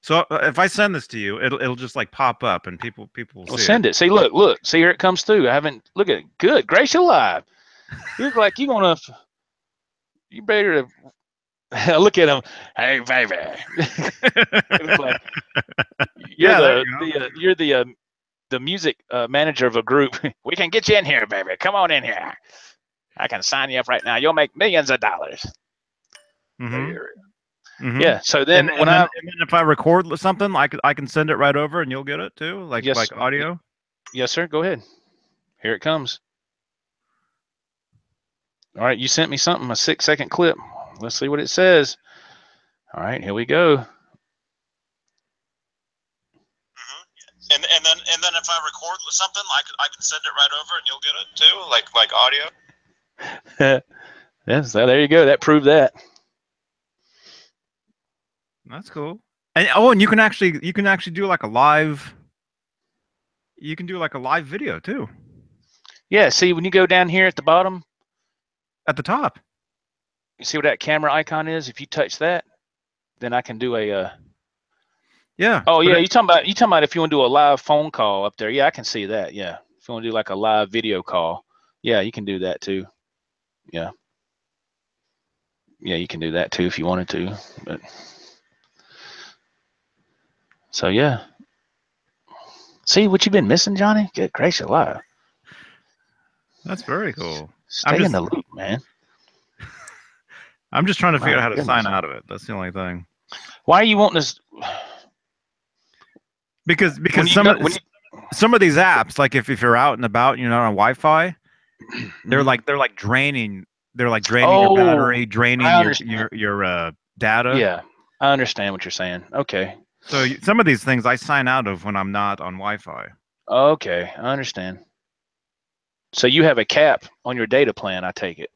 So if I send this to you, it'll just like pop up and people will see send it. See, look, see here it comes through. I haven't look at it. Good, Grace, you're live. You look like you better look at him. Hey, baby. Like, you're the music manager of a group. We can get you in here, baby. Come on in here. I can sign you up right now. You'll make millions of dollars. Yeah. So then and then if I record something, I can send it right over and you'll get it too, like audio. Yes, sir. Go ahead. Here it comes. All right, you sent me something, a 6-second clip. Let's see what it says. All right, here we go. And then if I record something, I can send it right over and you'll get it too, like audio. Yes, so there you go. That proved that. That's cool. And you can actually do like a live. You can do like a live video too. Yeah. See, when you go down here at the bottom, at the top, you see what that camera icon is. If you touch that, then I can do a. Yeah. Oh yeah, you talking about if you want to do a live phone call up there? Yeah, I can see that. Yeah, if you want to do like a live video call, yeah, you can do that too. Yeah. Yeah, you can do that too if you wanted to. But so yeah. See what you've been missing, Johnny? Good gracious alive. That's very cool. Stay in the loop, man. I'm just trying to figure out how to sign out of it. That's the only thing. Why are you wanting to? Because some of these apps, like if you're out and about, you're not on Wi-Fi, they're like draining they're like draining your Oh, battery, draining I your understand. data. Yeah, I understand what you're saying. Okay. So some of these things I sign out of when I'm not on Wi-Fi. Okay, I understand. So you have a cap on your data plan, I take it.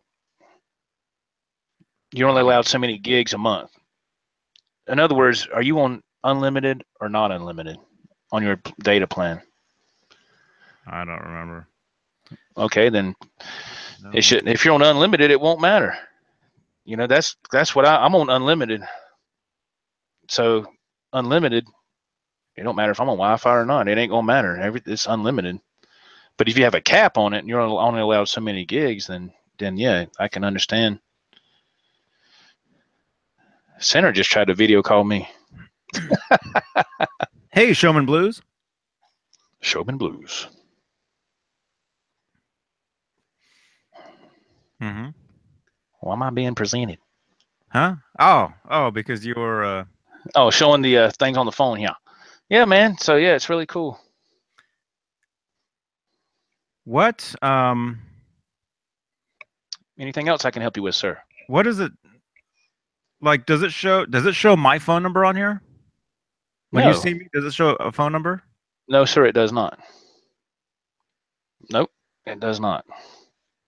You're only allowed so many gigs a month. In other words, are you on unlimited or not unlimited on your data plan? I don't remember. Okay, then No. it shouldn't. If you're on unlimited, it won't matter. You know, that's what I'm on unlimited. So unlimited, it don't matter if I'm on Wi-Fi or not. It ain't gonna matter. It's unlimited. But if you have a cap on it and you're only allowed so many gigs, then yeah, I can understand. Center just tried to video call me. Hey, Showman Blues. Showman Blues. Mm-hmm. Why am I being presented? Huh? Oh, because you were. Oh, showing the things on the phone. Yeah, man. So yeah, it's really cool. What? Anything else I can help you with, sir? What is it? Like, does it show my phone number on here? When you No. see me, does it show a phone number? No, sir, it does not. Nope, it does not.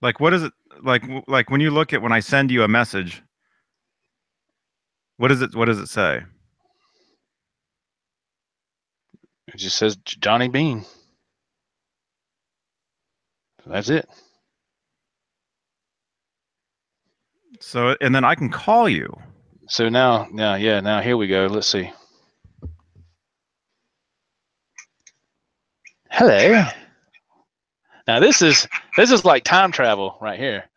Like, what is it like when you look at when I send you a message? What does it say? It just says Johnny Beane. That's it. So, and then I can call you. So now here we go. Let's see. Hello. Now this is like time travel right here.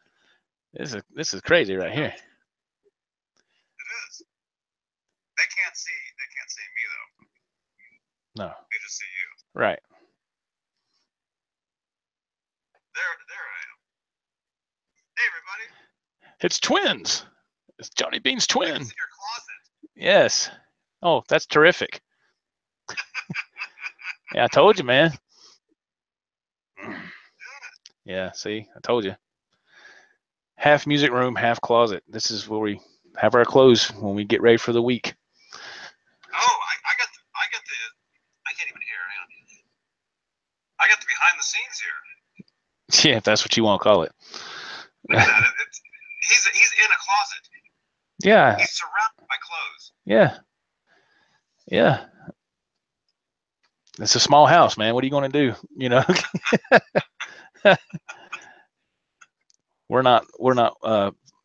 This is crazy right here. It is. They can't see me though. No. They just see you. Right. There I am. Hey everybody. It's twins. It's Johnny Beane's I twin. can see your closet. Yes. Oh, that's terrific. Yeah, I told you, man. Yeah, see, I told you. Half music room, half closet. This is where we have our clothes when we get ready for the week. Oh, I got the I can't even hear. Hang on. I got the behind the scenes here. Yeah, if that's what you want to call it. Look at that. He's in a closet. Yeah. He's surrounded by clothes. Yeah. Yeah. It's a small house, man. What are you going to do? You know, we're not,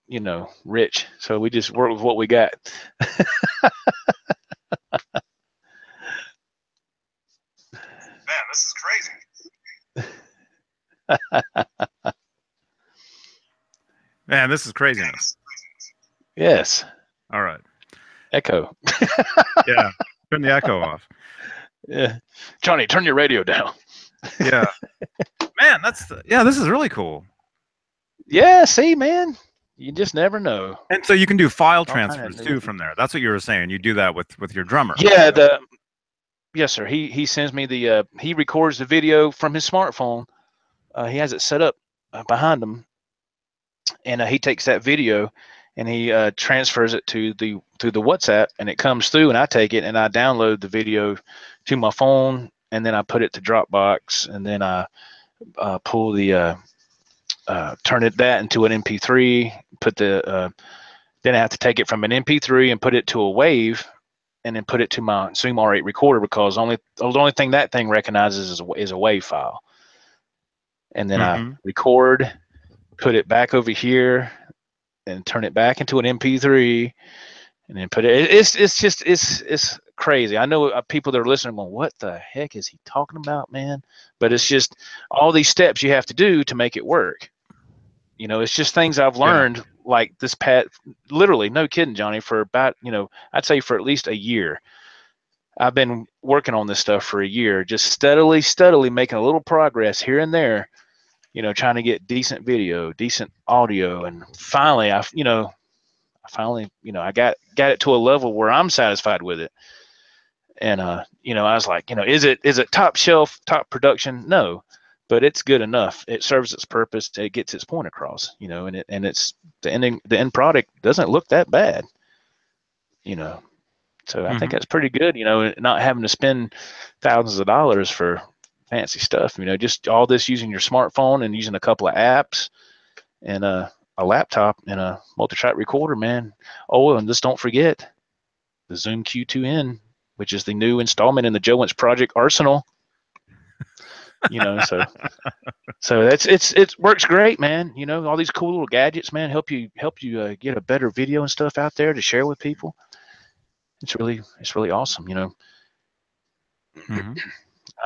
you know, rich. So we just work with what we got. Man, this is crazy. Man, this is craziness. Yes. All right. Echo. Yeah. Turn the echo off. Yeah. Johnny, turn your radio down. Yeah. Man, this is really cool. Yeah, see, man, you just never know. And so you can do file All kind of transfers new too from there. That's what you were saying. You do that with your drummer. Yeah, yes, sir. He sends me the he records the video from his smartphone. He has it set up behind him, and he takes that video and he transfers it to the WhatsApp, and it comes through, and I take it and I download the video to my phone, and then I put it to Dropbox, and then I pull the turn that into an MP3. Put the then I have to take it from an MP3 and put it to a wave, and then put it to my Zoom R8 recorder, because the only thing that thing recognizes is a wave file. And then I record, put it back over here, and turn it back into an MP3, and then put it. It's crazy. I know people that are listening going, "What the heck is he talking about, man?" But it's just all these steps you have to do to make it work. You know, it's just things I've learned, like this literally, no kidding, Johnny, for about, I'd say for at least a year. I've been working on this stuff for a year, just steadily making a little progress here and there, trying to get decent video, decent audio. And finally, I got it to a level where I'm satisfied with it. And, I was like, is it top shelf, top production? No, but it's good enough. It serves its purpose. It gets its point across, you know, and it's the end product doesn't look that bad, you know. So I think that's pretty good, you know, not having to spend thousands of dollars for fancy stuff, you know, just all this using your smartphone and using a couple of apps and a laptop and a multi-track recorder, man. Oh, and just don't forget the Zoom Q2N, which is the new installment in the Joe Wentz Project Arsenal. You know, so it works great, man. You know, all these cool little gadgets, man, help you get a better video and stuff out there to share with people. It's really awesome, you know. I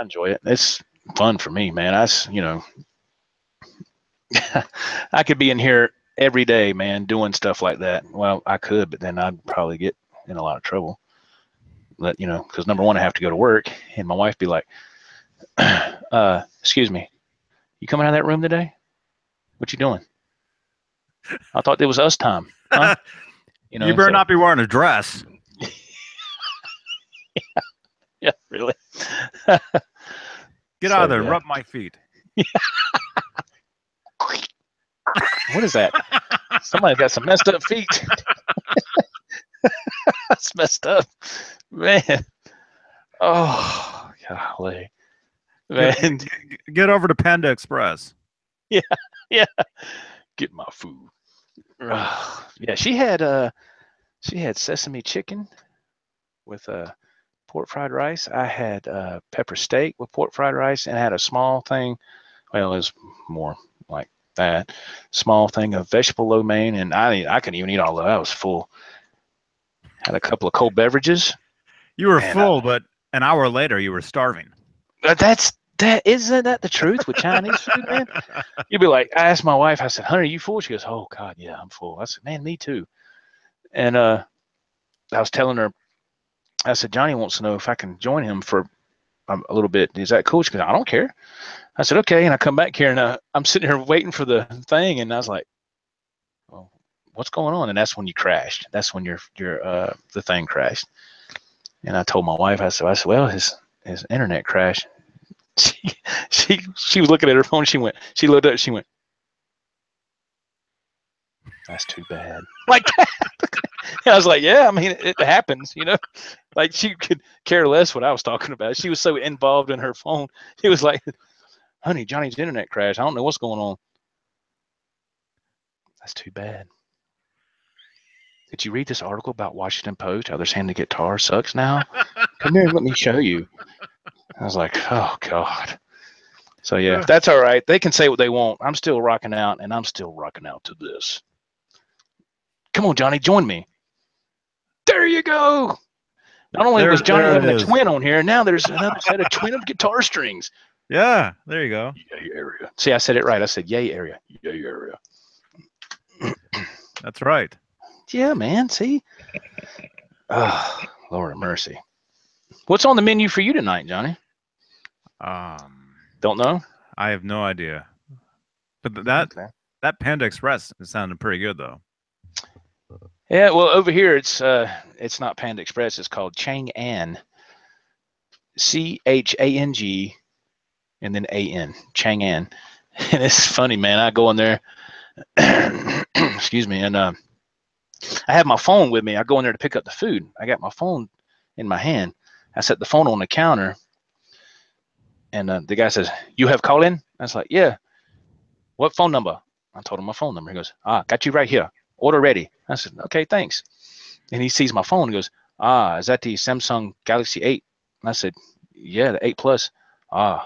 enjoy it. It's fun for me, man. You know, I could be in here every day, man, doing stuff like that. Well, I could, but then I'd probably get in a lot of trouble. But, you know, because number one, I have to go to work, and my wife be like, excuse me, you coming out of that room today? What you doing? I thought it was us time. Huh? You know, you better not be wearing a dress. Yeah, really. Get out of there and rub my feet. What is that? Somebody's got some messed up feet. That's messed up, man. Oh, golly, man. Get over to Panda Express. Yeah. Get my food. Yeah, she had sesame chicken with pork fried rice. I had pepper steak with pork fried rice, and I had a small thing. Well, it was more like that small thing of vegetable lo mein, and I couldn't even eat all of that. I was full. Had a couple of cold beverages. You were full, but an hour later you were starving. Isn't that the truth with Chinese food, man? You'd be like, I asked my wife, I said, honey, are you full? She goes, oh God, yeah, I'm full. I said, man, me too. And I was telling her, I said, Johnny wants to know if I can join him for a little bit. Is that cool? She goes, I don't care. I said, okay. And I come back here and I'm sitting here waiting for the thing. And I was like, well, what's going on? And that's when you crashed. That's when the thing crashed. And I told my wife, I said, well, his internet crashed. She was looking at her phone. She looked up, she went, that's too bad. Like that. And I was like, yeah, I mean, it happens, you know, like she could care less what I was talking about. She was so involved in her phone. It was like, honey, Johnny's internet crashed. I don't know what's going on. That's too bad. Did you read this article about Washington Post, how they're saying the guitar sucks now? Come here and let me show you. I was like, oh God. So yeah, that's all right. They can say what they want. I'm still rocking out, and I'm still rocking out to this. Come on, Johnny, join me. There you go. Not only was Johnny having a twin on here, now there's another set of twin of guitar strings. Yeah, there you go. Yay area. See, I said it right. I said yay area. Yay area. That's right. Yeah, man. See? Oh, Lord of mercy. What's on the menu for you tonight, Johnny? Don't know? I have no idea. But that Panda Express is sounding pretty good though. Yeah, well, over here it's not Panda Express. It's called Chang'an. Chang and then A-N. Chang'an. And it's funny, man. I go in there. Excuse me, and I have my phone with me. I go in there to pick up the food. I got my phone in my hand. I set the phone on the counter, and the guy says, "You have call in?" I was like, "Yeah." "What phone number?" I told him my phone number. He goes, "Got you right here. Order ready." I said, "Okay, thanks." And he sees my phone and goes, "Is that the Samsung Galaxy 8?" And I said, "Yeah, the 8 Plus." I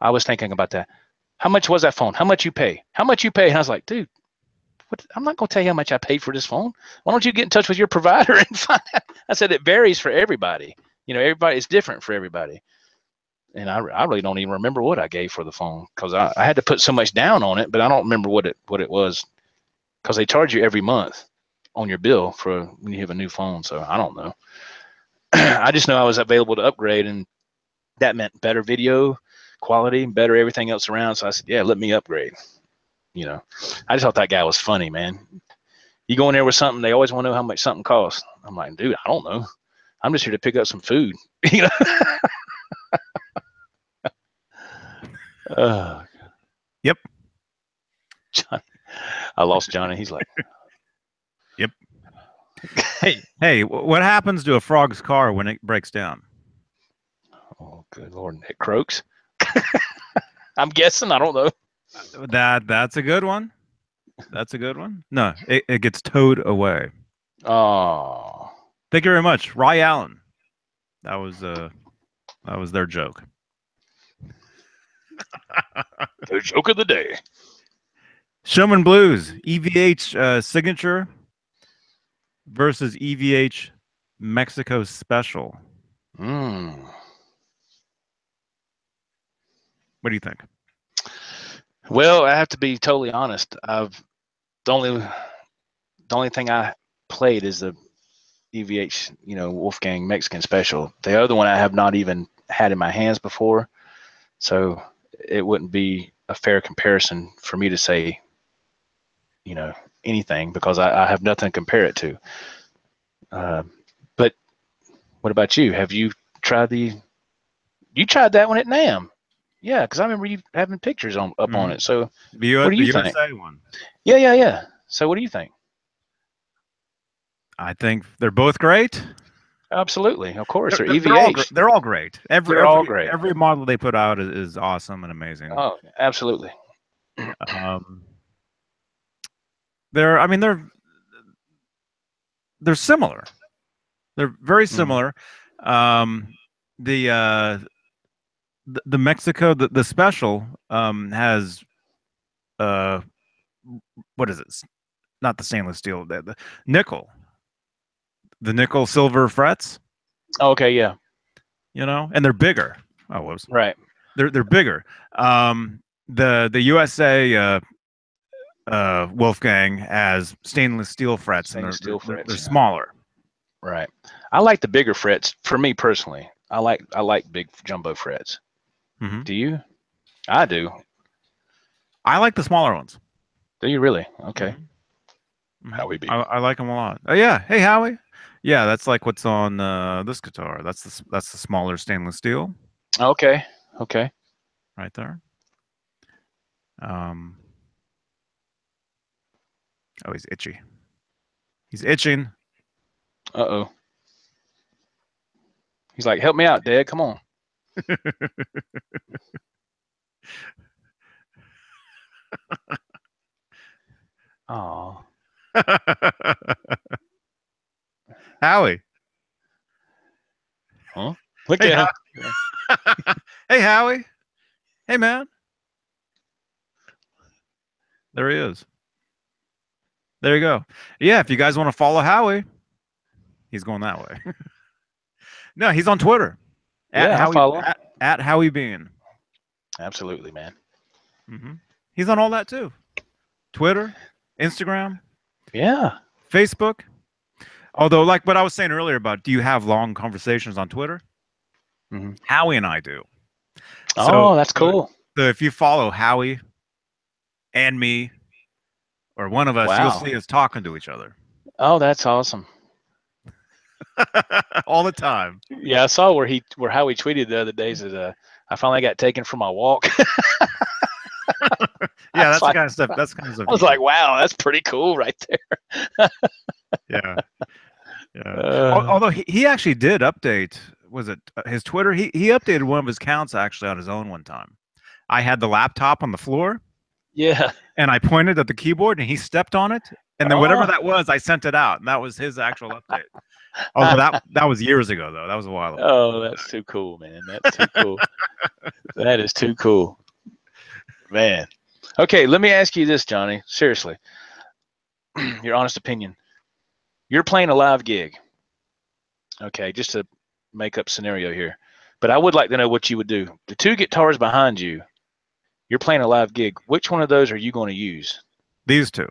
was thinking about that. "How much was that phone? How much you pay? How much you pay?" And I was like, "Dude, I'm not going to tell you how much I paid for this phone. Why don't you get in touch with your provider and find out?" I said, it varies for everybody. You know, it's different for everybody. And I really don't even remember what I gave for the phone because I had to put so much down on it, but I don't remember what it was because they charge you every month on your bill for when you have a new phone. So I don't know. I just know I was available to upgrade, and that meant better video quality, better everything else around. So I said, yeah, let me upgrade. You know, I just thought that guy was funny, man. You go in there with something, they always want to know how much something costs. I'm like, dude, I don't know. I'm just here to pick up some food. You know. Yep. John, I lost Johnny. He's like, Yep. Hey, what happens to a frog's car when it breaks down? oh, good Lord, it croaks. I'm guessing. I don't know. That's a good one. That's a good one. No, it gets towed away. Oh, Thank you very much, Rye Allen. That was their joke. the joke of the day. Showman Blues EVH signature versus EVH Mexico Special. Mm. What do you think? Well, I have to be totally honest. The only thing I played is the EVH, Wolfgang Mexican Special. The other one I have not even had in my hands before, so it wouldn't be a fair comparison for me to say, anything, because I have nothing to compare it to. But what about you? Have you tried you tried that one at NAMM? Yeah, because I remember you having pictures up on it. So what do you the think? USA one. Yeah. So what do you think? I think they're both great. Absolutely, of course, they're They're EVH. they're all great. They're all great. Every model they put out is awesome and amazing. Oh, absolutely. They're similar. They're very similar. The Mexico the special has what is it? Not the stainless steel, the nickel. The nickel silver frets, Okay, yeah. and they're bigger. Oh, whoops. Right. They're bigger. The USA Wolfgang has stainless steel frets, and Stainless steel frets, they're yeah. smaller. Right. I like the bigger frets. For me personally, I like big jumbo frets. Mm-hmm. Do you? I do. I like the smaller ones. Do you really? Okay. Mm-hmm. Howie B. I like them a lot. Oh yeah. Hey Howie. Yeah, that's like what's on this guitar. That's the smaller stainless steel. Okay. Right there. Oh, he's itchy. He's itching. Uh-oh. He's like, help me out, Dad. Come on. Oh. Howie. Huh? Look Hey, at him. Hey Howie. Hey man. There he is. There you go. Yeah, if you guys want to follow Howie, he's going that way. No, he's on Twitter. Yeah, I follow. At Howie Beane. Absolutely, man. Mm-hmm. He's on all that too. Twitter, Instagram, Yeah. Facebook. Although, like what I was saying earlier about, do you have long conversations on Twitter? Mm-hmm. Howie and I do. Oh, that's cool. So if you follow Howie and me, or one of us, Wow. you'll see us talking to each other. Oh, that's awesome. All the time. Yeah, I saw where Howie tweeted the other days that I finally got taken for my walk. Yeah, that's the kind of stuff. That's the kind of stuff. I was like, wow, that's pretty cool right there. Yeah. Although he actually did update, was it his Twitter? He updated one of his accounts actually on his own one time. I had the laptop on the floor. Yeah. And I pointed at the keyboard, and he stepped on it, and then whatever that was, I sent it out, and that was his actual update. Although that was years ago, though. That was a while ago. Oh, that's too cool, man. That's too cool. That is too cool, man. Okay, let me ask you this, Johnny. Seriously, your honest opinion. You're playing a live gig. Okay, just to make up scenario here, but I would like to know what you would do. The two guitars behind you. You're playing a live gig. Which one of those are you going to use? These two.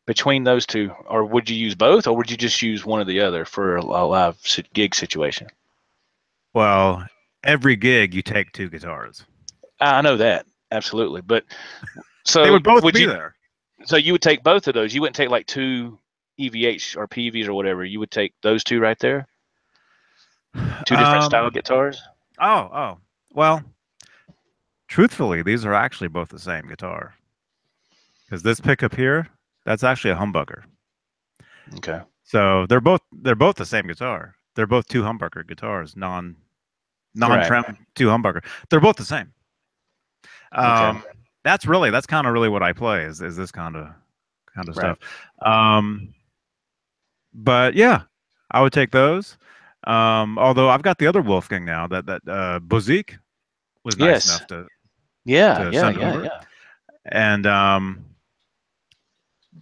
Between those two, or would you use both, or would you just use one or the other for a live gig situation? Well, every gig you take two guitars. I know that, absolutely. But so they would both be there. So you would take both of those. You wouldn't take like two EVH or PVs or whatever. You would take those two right there. Two different style guitars. Oh. Well, truthfully, these are actually both the same guitar. Because this pickup here, that's actually a humbucker. Okay. So they're both the same guitar. They're both two humbucker guitars, non-trem two humbucker. They're both the same. Okay. That's kind of really what I play is this kind of Right. stuff. But yeah, I would take those. Although I've got the other Wolfgang now that Bozique was nice Yes. enough to Yeah. send over. And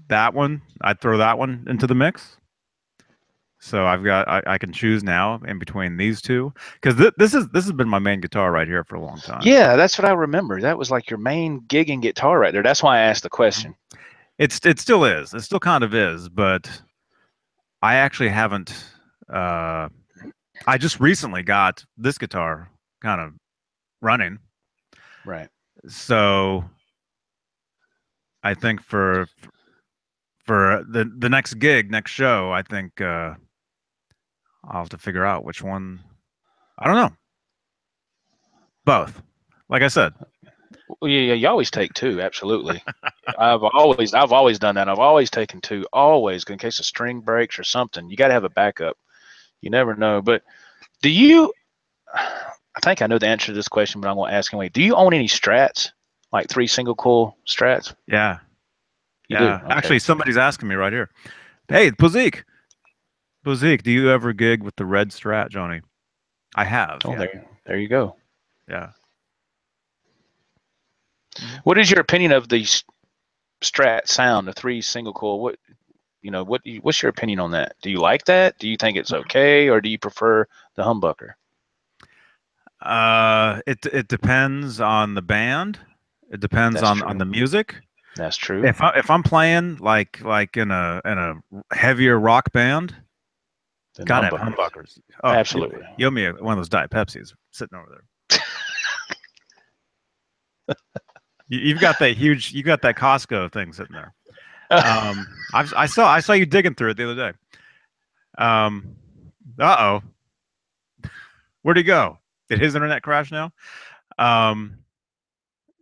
that one, I'd throw that one into the mix. So I can choose now in between these two because this has been my main guitar right here for a long time. Yeah, that's what I remember. That was like your main gigging guitar right there. That's why I asked the question. It still is. It still kind of is, but I actually haven't. I just recently got this guitar kind of running. Right. So I think for the next gig, next show, I think I'll have to figure out which one. I don't know. Both. Like I said. Well, yeah, you always take two, absolutely. I've always done that. I've always taken two, always, in case a string breaks or something. You got to have a backup. You never know. But do you? I think I know the answer to this question, but I'm going to ask anyway. Do you own any Strats, like 3 single coil Strats? Yeah. You do. Okay. Actually, somebody's asking me right here. Hey, Bozique, do you ever gig with the red Strat, Johnny? I have. Oh, yeah. there you go. Yeah. What is your opinion of the Strat sound, the 3 single coil? What's your opinion on that? Do you like that? Do you think it's okay, or do you prefer the humbucker? It depends on the band. It depends on the music. That's true. If I'm playing like in a heavier rock band, gotta have humbuckers. Oh, absolutely. You owe me one of those Diet Pepsis sitting over there. You've got that Costco thing sitting there. I saw you digging through it the other day. Uh-oh. Where'd he go? Did his internet crash now?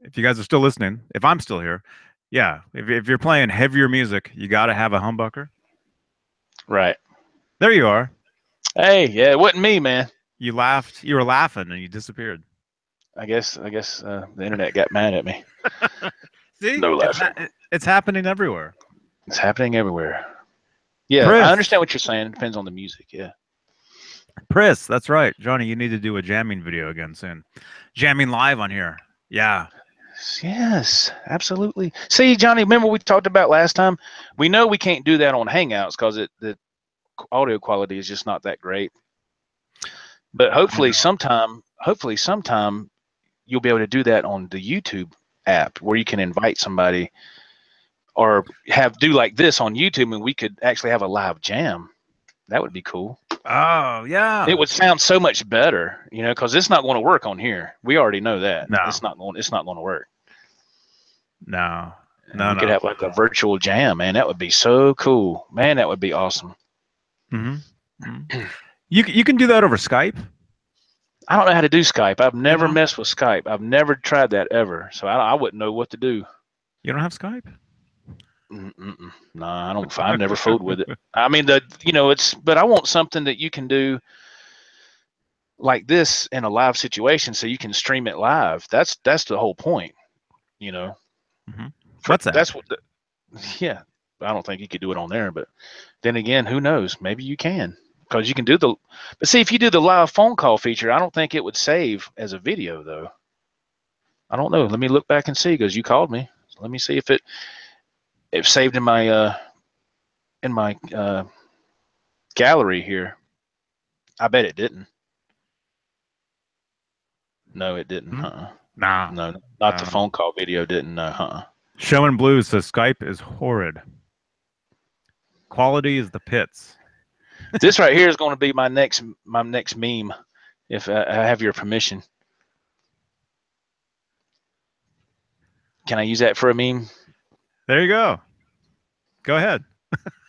If you guys are still listening, if I'm still here, yeah. If you're playing heavier music, you got to have a humbucker. Right. There you are. Hey, yeah, it wasn't me, man. You laughed. You were laughing, and you disappeared. I guess the internet got mad at me. See, no laughing. It's happening everywhere. It's happening everywhere. Yeah, Pris. I understand what you're saying. It depends on the music. Yeah. Pris, that's right, Johnny. You need to do a jamming video again soon. Jamming live on here. Yeah. Yes, absolutely. See, Johnny, remember we talked about last time? We know we can't do that on Hangouts because the audio quality is just not that great. But hopefully sometime you'll be able to do that on the YouTube app where you can invite somebody or do like this on YouTube, and we could actually have a live jam. That would be cool. Oh, yeah. It would sound so much better, because it's not going to work on here. We already know that. No. It's not going to work. No. We could have like a virtual jam, man. That would be so cool. Man, that would be awesome. Mm-hmm. You can do that over Skype. I don't know how to do Skype. I've never messed with Skype. I've never tried that ever. So I wouldn't know what to do. You don't have Skype? No, I don't. I've never fooled with it. I mean, but I want something that you can do like this in a live situation, so you can stream it live. That's the whole point, Mm-hmm. What's that? That's what. Yeah, I don't think you could do it on there, but then again, who knows? Maybe you can, because you can do but see, if you do the live phone call feature, I don't think it would save as a video though. I don't know. Let me look back and see, because you called me. So let me see if it saved in my gallery here. I bet it didn't. No, it didn't. Nah. No, not the phone call video didn't. Showing Blues says Skype is horrid. Quality is the pits. This right here is going to be my next meme, if I have your permission. Can I use that for a meme? There you go. Go ahead.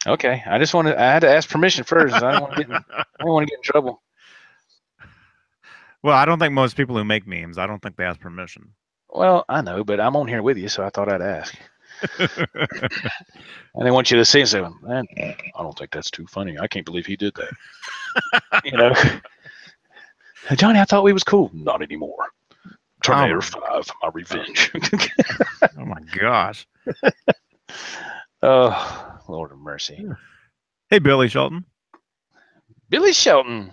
Okay. I had to ask permission first. I don't want to get in trouble. Well, I don't think most people who make memes, I don't think they ask permission. Well, I know, but I'm on here with you, so I thought I'd ask. And they want you to see and say, man, I don't think that's too funny. I can't believe he did that. You know, Johnny, I thought we was cool. Not anymore. Terminator 5, my revenge. Oh my gosh. Oh, Lord of mercy. Hey, Billy Shelton. Billy Shelton.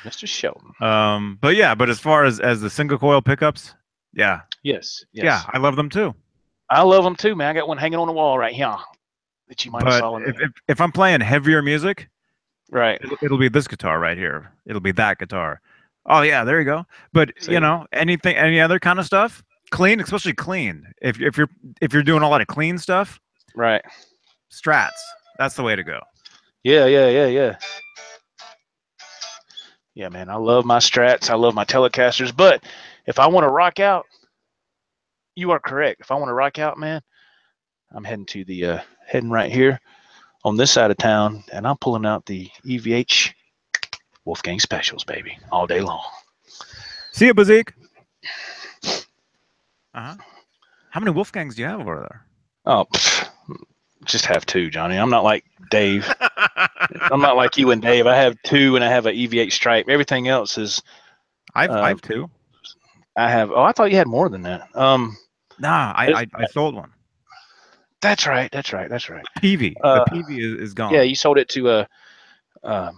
Mr. Shelton. But as far as the single coil pickups, yeah. Yes. Yeah, I love them too. I love them too, man. I got one hanging on the wall right here that you might have saw. If I'm playing heavier music, right, it'll be this guitar right here. It'll be that guitar. Oh yeah, there you go. But See? any other kind of stuff, clean, especially clean. If you're doing a lot of clean stuff, right, Strats. That's the way to go. Yeah. Yeah, man. I love my Strats. I love my Telecasters. But if I want to rock out, you are correct. If I want to rock out, man, I'm heading right here on this side of town, and I'm pulling out the EVH Wolfgang Specials, baby, all day long. See you, Bazik. How many Wolfgangs do you have over there? Oh, just have 2, Johnny. I'm not like Dave. I'm not like you and Dave. I have 2, and I have an EVH Stripe. Everything else is. I have 2. I have. Oh, I thought you had more than that. Nah, I sold one. That's right. PV. The PV is gone. Yeah, you sold it to why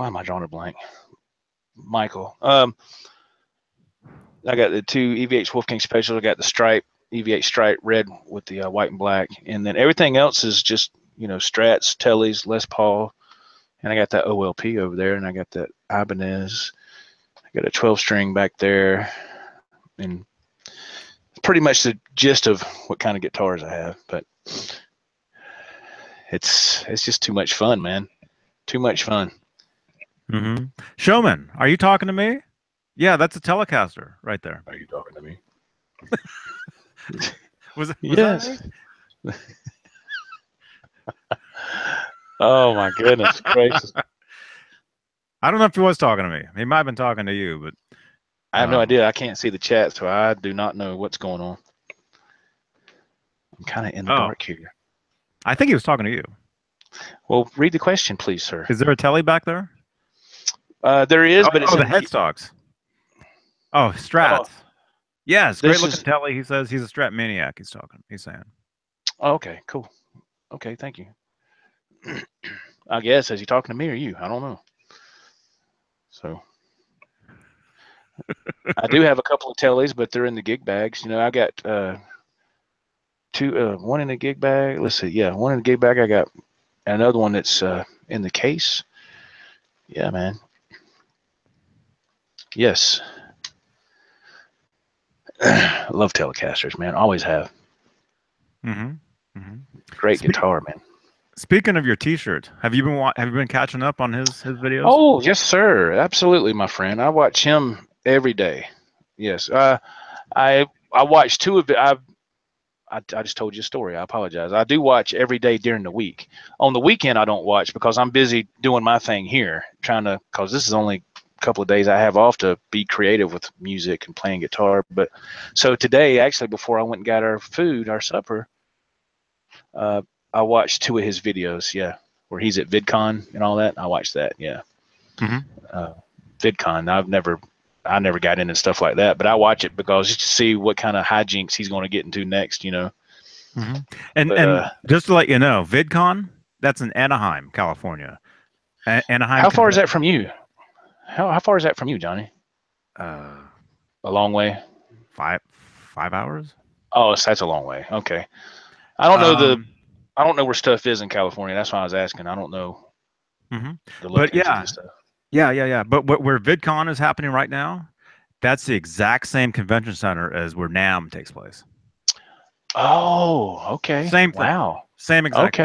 am I drawing a blank? Michael. I got the 2 EVH Wolfgang Specials. I got the Stripe, EVH Stripe red with the white and black, and then everything else is just Strats, Tellys, Les Paul, and I got that OLP over there, and I got that Ibanez. I got a 12-string back there, and pretty much the gist of what kind of guitars I have. But it's just too much fun, man. Too much fun. Mm-hmm. Showman, are you talking to me? Yeah, that's a Telecaster right there. Are you talking to me? was yes. Oh my goodness gracious! I don't know if he was talking to me. He might have been talking to you, but I have no idea. I can't see the chat, so I do not know what's going on. I'm kind of in the dark here. I think he was talking to you. Well, read the question, please, sir. Is there a telly back there? There is, but it's the headstocks. Oh, Strats. Yes, great looking telly. He says he's a Strat maniac. He's saying. Oh, okay, cool. Okay, thank you. I guess, is he talking to me or you? I don't know. So I do have a couple of tellies, but they're in the gig bags. I got 2, one in the gig bag. Let's see, yeah, one in the gig bag. I got another one that's in the case. Yeah, man. Yes. I love Telecasters, man. Always have. Great guitar, man. Speaking of your T-shirt, have you been catching up on his videos? Oh, yes, sir. Absolutely, my friend. I watch him every day. Yes. I watch 2 of it. I just told you a story. I apologize. I do watch every day during the week. On the weekend, I don't watch because I'm busy doing my thing here, because this is only a couple of days I have off to be creative with music and playing guitar. But so today, actually, before I went and got our supper, I watched 2 of his videos. Yeah, where he's at VidCon and all that. I watched that. Yeah. VidCon. I never got into stuff like that, but I watch it because just to see what kind of hijinks he's going to get into next, And just to let you know, VidCon, that's in Anaheim, California. Anaheim. How far is that from you? How far is that from you, Johnny? A long way. 5 hours. Oh, so that's a long way. Okay. I don't know I don't know where stuff is in California. That's why I was asking. I don't know. But yeah. Stuff. Yeah. But where VidCon is happening right now, that's the exact same convention center as where NAMM takes place. Oh, okay. Same thing. Wow. Same exact.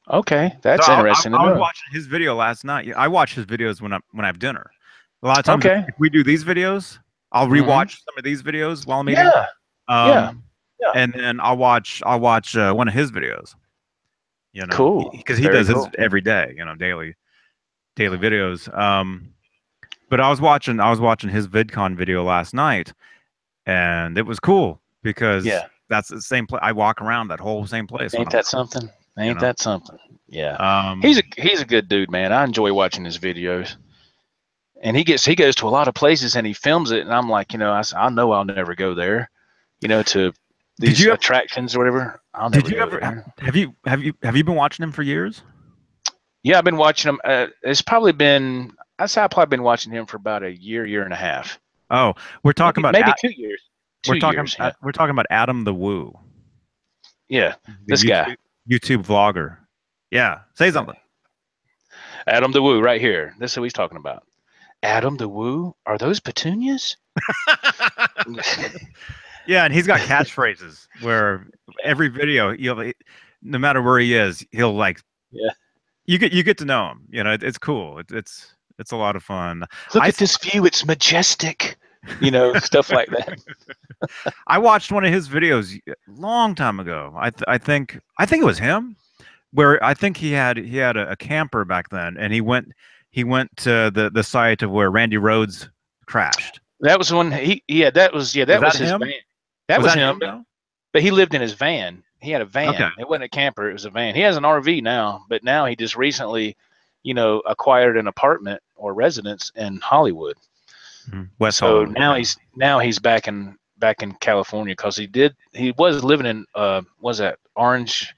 Okay. That's interesting to know. I was watching his video last night. I watch his videos when I have dinner. A lot of times, if we do these videos, I'll rewatch some of these videos while I'm eating. Yeah. And then I'll watch one of his videos. Cool. Because he does his every day, daily. daily videos. But I was watching his VidCon video last night, and it was cool because Yeah. that's the same place. I walk around that whole same place when Ain't I'm, that something? you Ain't know. that something? Yeah. Um, He's a good dude, man. I enjoy watching his videos. And he goes to a lot of places and he films it, and I'm like, I know I'll never go there, to did these you ever, attractions or whatever. I'll did never you go ever there. have you been watching him for years? Yeah, I've been watching him. It's probably been, I'd say I've probably been watching him for about a year and a half. Oh, we're talking about Maybe 2 years. we're 2 years, yeah. we're talking about Adam the Woo, Yeah, the this guy. YouTube vlogger. Yeah, say something. Adam the Woo right here. This is who he's talking about. Adam the Woo? Are those petunias? Yeah, and he's got catchphrases where every video, no matter where he is, he'll like. Yeah. You get to know him. It's cool. It's a lot of fun. Look at this view. It's majestic. Stuff like that. I watched one of his videos a long time ago. I think it was him, where I think he had a camper back then, and he went to the site of where Randy Rhoads crashed. That was when that was his him? van. That was him, though? but he lived in his van. He had a van. Okay. It wasn't a camper, it was a van. He has an RV now, but now he just recently, acquired an apartment or residence in Hollywood. West So Hollywood, now he's back in California because he was living in was that Orange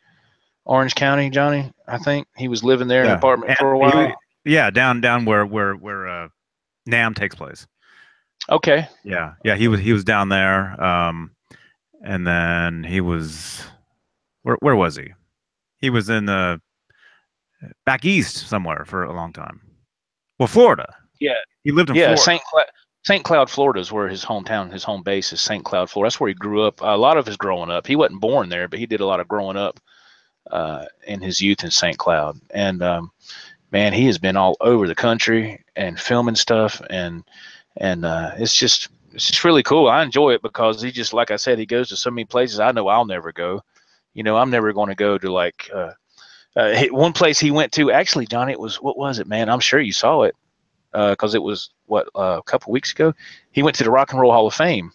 County, Johnny? I think he was living there in an apartment for a while. Down where Nam takes place. Okay. Yeah, he was down there, and then he was where was he? He was in back east somewhere for a long time. Well, Florida. Yeah, he lived in Florida. St. Cloud, Florida is where his hometown, his home base is. St. Cloud, Florida. That's where he grew up. A lot of his growing up. He wasn't born there, but he did a lot of growing up in his youth in St. Cloud. And man, he has been all over the country and filming stuff, and it's just really cool. I enjoy it because he just, like I said, he goes to so many places I know I'll never go. I'm never going to go to like one place he went to. Actually, Johnny, what was it, man? I'm sure you saw it because it was a couple weeks ago. He went to the Rock and Roll Hall of Fame,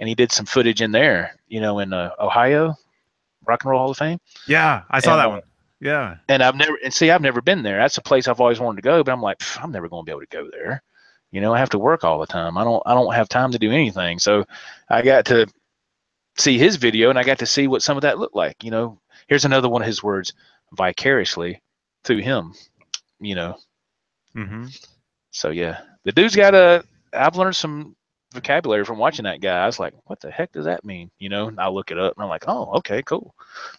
and he did some footage in there. In Ohio, Rock and Roll Hall of Fame. Yeah, I saw that one. Yeah, and I've never been there. That's a place I've always wanted to go, but I'm like, I'm never going to be able to go there. I have to work all the time. I don't have time to do anything. So I got to see his video, and I got to see what some of that looked like. Here's another one of his words: vicariously through him. Mm-hmm. So yeah, the dude's I've learned some vocabulary from watching that guy. I was like, what the heck does that mean? And I look it up, and I'm like, oh, okay, cool.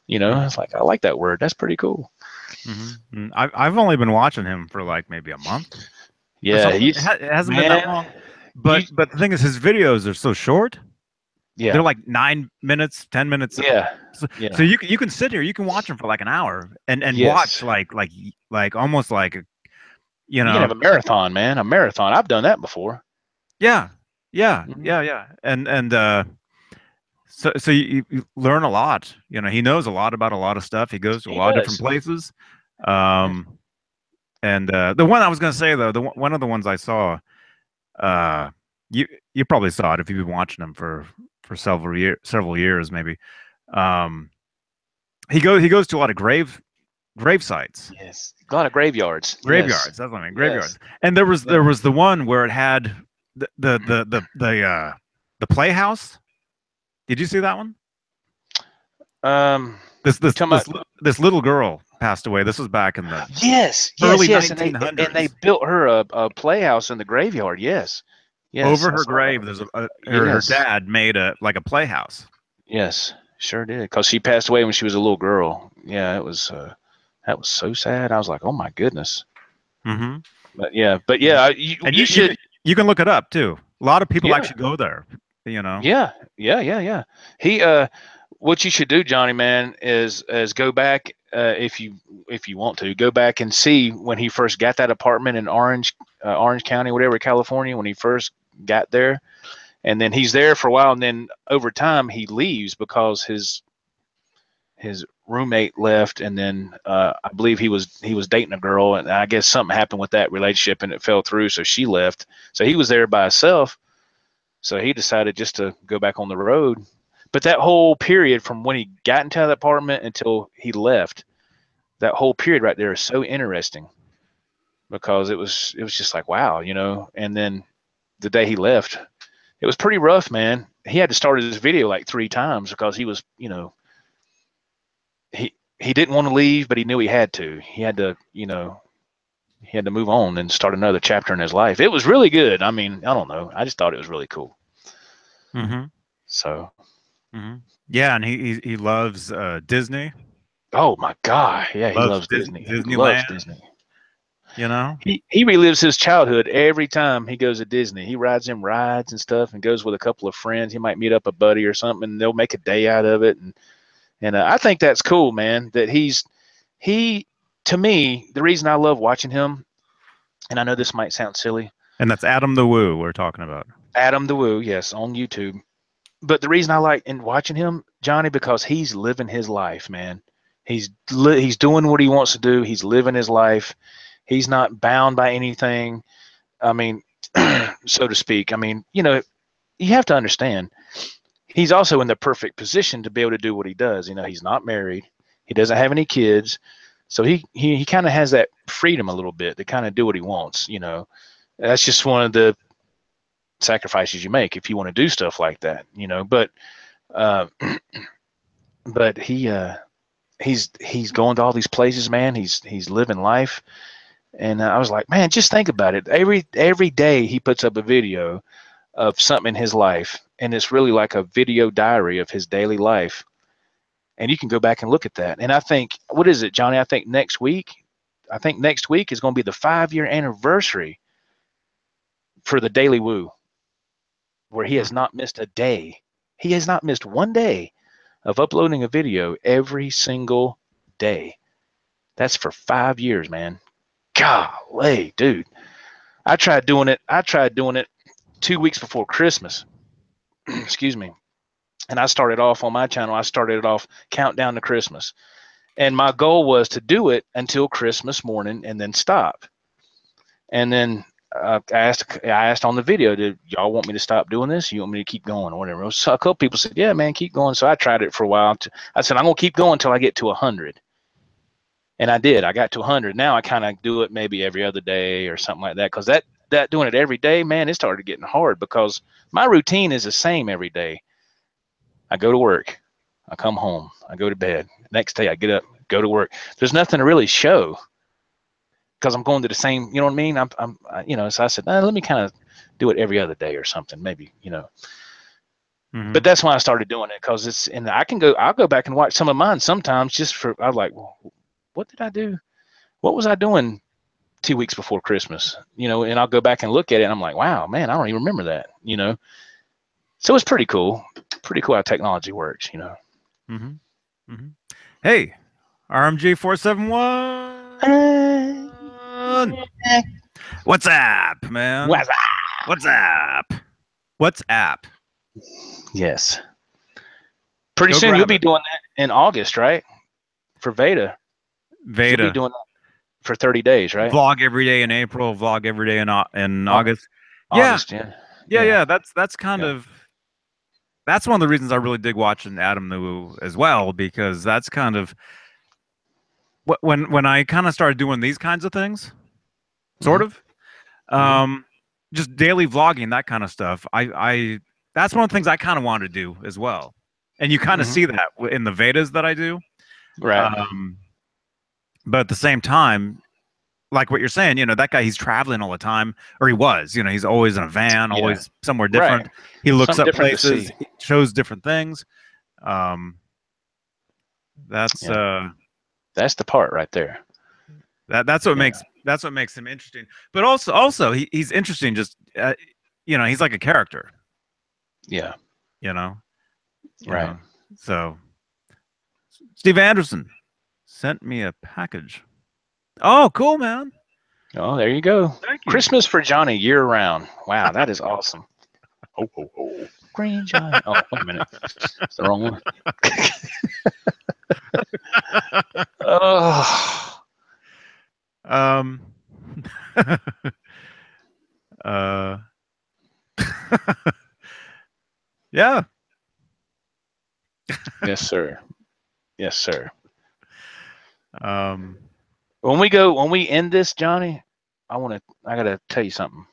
It's like, I like that word. That's pretty cool. Mm-hmm. I've only been watching him for like maybe a month. Yeah, it hasn't been that long. But the thing is, his videos are so short. Yeah, they're like 9 minutes, 10 minutes. Yeah. So you can sit here, you can watch them for like an hour and watch like almost like you can have a marathon, man. A marathon. I've done that before. Yeah. And so you learn a lot. He knows a lot about a lot of stuff. He goes to a lot of different places. And the one I was going to say though, one of the ones I saw, you probably saw it if you've been watching him for several years maybe. He goes to a lot of grave sites. Yes, a lot of graveyards. Graveyards. Yes. That's what I mean. Graveyards. Yes. And there was the one where it had the playhouse. Did you see that one? This little girl passed away. This was back in the early 1900s. And they built her a playhouse in the graveyard. Yes. Over her grave, there's her dad made a playhouse. Yes, sure did. Because she passed away when she was a little girl. Yeah, it was that was so sad. I was like, oh my goodness. Mm-hmm. But yeah, you should. You can look it up too. A lot of people actually go there. Yeah. He what you should do, Johnny, man, is go back if you want to go back and see when he first got that apartment in Orange County, whatever, California, when he first got there, and then he's there for a while, and then over time he leaves because his roommate left, and then I believe he was dating a girl, and I guess something happened with that relationship, and it fell through. So she left. So he was there by himself. So he decided just to go back on the road. But that whole period from when he got into the apartment until he left, that whole period right there is so interesting, because it was just like, wow, you know. And then the day he left, it was pretty rough, man. He had to start his video like 3 times because he was, you know, he didn't want to leave, but he knew he had to. He had to, you know, he had to move on and start another chapter in his life. It was really good. I mean, I don't know. I just thought it was really cool. Mm-hmm. So. Mm-hmm. Yeah, and he loves Disney. Oh my God! Yeah, he loves Disney. He loves Disneyland. Disney. You know, he relives his childhood every time he goes to Disney. He rides them rides and stuff, and goes with a couple of friends. He might meet up a buddy or something, and they'll make a day out of it. And I think that's cool, man. That he to me, the reason I love watching him, and I know this might sound silly. And that's Adam the Woo we're talking about. Adam the Woo, yes, on YouTube. But the reason I like in watching him, Johnny, because he's living his life, man. He's doing what he wants to do. He's living his life. He's not bound by anything. I mean, so to speak. I mean, you know, you have to understand, he's also in the perfect position to be able to do what he does. You know, he's not married. He doesn't have any kids. So he kind of has that freedom a little bit to kind of do what he wants, you know. That's just one of the sacrifices you make if you want to do stuff like that, you know. But but he's going to all these places, man. He's living life. And I was like, man, just think about it. Every day he puts up a video of something in his life, and it's really like a video diary of his daily life. And you can go back and look at that. And I think, what is it, Johnny? I think next week is going to be the 5-year anniversary for the Daily Woo, where he has not missed a day. He has not missed one day of uploading a video every single day. That's for 5 years, man. Golly, dude. I tried doing it 2 weeks before Christmas. Excuse me. And I started off on my channel. I started it off countdown to Christmas. And my goal was to do it until Christmas morning and then stop. And then I asked on the video, did y'all want me to stop doing this? You want me to keep going or whatever? So a couple people said, yeah, man, keep going. So I tried it for a while. I said, I'm going to keep going until I get to 100. And I did. I got to 100. Now I kind of do it maybe every other day or something like that. Because that doing it every day, man, it started getting hard because my routine is the same every day. I go to work. I come home. I go to bed. Next day I get up, go to work. There's nothing to really show because I'm going to the same, you know what I mean? You know, so I said, let me kind of do it every other day or something, maybe, you know. Mm-hmm. But that's when I started doing it because it's, and I'll go back and watch some of mine sometimes just for, I was like, well, what did I do? What was I doing 2 weeks before Christmas? You know, and I'll go back and look at it and I'm like, wow, man, I don't even remember that, you know. So it's pretty cool. Pretty cool how technology works, you know. Mm-hmm. Mm-hmm. Hey, RMG 471. What's up, man? What's up? Yes. Pretty soon you'll be doing that in August, right? For Veda. You'll be doing that for 30 days, right? Vlog every day in April. Vlog every day in August. August, yeah. That's kind of. That's one of the reasons I really dig watching Adam the Woo as well, because that's kind of when I kind of started doing these kinds of things, sort of, just daily vlogging, that kind of stuff. I that's one of the things I kind of wanted to do as well, and you kind of see that in the Vedas that I do, right? But at the same time, like what you're saying, you know, that guy, he's traveling all the time, or he was, you know, he's always in a van, always somewhere different. Right. He looks up places, he shows different things. That's the part right there. That's what makes him interesting. But also he's interesting. Just you know, he's like a character. Yeah. You know. Right. So, Steve Anderson sent me a package. Oh, cool, man. Oh, there you go. Thank you. Christmas for Johnny year round. Wow, that is awesome. Oh. Green Johnny. Oh, wait a minute. It's the wrong one. uh, yeah. Yes, sir. Yes, sir. Um, When we end this, Johnny, I gotta tell you something.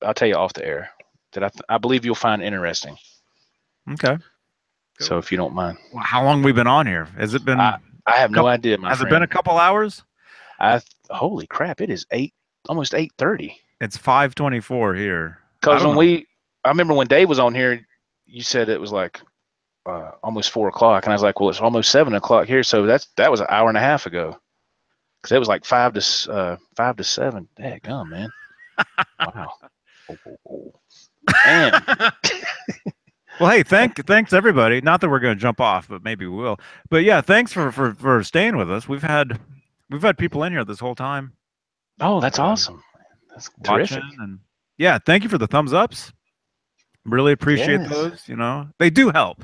I'll tell you off the air that I believe you'll find interesting. okay. So if you don't mind, Well, how long we been on here? Has it been? I have no idea, my Has friend. it been a couple hours? Holy crap! It is almost 8:30. It's 5:24 here. Because I remember when Dave was on here, you said it was like almost 4 o'clock, and I was like, well, it's almost 7 o'clock here, so that was an hour and a half ago. Because it was like 5 to 7. Dadgum, man. Wow. Man. Well, hey, thanks everybody. Not that we're going to jump off, but maybe we will. But yeah, thanks for staying with us. We've had people in here this whole time. Oh, that's awesome. That's terrific. And yeah, thank you for the thumbs ups. Really appreciate those. You know, they do help.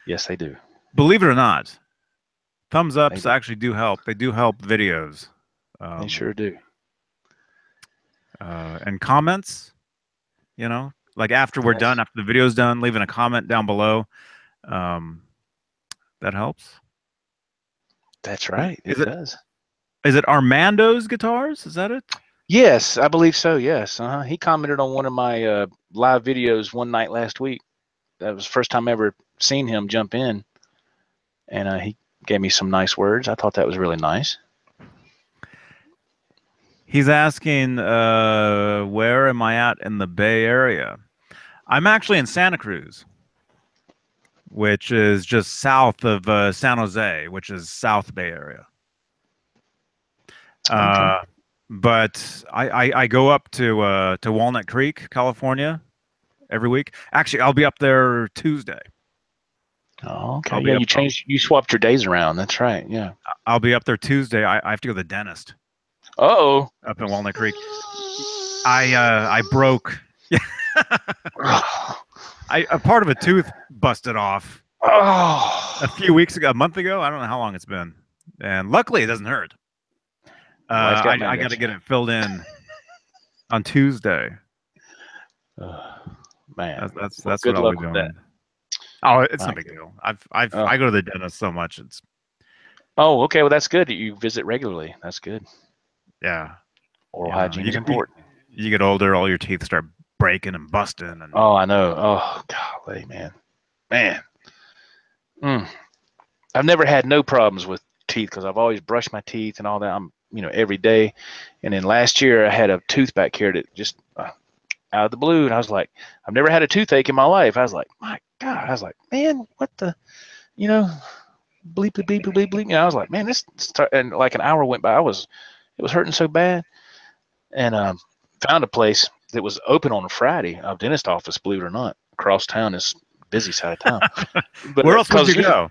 Yes, they do. Believe it or not, thumbs ups actually do help. They do help videos. They sure do. And comments, you know, like after we're done, after the video's done, leaving a comment down below. That helps. That's right. It does. Is it Armando's guitars? Is that it? Yes, I believe so. Yes. He commented on one of my live videos one night last week. That was the first time I ever seen him jump in. And he gave me some nice words. I thought that was really nice. He's asking, where am I at in the Bay Area? I'm actually in Santa Cruz, which is just south of San Jose, which is South Bay Area. Okay. But I go up to Walnut Creek, California, every week. Actually, I'll be up there Tuesday. Oh, okay. Yeah, you swapped your days around. That's right. Yeah. I'll be up there Tuesday. I have to go to the dentist. Uh-oh. Up in Walnut Creek. I broke. A part of a tooth busted off. Oh. A few weeks ago, a month ago. I don't know how long it's been, and luckily it doesn't hurt. I got to get it filled in on Tuesday. Man, that's what I'll be doing. Oh, it's no big deal. I go to the dentist so much. It's. Oh, okay. Well, that's good that you visit regularly. That's good. Yeah. Oral hygiene is important. You get older, all your teeth start breaking and busting. And oh, I know. Oh, golly, man. I've never had no problems with teeth because I've always brushed my teeth and all that. I'm, every day. And then last year I had a tooth back here that just out of the blue, and I was like, I've never had a toothache in my life. I was like, my God. I was like, man, what the, bleep, bleep, bleep, bleep, bleep. I was like, man, and like an hour went by. It was hurting so bad, and found a place that was open on a Friday, a dentist office, believe it or not, across town, is busy side of town. But where else would you go?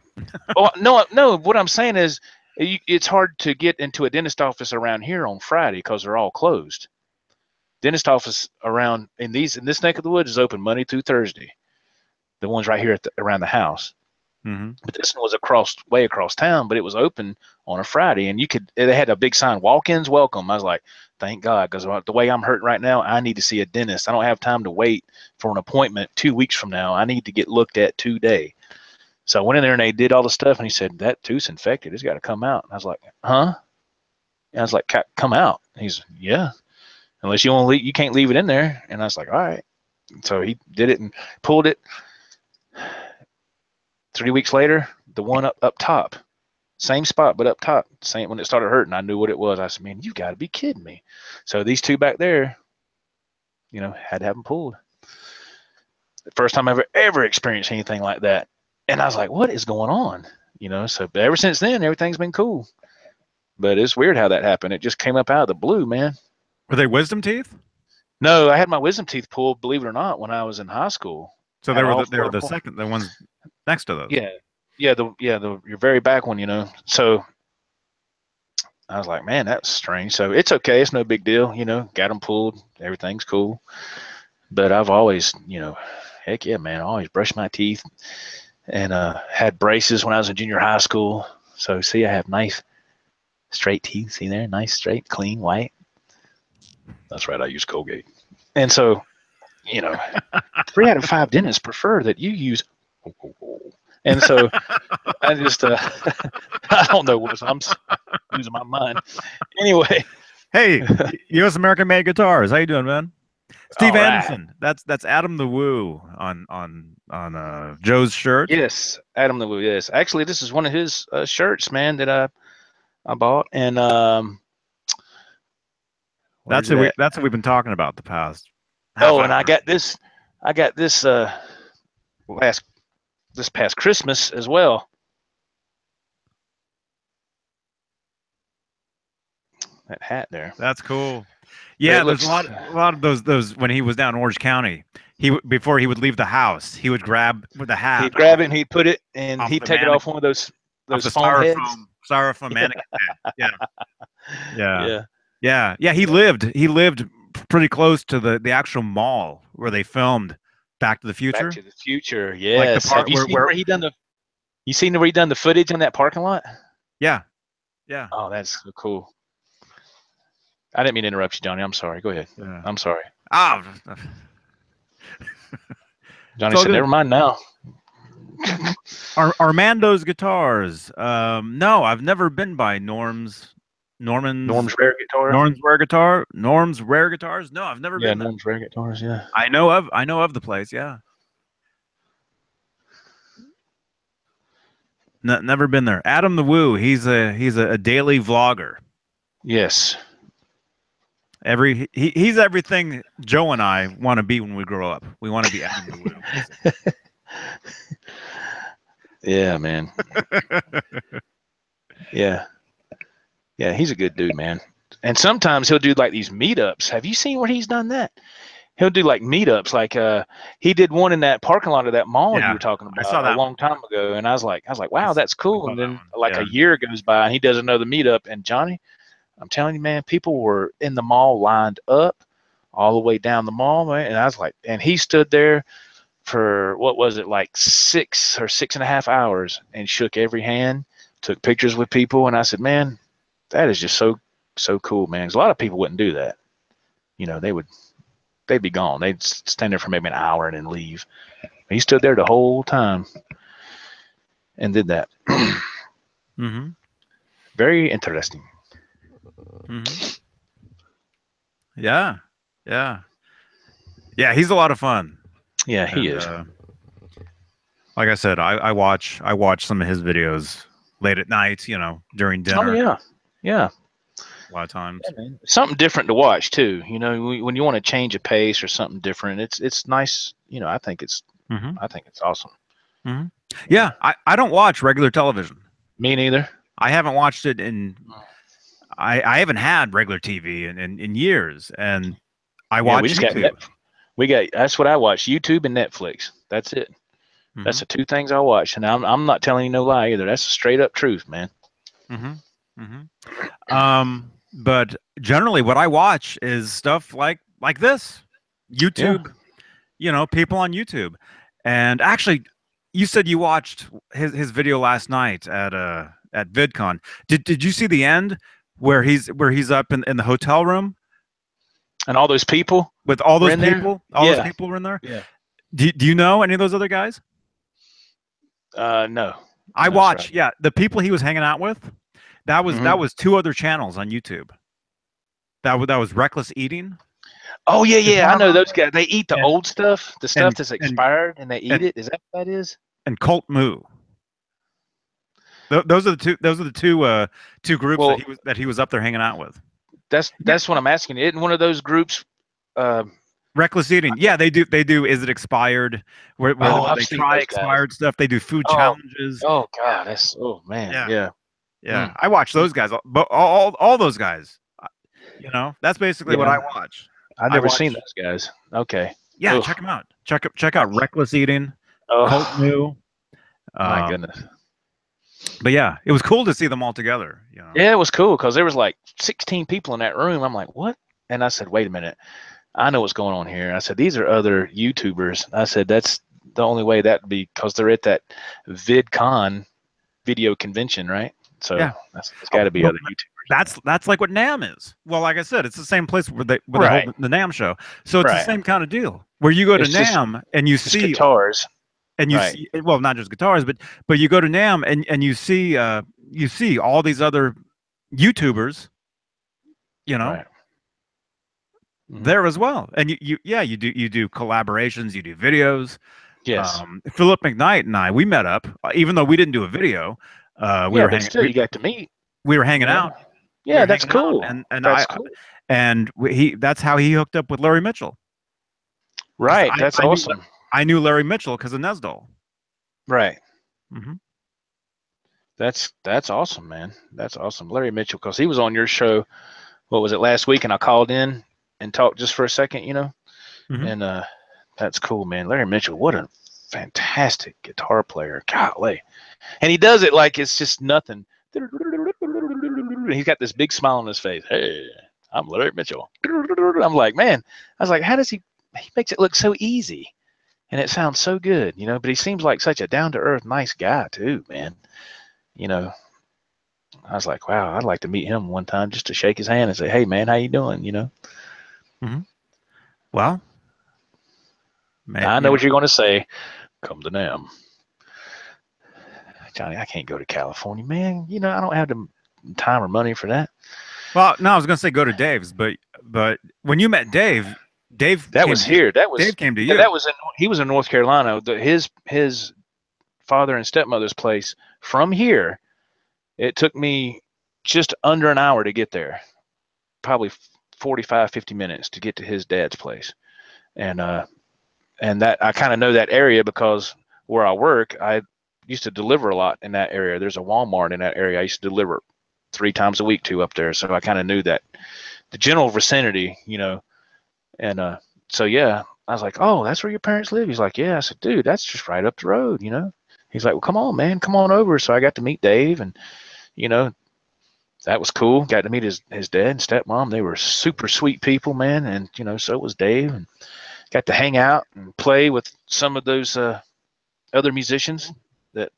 Oh, no. What I'm saying is, it's hard to get into a dentist office around here on Friday because they're all closed. Dentist office around in this neck of the woods is open Monday through Thursday. The ones right here around the house. Mm-hmm. But this one was way across town, but it was open on a Friday, and they had a big sign, walk-ins welcome. I was like, thank God, because the way I'm hurting right now, I need to see a dentist. I don't have time to wait for an appointment 2 weeks from now. I need to get looked at today. So I went in there and they did all the stuff, and he said, that tooth's infected. It's got to come out. And I was like, huh? And I was like, come out. And he's, yeah. Unless you can't leave it in there. And I was like, all right. So he did it and pulled it. 3 weeks later, the one up top, same spot, but up top, same when it started hurting, I knew what it was. I said, man, you got to be kidding me. So these two back there, had to have them pulled. The first time I ever experienced anything like that. And I was like, what is going on? So ever since then, everything's been cool. But it's weird how that happened. It just came up out of the blue, man. Were they wisdom teeth? No, I had my wisdom teeth pulled, believe it or not, when I was in high school. So they were the ones next to those. Yeah, your very back one, So I was like, man, that's strange. So it's okay, it's no big deal, got them pulled, everything's cool. But I've always, heck yeah, man, I always brushed my teeth and had braces when I was in junior high school. So see, I have nice straight teeth. See there, nice straight, clean, white. That's right. I use Colgate. And so, 3 out of 5 dentists prefer that you use. And so I just, I don't know what I'm losing my mind. Anyway. Hey, U.S. American made guitars. How you doing, man? Steve All right. Anderson. That's Adam the Woo on Joe's shirt. Yes, Adam the Woo. Yes, actually, this is one of his shirts, man, that I bought, and That's what we've been talking about the past. Oh, and I got this this past Christmas as well. That hat there. That's cool. Yeah, there's a lot of those when he was down in Orange County. Before he would leave the house, he would grab the hat. He'd grab it and he'd put it, and he'd take it off one of those foam heads. Styrofoam mannequin head. Yeah. Yeah. He lived pretty close to the actual mall where they filmed Back to the Future. Back to the Future. Yes. Like Have you seen where he done the footage in that parking lot? Yeah. Oh, that's so cool. I didn't mean to interrupt you, Johnny. I'm sorry. Go ahead. Yeah. I'm sorry. Johnny So said, "Never mind now." Armando's Guitars. No, I've never been by Norm's Rare Guitar. Norm's Rare Guitars. No, I've never been. Norm's Rare Guitars. Yeah. I know of the place. Yeah. Never been there. Adam the Woo. He's a daily vlogger. Yes. He's everything Joe and I want to be when we grow up. We want to be Adam the Woo. Yeah, man. Yeah, he's a good dude, man. And sometimes he'll do like these meetups. Have you seen where he's done that? He'll do like meetups. Like he did one in that parking lot of that mall you were talking about. I saw that a long time ago, and I was like, wow, that's cool. And then like a year goes by, and he does another meetup. And Johnny, I'm telling you, man, people were in the mall lined up all the way down the mall, man. And I was like, and he stood there for what was it, like 6 or 6.5 hours, and shook every hand, took pictures with people. And I said, man, that is just so cool, man. 'Cause a lot of people wouldn't do that. They'd be gone. They'd stand there for maybe an hour and then leave. He stood there the whole time and did that. Mm-hmm. Very interesting. Mm-hmm. Yeah. He's a lot of fun. Yeah, he is. Like I said, I watch some of his videos late at night, during dinner. Oh yeah. A lot of times. Yeah, something different to watch too. When you want to change a pace or something different, it's nice. I think it's awesome. Mm-hmm. Yeah, I don't watch regular television. Me neither. I haven't watched it in. I haven't had regular TV in years, and I watch YouTube. That's what I watch: YouTube and Netflix. That's it. Mm-hmm. That's the 2 things I watch, and I'm not telling you no lie either. That's a straight up truth, man. But generally, what I watch is stuff like this, YouTube. People on YouTube, and actually, you said you watched his video last night at VidCon. Did you see the end where he's up in the hotel room? And all those people? With all those people? Those people were in there? Yeah. Do you know any of those other guys? No. I watch, the people he was hanging out with, that was 2 other channels on YouTube. That was Reckless Eating. Oh, yeah. I know those guys. They eat the old stuff, the stuff that's expired, and they eat it. Is that what that is? And Colt Moo. Those are the two groups that he was up there hanging out with. That's what I'm asking. Isn't one of those groups Reckless Eating? Yeah, they do. Is it expired? Where they try expired stuff. They do food challenges. Oh God, man. Yeah. I watch those guys, but all those guys. That's basically what I watch. I've never seen those guys. Okay. Yeah, check them out. Check out Reckless Eating. Colt Moo. My goodness. But yeah, it was cool to see them all together. Yeah, it was cool because there was like 16 people in that room. I'm like, what? And I said, wait a minute. I know what's going on here. I said, these are other YouTubers. I said, that's the only way that would be, because they're at that VidCon video convention, right? So Yeah. that's got to be Well, other YouTubers. that's like what NAM is. Well, like I said, it's the same place where they Right. hold the NAM show. So it's the Right. same kind of deal where you go to It's just- NAM and you Just see guitars. and you Right. see, well, not just guitars, but you go to NAM and you see all these other YouTubers, you know, Right. Mhm. there as well. And you do collaborations, you do videos. Yes. Philip McKnight and I, we met up, even though we didn't do a video. We Yeah, were but hanging. still, you got to meet. We were hanging you know? out. We Yeah, were that's hanging out, cool. and That's cool. that's how he hooked up with Larry Mitchell. Right. I, That's I knew, awesome. I knew Larry Mitchell because of Nesdol. Right. Hmm. That's awesome, man. That's awesome. Larry Mitchell, because he was on your show. What was it, last week? And I called in and talked just for a second, Mhm. And that's cool, man. Larry Mitchell, what a fantastic guitar player. Golly. And he does it like it's just nothing. He's got this big smile on his face. Hey, I'm Larry Mitchell. I'm like, man, I was like, how does he makes it look so easy and it sounds so good, but he seems like such a down to earth, nice guy too, man. I was like, wow, I'd like to meet him one time just to shake his hand and say, hey man, how you doing? Mm-hmm. Well, I know what you're going to say. Come to NAM. Johnny, I can't go to California, man. I don't have the time or money for that. Well, no, I was going to say go to Dave's, but when you met Dave that was here. Dave came to you. That was he was in North Carolina. His father and stepmother's place from here. It took me just under an hour to get there. Probably 45, 50 minutes to get to his dad's place. And that I kind of know that area because where I work, I used to deliver a lot in that area. There's a Walmart in that area I used to deliver 3 times a week to up there. So I kind of knew that the general vicinity, and so yeah, I was like, oh, that's where your parents live? He's like, yeah. I said, dude, that's just right up the road, He's like, well, come on, man, come on over. So I got to meet Dave, and that was cool. Got to meet his dad and stepmom. They were super sweet people, man, and so was Dave, and got to hang out and play with some of those other musicians. That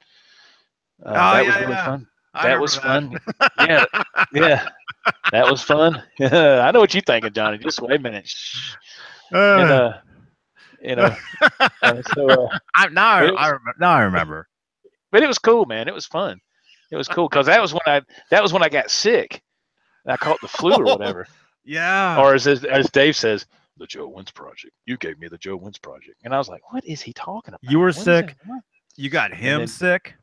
was really fun. That was fun. Yeah, yeah, that was fun. I know what you're thinking, Johnny. Just wait a minute. And so now I remember. But it was cool, man. It was fun. It was cool because that was when I got sick. I caught the flu or whatever. Yeah. Or as Dave says, the Joe Wentz Project. You gave me the Joe Wentz Project, and I was like, what is he talking about? You were sick. You got him sick.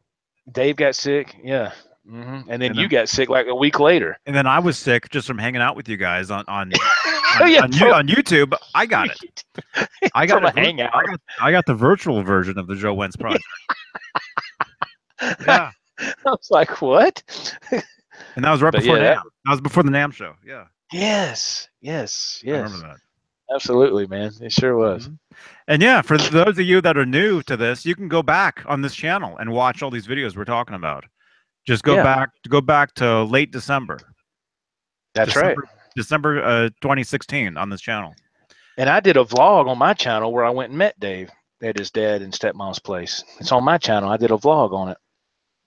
Dave got sick. Yeah. Mm-hmm. And then you got sick like a week later. And then I was sick just from hanging out with you guys on yeah, on YouTube. I got it. I got a hangout. I got the virtual version of the Joe Wentz Project. Yeah. I was like, what? And that was right before NAM. That was before the NAM show. Yeah. Yes. I remember that. Absolutely, man. It sure was. Mm-hmm. And yeah, for those of you that are new to this, you can go back on this channel and watch all these videos we're talking about. Just go back to late December. That's right. December 2016 on this channel. And I did a vlog on my channel where I went and met Dave at his dad and stepmom's place. It's on my channel. I did a vlog on it.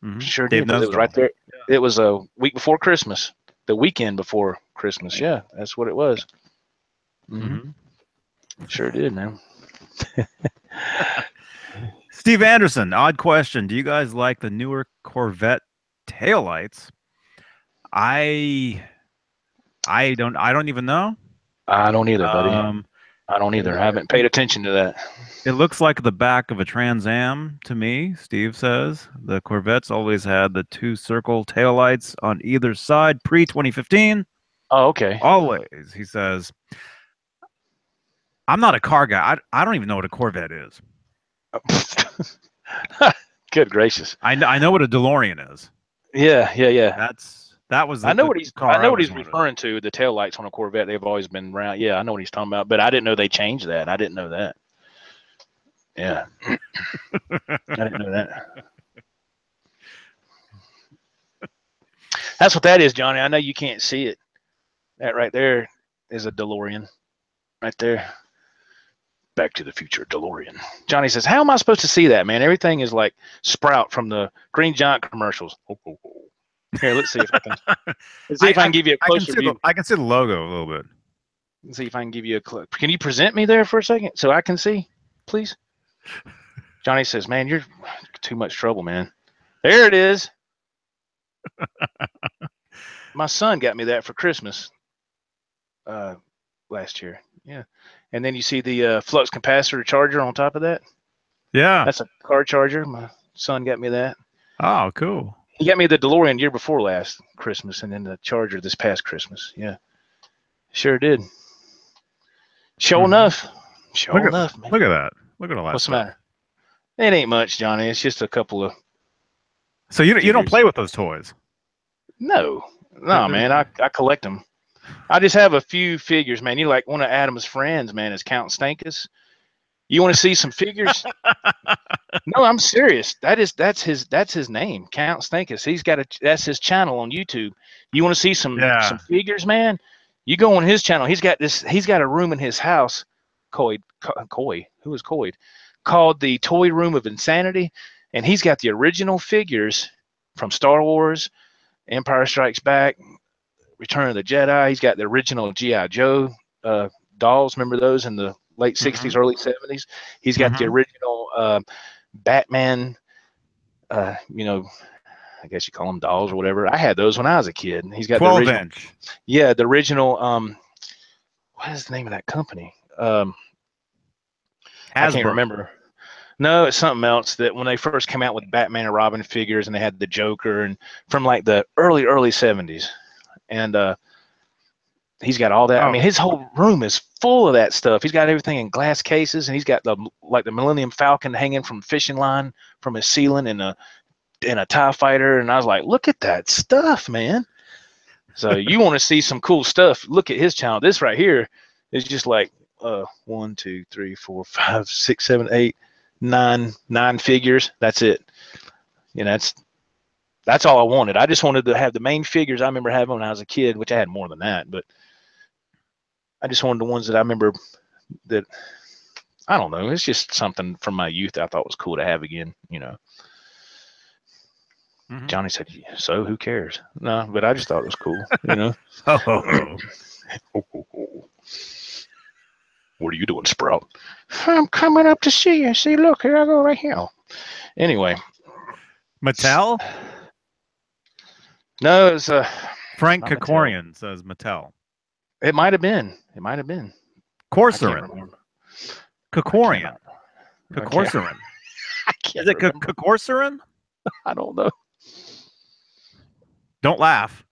Mm-hmm. Sure did. It was right there. Yeah. It was a week before Christmas. The weekend before Christmas. Yeah, that's what it was. Mm-hmm. Sure did, man. Steve Anderson, odd question. Do you guys like the newer Corvette taillights? I don't even know. I don't either, buddy. I don't either. I haven't paid attention to that. It looks like the back of a Trans Am to me, Steve says. The Corvettes always had the 2 circle taillights on either side pre-2015. Oh, okay. Always, he says. I'm not a car guy. I don't even know what a Corvette is. Good gracious. I know what a DeLorean is. Yeah. That was. I know what he's referring to. The taillights on a Corvette, they've always been round. Yeah, I know what he's talking about, but I didn't know they changed that. I didn't know that. Yeah, I didn't know that. That's what that is, Johnny. I know you can't see it. That right there is a DeLorean, right there. Back to the Future DeLorean. Johnny says, how am I supposed to see that, man? Everything is like Sprout from the Green Giant commercials. Here, let's see if I can. Let's see if I can give you a closer view. I can see the logo a little bit. Let's see if I can give you a clip. Can you present me there for a second so I can see, please? Johnny says, "Man, you're too much trouble, man." There it is. My son got me that for Christmas last year. Yeah. And then you see the flux capacitor charger on top of that. Yeah. That's a car charger. My son got me that. Oh, cool. He got me the DeLorean year before last Christmas, and then the charger this past Christmas. Yeah. Sure did. Sure enough. Sure enough, man. Look at that. Look at all that What's the stuff. matter? It ain't much, Johnny. It's just a couple of. So you don't play with those toys? No, man. I collect them. I just have a few figures, man. You like one of Adam's friends, man, is Count Stankus. You want to see some figures? No, I'm serious. That's his name, Count Stankus. That's his channel on YouTube. You want to see some figures, man? You go on his channel. He's got a room in his house, Coy, who is Coy, called the Toy Room of Insanity, and he's got the original figures from Star Wars, Empire Strikes Back, Return of the Jedi. He's got the original G.I. Joe dolls. Remember those in the late 60s, early 70s? He's got the original Batman, you know, I guess you call them dolls or whatever. I had those when I was a kid. He's got 12 the original, inch. Yeah, the original. What is the name of that company? I can't remember. No, it's something else. That when they first came out with Batman and Robin figures, and they had the Joker, and from like the early 70s, and he's got all that. I mean, his whole room is full of that stuff. He's got everything in glass cases, and he's got the Millennium Falcon hanging from fishing line from his ceiling, and a TIE fighter. And I was like, look at that stuff, man. So you want to see some cool stuff? Look at his channel. This right here is just like 1, 2, 3, 4, 5, 6, 7, 8, 9 figures. That's it. You know, that's all I wanted. I just wanted to have the main figures I remember having when I was a kid, which I had more than that, but I just wanted the ones that I remember that, I don't know. It's just something from my youth that I thought was cool to have again, you know. Johnny said, so who cares? No, but I just thought it was cool, you know. What are you doing, Sprout? I'm coming up to see you. See, look, here I go right here. Anyway. Mattel? No, it's Frank Kokorian says Mattel. It might have been. Corsarin. Kokorian. Kokorsarin. Is it Kokorsarin? I don't know. Don't laugh.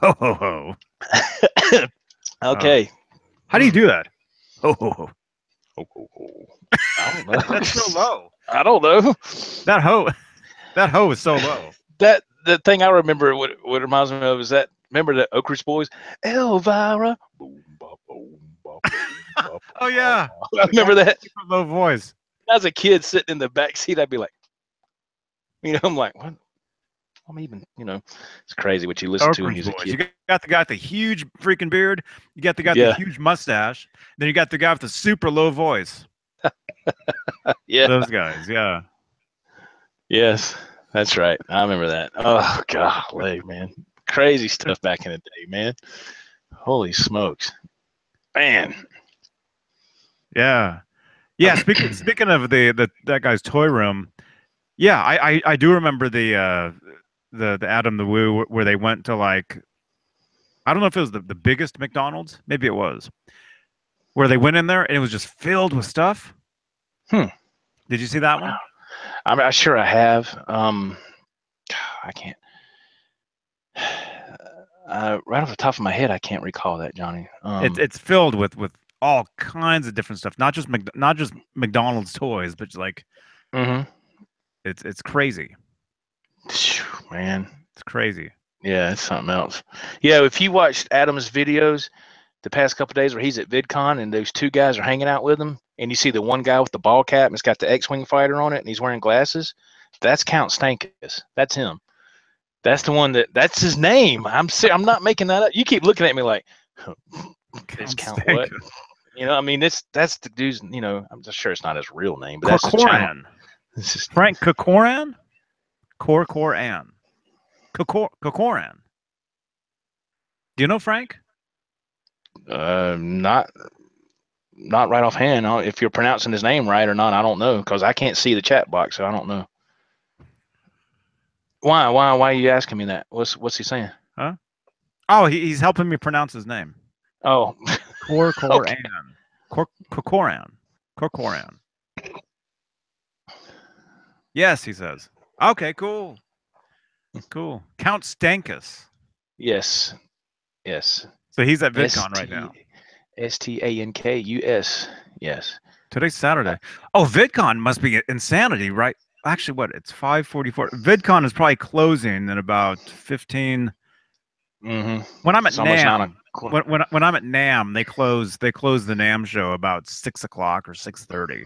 Ho ho ho. Okay. How do you do that? Ho ho ho. Ho ho ho. I don't know. That's so low. I don't know. That ho is so low. The thing I remember, what reminds me of is that, remember the Oak Ridge Boys? Elvira. Oh yeah. I remember that. Low voice. As a kid sitting in the back seat, I'd be like, you know, I'm like, what? I'm even, you know, it's crazy what you listen to when you're a kid. You got the guy with the huge freaking beard. You got the guy with the huge mustache. Then you got the guy with the super low voice. Yeah. Those guys, yeah. Yes, that's right. I remember that. Oh, golly, man. Crazy stuff back in the day, man. Holy smokes. Man. Yeah. Yeah, speaking of that guy's toy room, yeah, I do remember the Adam the Woo where they went to, like, I don't know if it was the biggest McDonald's, maybe it was, where they went in there and it was just filled with stuff. Did you see that one? I'm sure I have. I can't. Right off the top of my head, I can't recall that, Johnny. It's filled with all kinds of different stuff, not just McDonald's toys, but like, it's crazy. Man, it's crazy. Yeah, it's something else. Yeah, if you watched Adam's videos the past couple of days where he's at VidCon and those two guys are hanging out with him, and you see the one guy with the ball cap and it's got the X-Wing fighter on it and he's wearing glasses, that's Count Stankus. That's him. That's the one that's his name. I'm not making that up. You keep looking at me like, it's Count what? You know, I mean, that's the dude's, you know, I'm just sure it's not his real name, but that's his channel. Frank Kokorian? Corcoran. Kokoran. Do you know Frank? Not right offhand. If you're pronouncing his name right or not, I don't know, because I can't see the chat box, so I don't know. Why are you asking me that? What's he saying? Huh? Oh, he's helping me pronounce his name. Oh, Kokoran. Kokoran. Kokoran. Yes, he says. Okay, cool. Cool. Count Stankus. yes. So he's at VidCon right now. Stankus. Yes. Today's Saturday. Oh, VidCon must be insanity, right? Actually, what? It's 5:44. VidCon is probably closing in about 15. Mm-hmm. When I'm at It's almost NAM, 9 o'clock. when I'm at NAM, they close the NAM show about 6 o'clock or 6:30.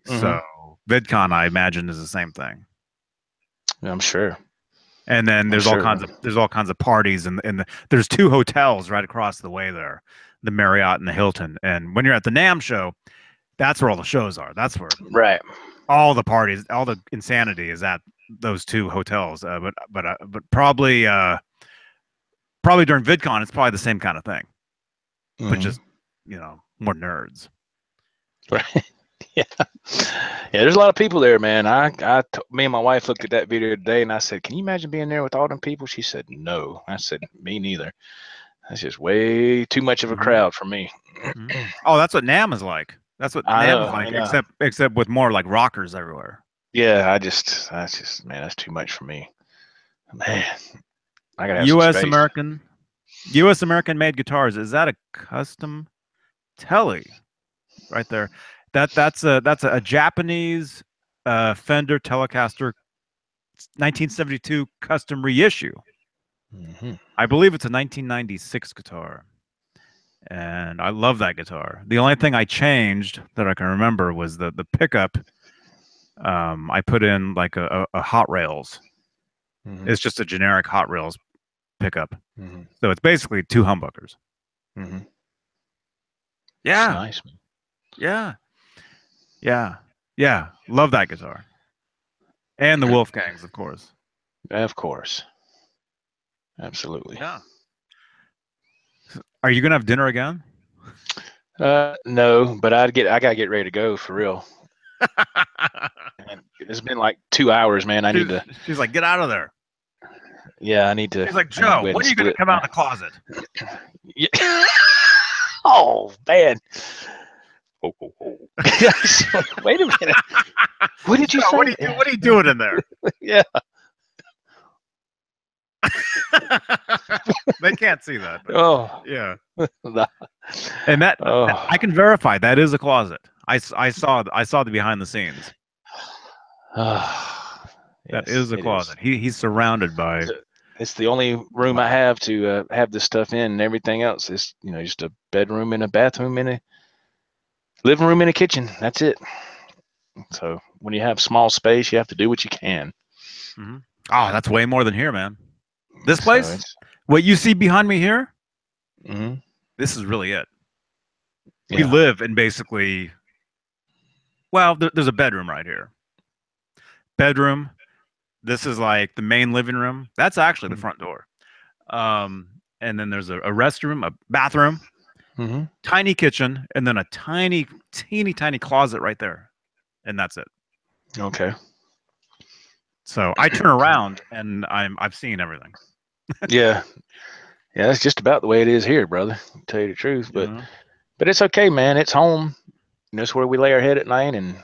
So VidCon, I imagine, is the same thing. I'm sure. And then there's all kinds of parties, and there's 2 hotels right across the way there, the Marriott and the Hilton. And when you're at the NAM show, that's where all the shows are. That's where all the parties, all the insanity is at those 2 hotels. But probably during VidCon, it's probably the same kind of thing, but just more nerds. Right. Yeah. There's a lot of people there, man. Me and my wife looked at that video today, and I said, "Can you imagine being there with all them people?" She said, "No." I said, "Me neither. That's just way too much of a crowd for me." Oh, that's what NAM is like. That's what NAM is like, except with more like rockers everywhere. Yeah, that's just man, that's too much for me. Man, I gotta have U.S. some space. U.S. American made guitars. Is that a custom Tele right there? That's a Japanese Fender Telecaster 1972 custom reissue. I believe it's a 1996 guitar, and I love that guitar. The only thing I changed that I can remember was the pickup. I put in like a Hot Rails. It's just a generic Hot Rails pickup. So it's basically 2 humbuckers. Yeah. That's nice, man. Yeah. Love that guitar. And the Wolfgangs, of course. Of course. Absolutely. Yeah. Are you gonna have dinner again? No, but I gotta get ready to go for real. And it's been like 2 hours, man. She's like, get out of there. Yeah, I need to. She's like, Joe, when are you gonna come out of the closet? Yeah. Oh man. Wait a minute. What did you say? What are you doing in there? Yeah. They can't see that. Oh. Yeah. And that I can verify that is a closet. I saw the behind the scenes. That is a closet. He's surrounded by. It's the only room I have to have this stuff in, and everything else is just a bedroom and a bathroom and a living room and a kitchen. That's it. So when you have small space, you have to do what you can. Oh, that's way more than here, man. This place, what you see behind me here, this is really it. Yeah. We live in basically, well, there's a bedroom right here. Bedroom. This is like the main living room. That's actually the front door. And then there's a restroom, a bathroom, tiny kitchen, and then a teeny tiny closet right there. And that's it. Okay. So I turn around and I've seen everything. Yeah. That's just about the way it is here, brother. To tell you the truth, but it's okay, man. It's home. It's where we lay our head at night, and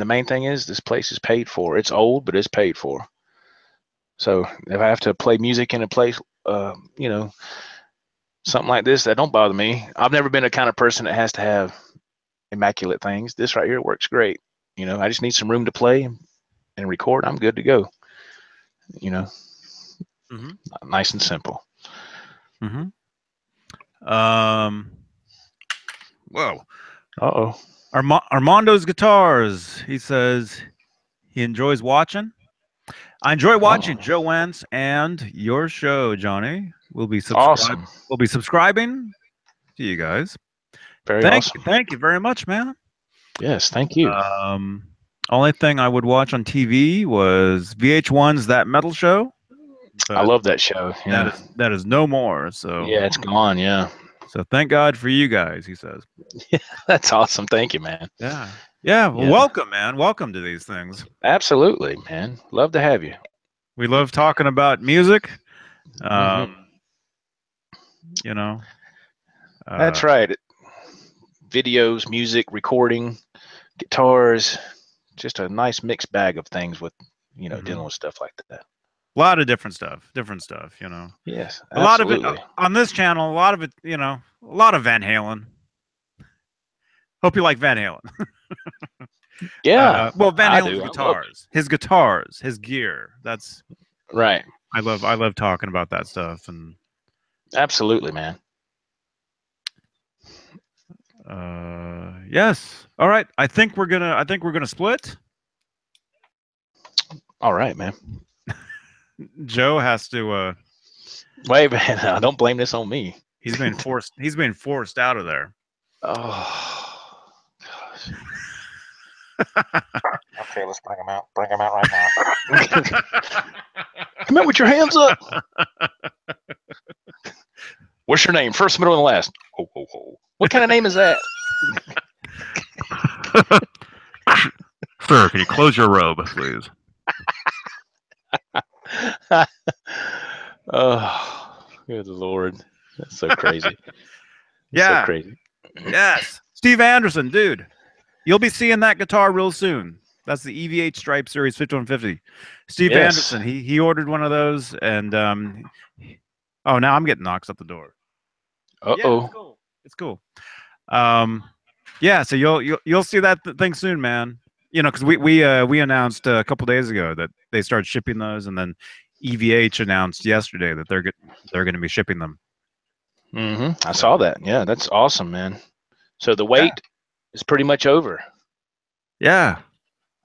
the main thing is this place is paid for. It's old, but it's paid for. So if I have to play music in a place, something like this, that don't bother me. I've never been a kind of person that has to have immaculate things. This right here works great. I just need some room to play and record. I'm good to go. Nice and simple. Whoa. Uh-oh. Armando's Guitars. He says he enjoys watching. I enjoy watching Joe Wentz and your show, Johnny. We'll be awesome. We'll be subscribing to you guys. Awesome. Thank you very much, man. Yes, thank you. Only thing I would watch on TV was VH1's That Metal Show. I love that show. Yeah. That is no more. So Yeah, it's gone. Yeah. So thank God for you guys, he says. That's awesome. Thank you, man. Yeah. Yeah. Well, Yeah. welcome, man. Welcome to these things. Absolutely, man. Love to have you. We love talking about music. Mhm. You know. That's right. Videos, music, recording, guitars, just a nice mixed bag of things with, dealing with stuff like that. A lot of different stuff. Different stuff, you know. Yes, A lot of absolutely. it on this channel, a lot of it, you know, a lot of Van Halen. Hope you like Van Halen. Yeah, well, Van I Halen's do. guitars, his gear. That's Right. I love talking about that stuff. And Absolutely, man. yes. All right. I think we're gonna split. All right, man. Joe has to. Wait, man. Don't blame this on me. He's being forced. He's being forced out of there. Oh, gosh. Okay, let's bring him out. Bring him out right now. Come out with your hands up. What's your name? First, middle, and last. Ho, ho, ho. What kind of name is that? Sir, can you close your robe, please? Oh, good Lord. That's so crazy. Yeah. So crazy. Yes. Steve Anderson, dude. You'll be seeing that guitar real soon. That's the EVH Stripe Series 5150. Steve Yes. Anderson, he ordered one of those, and oh, now I'm getting knocks at the door. Uh-oh. Yeah, it's cool. It's cool. Yeah, so you'll see that thing soon, man. You know, because we announced a couple days ago that they started shipping those, and then EVH announced yesterday that they're going to be shipping them. Mm-hmm. I saw that. Yeah, that's awesome, man. So the wait is pretty much over. Yeah.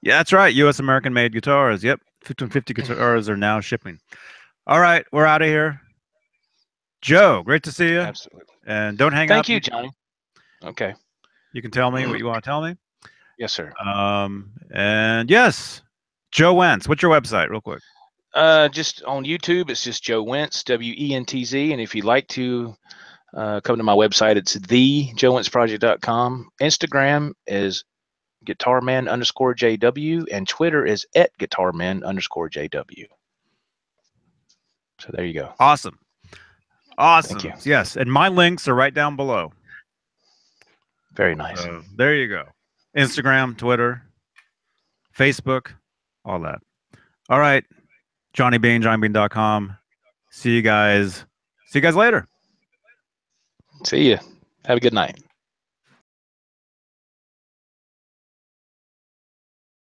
Yeah, that's right. U.S. American made guitars. Yep. 1550 guitars are now shipping. All right. We're out of here. Joe, great to see you. Absolutely. And don't hang up. Thank you, Johnny. Okay. You can tell me what you want to tell me. Yes, sir. And yes, Joe Wentz. What's your website, real quick? Just on YouTube, it's just Joe Wentz, WENTZ. And if you'd like to come to my website, it's thejoewentzproject.com. Instagram is guitarman_JW, and Twitter is @guitarman_JW. So there you go. Awesome. Awesome. Thank you. Yes. And my links are right down below. Very nice. So there you go. Instagram, Twitter, Facebook, all that. All right. Johnny Beane, johnnybeane.com. See you guys. See you guys later. See you. Have a good night.